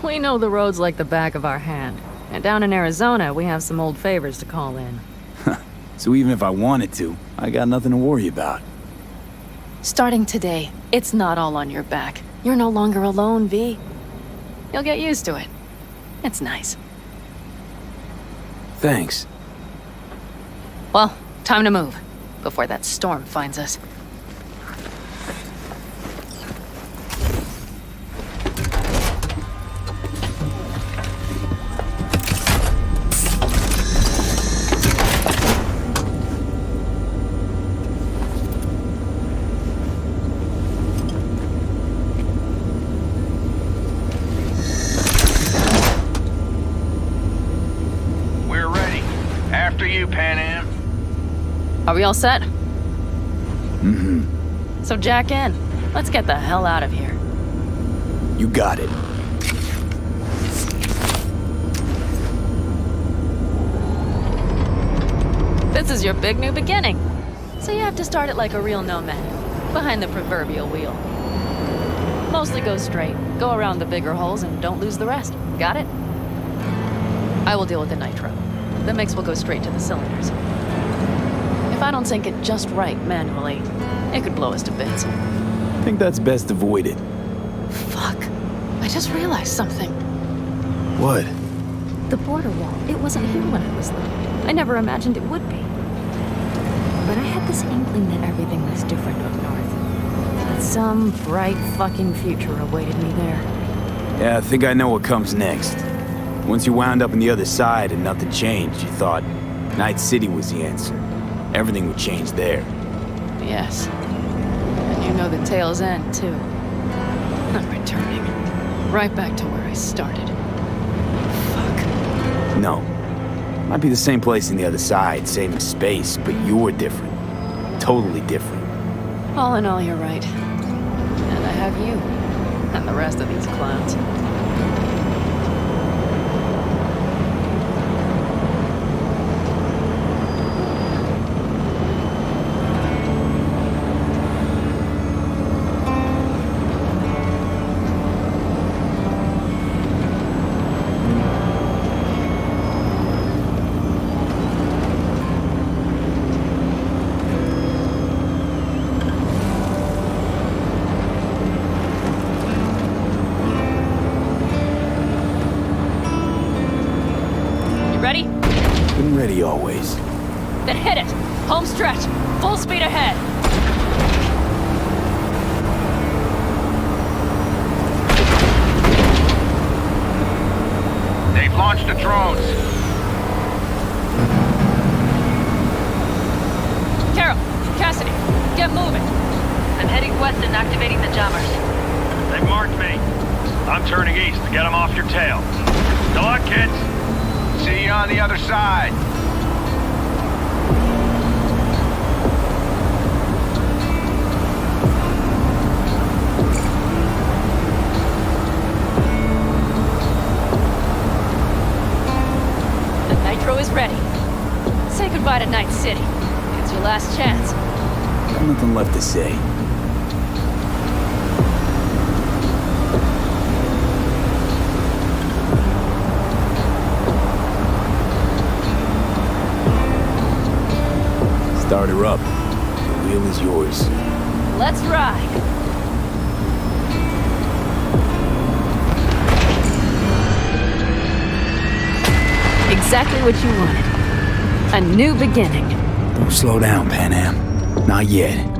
Speaker 13: We know the roads like the back of our hand. And down in Arizona, we have some old favors to call in.
Speaker 5: So even if I wanted to, I got nothing to worry about.
Speaker 13: Starting today, it's not all on your back. You're no longer alone, V. You'll get used to it. It's nice.
Speaker 5: Thanks.
Speaker 13: Well, time to move, before that storm finds us. Are we all set?
Speaker 5: Mm-hmm.
Speaker 13: So jack in. Let's get the hell out of here.
Speaker 5: You got it.
Speaker 13: This is your big new beginning. So you have to start it like a real nomad, behind the proverbial wheel. Mostly go straight, go around the bigger holes, and don't lose the rest. Got it? I will deal with the nitro. The mix will go straight to the cylinders. If I don't sync it just right manually, it could blow us to bits.
Speaker 5: I think that's best avoided.
Speaker 13: Fuck. I just realized something.
Speaker 5: What?
Speaker 13: The border wall. It wasn't here when I was little. I never imagined it would be. But I had this inkling that everything was different up north. That some bright fucking future awaited me there.
Speaker 5: Yeah, I think I know what comes next. Once you wound up on the other side and nothing changed, you thought Night City was the answer. Everything would change there.
Speaker 13: Yes. And you know the tale's end, too. I'm returning. Right back to where I started. Fuck.
Speaker 5: No. Might be the same place on the other side, same space, but you're different. Totally different.
Speaker 13: All in all, you're right. And I have you. And the rest of these clowns.
Speaker 5: Ready always.
Speaker 13: Then hit it! Home stretch! Full speed ahead!
Speaker 19: They've launched the drones.
Speaker 13: Carol! Cassidy! Get moving!
Speaker 21: I'm heading west and activating the jammers.
Speaker 18: They've marked me. I'm turning east to get them off your tail. Good luck, kids!
Speaker 19: See you on the other side.
Speaker 13: The nitro is ready. Say goodbye to Night City. It's your last chance.
Speaker 5: Got nothing left to say. Start her up. The wheel is yours.
Speaker 13: Let's ride. Exactly what you wanted. A new beginning.
Speaker 5: Don't slow down, Pan Am. Not yet.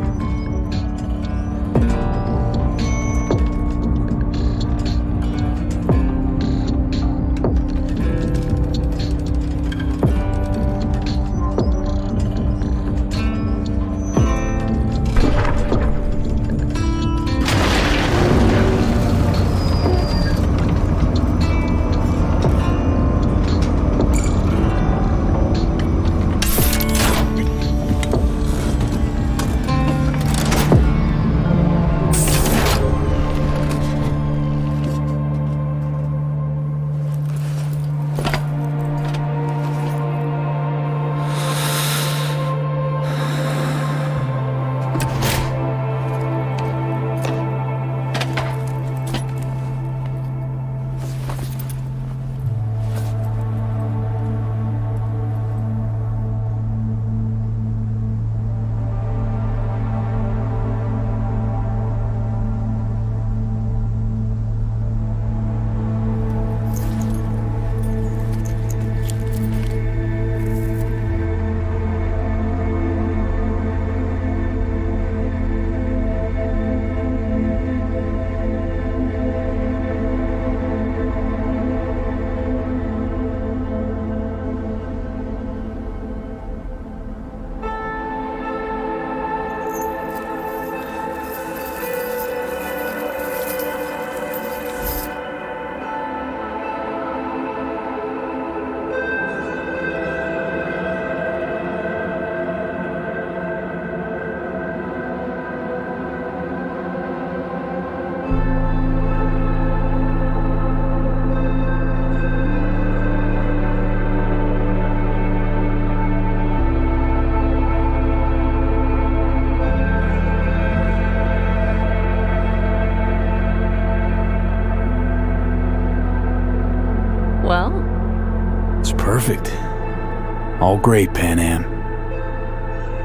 Speaker 5: All great, Pan Am.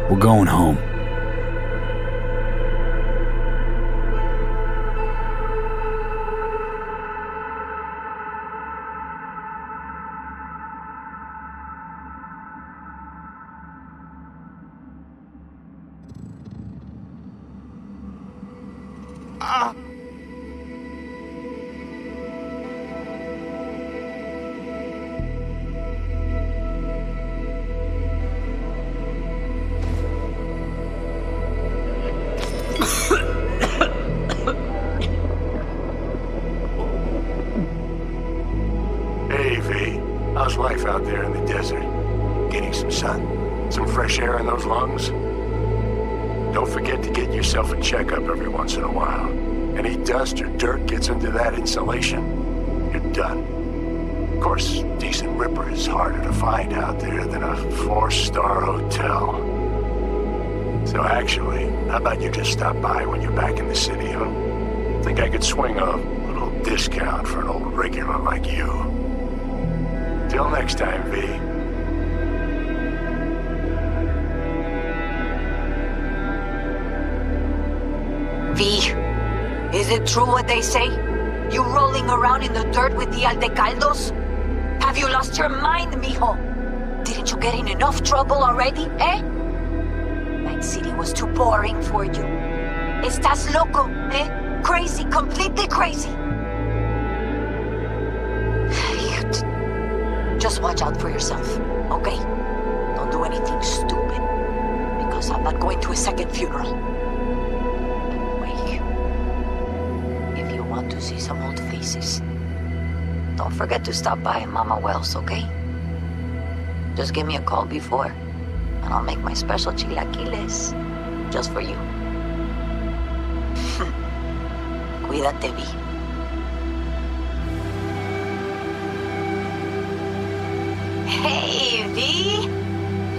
Speaker 5: We're going home.
Speaker 15: Hey, V. How's life out there in the desert? Getting some sun? Some fresh air in those lungs? Don't forget to get yourself a checkup every once in a while. Any dust or dirt gets into that insulation, you're done. Of course, decent ripper is harder to find out there than a 4-star hotel. So actually, how about you just stop by when you're back in the city, huh? Think I could swing a little discount for an old regular like you. Till next time, V.
Speaker 21: V, is it true what they say? You rolling around in the dirt with the Aldecaldos? Have you lost your mind, mijo? Didn't you get in enough trouble already, eh? Night City was too boring for you. Estás loco, eh? Crazy, completely crazy. Just watch out for yourself, okay? Don't do anything stupid, because I'm not going to a second funeral. If you want to see some old faces, don't forget to stop by Mama Wells, okay? Just give me a call before, and I'll make my special chilaquiles just for you. Cuídate, V.
Speaker 20: Hey, V!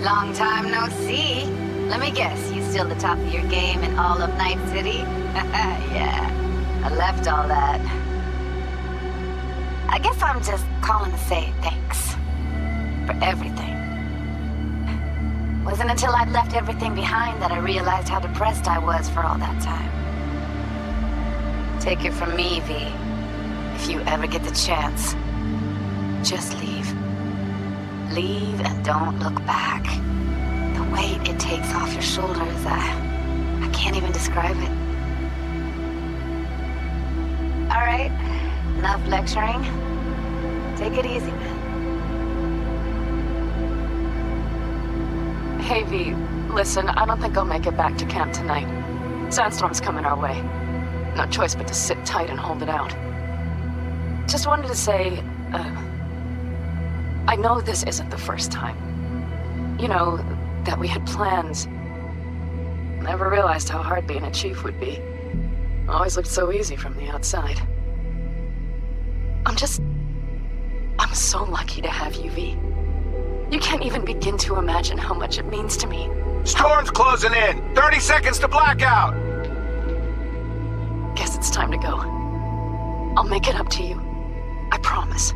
Speaker 20: Long time no see. Let me guess, you still the top of your game in all of Night City? Yeah, I left all that. I guess I'm just calling to say thanks. For everything. Wasn't until I'd left everything behind that I realized how depressed I was for all that time. Take it from me, V. If you ever get the chance, just leave. Leave and don't look back. The weight it takes off your shoulders, I can't even describe it. All right, enough lecturing. Take it easy, man.
Speaker 13: Hey, V, listen, I don't think I'll make it back to camp tonight. Sandstorm's coming our way. No choice but to sit tight and hold it out. Just wanted to say, I know this isn't the first time. You know, that we had plans. Never realized how hard being a chief would be. Always looked so easy from the outside. I'm so lucky to have you, V. You can't even begin to imagine how much it means to me.
Speaker 22: Storm's closing in! 30 seconds to blackout!
Speaker 13: Guess it's time to go. I'll make it up to you. I promise.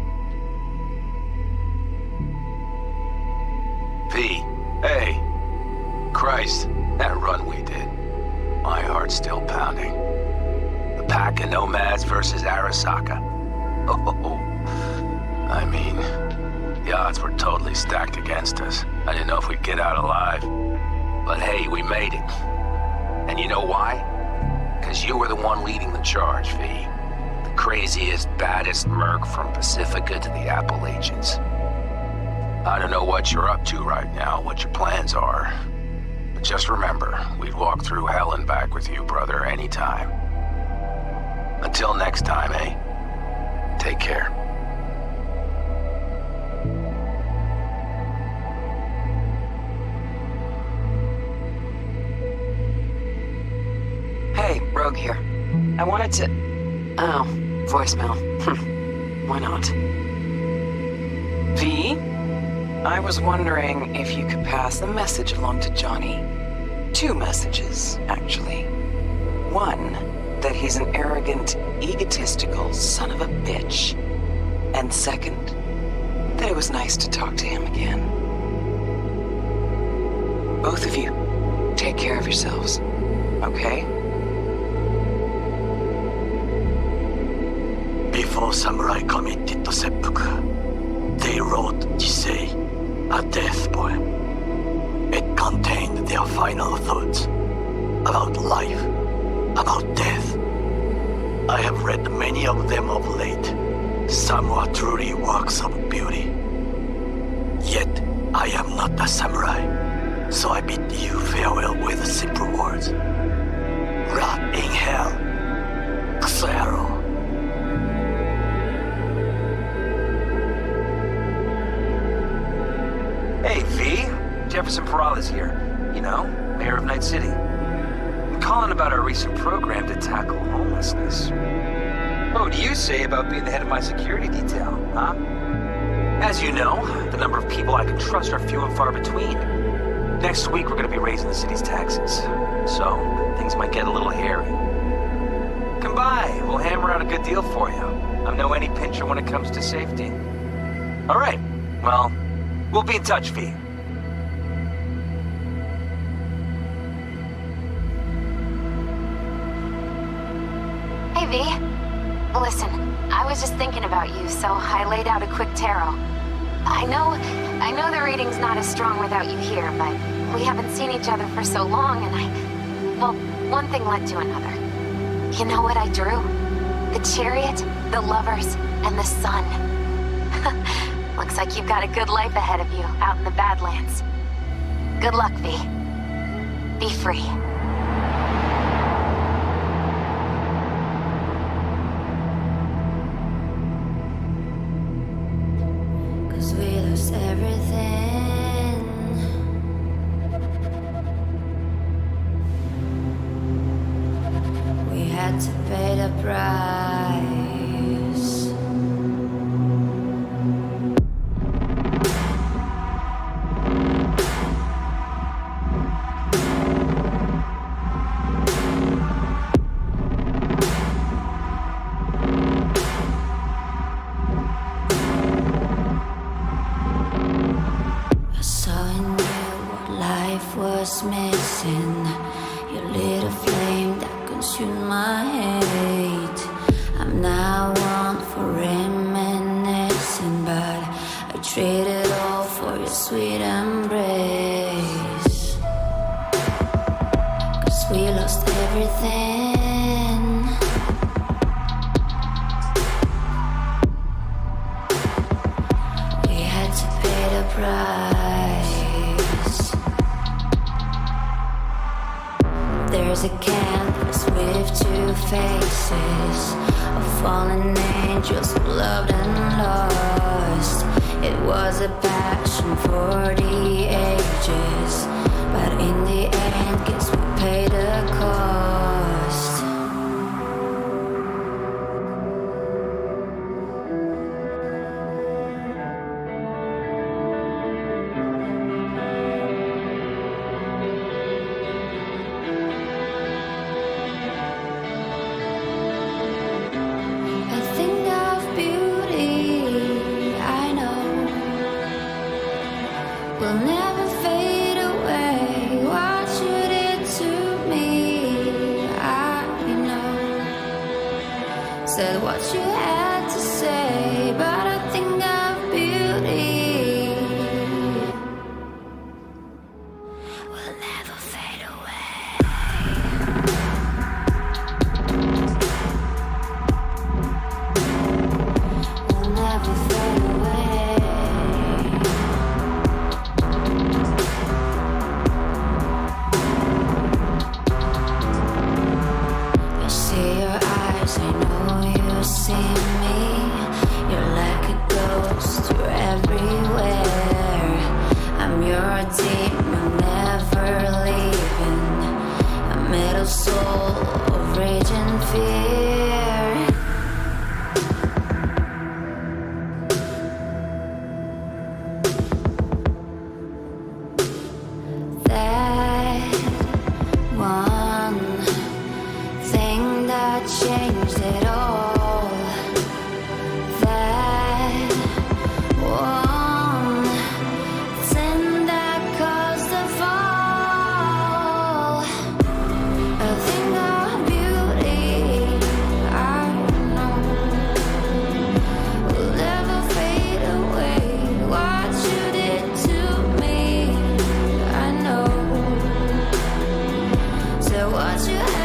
Speaker 10: V, hey. Christ, that run we did. My heart's still pounding. The pack of nomads versus Arasaka. Oh, I mean, the odds were totally stacked against us. I didn't know if we'd get out alive. But hey, we made it. And you know why? Because you were the one leading the charge, V. The craziest, baddest merc from Pacifica to the Appalachians. I don't know what you're up to right now, what your plans are. But just remember, we'd walk through hell and back with you, brother, anytime. Until next time, eh? Take care.
Speaker 23: Hey, Rogue here. I wanted to...
Speaker 13: Oh, voicemail. Why not?
Speaker 23: V? I was wondering if you could pass the message along to Johnny. 2 messages, actually. One, that he's an arrogant, egotistical son of a bitch. And second, that it was nice to talk to him again. Both of you, take care of yourselves, okay?
Speaker 11: Before samurai committed to seppuku, they wrote Jisei, a death poem. It contained their final thoughts about life, about death. I have read many of them of late. Some are truly works of beauty. Yet, I am not a samurai, so I bid you farewell with simple words. Rot in hell, Xero.
Speaker 19: Hey, V. Jefferson Peralta's here. You know, mayor of Night City. I'm calling about our recent program to tackle homelessness. What do you say about being the head of my security detail, huh? As you know, the number of people I can trust are few and far between. Next week, we're going to be raising the city's taxes. So, things might get a little hairy. Come by. We'll hammer out a good deal for you. I'm no any pincher when it comes to safety. All right. Well, we'll be in touch, V.
Speaker 20: Hey, V. Listen, I was just thinking about you, so I laid out a quick tarot. I know the reading's not as strong without you here, but we haven't seen each other for so long, and well, one thing led to another. You know what I drew? The chariot, the lovers, and the sun. Looks like you've got a good life ahead of you out in the Badlands. Good luck, V. Be free.
Speaker 4: Cause we lost everything. We had to pay the price. I saw in you what life was missing. You lit a flame that consumed my hate. I'm now one for reminiscing, but I traded all for your sweet embrace. Cause we lost everything. We had to pay the price. There's a canvas with two faces of fallen angels who loved and lost. It was a passion for the ages, but in the end, guess we paid the cost. I think of beauty, I know, will never fade away. What you did to me, I know. Said what you had to say, but I think of beauty will never fade away. Will never fade away. I see your eyes, I know you see me. You're like a ghost, you're everywhere. I'm your demon, never leaving. A metal soul of rage and fear. That one thing that changed it all. That one thing that caused the fall. what you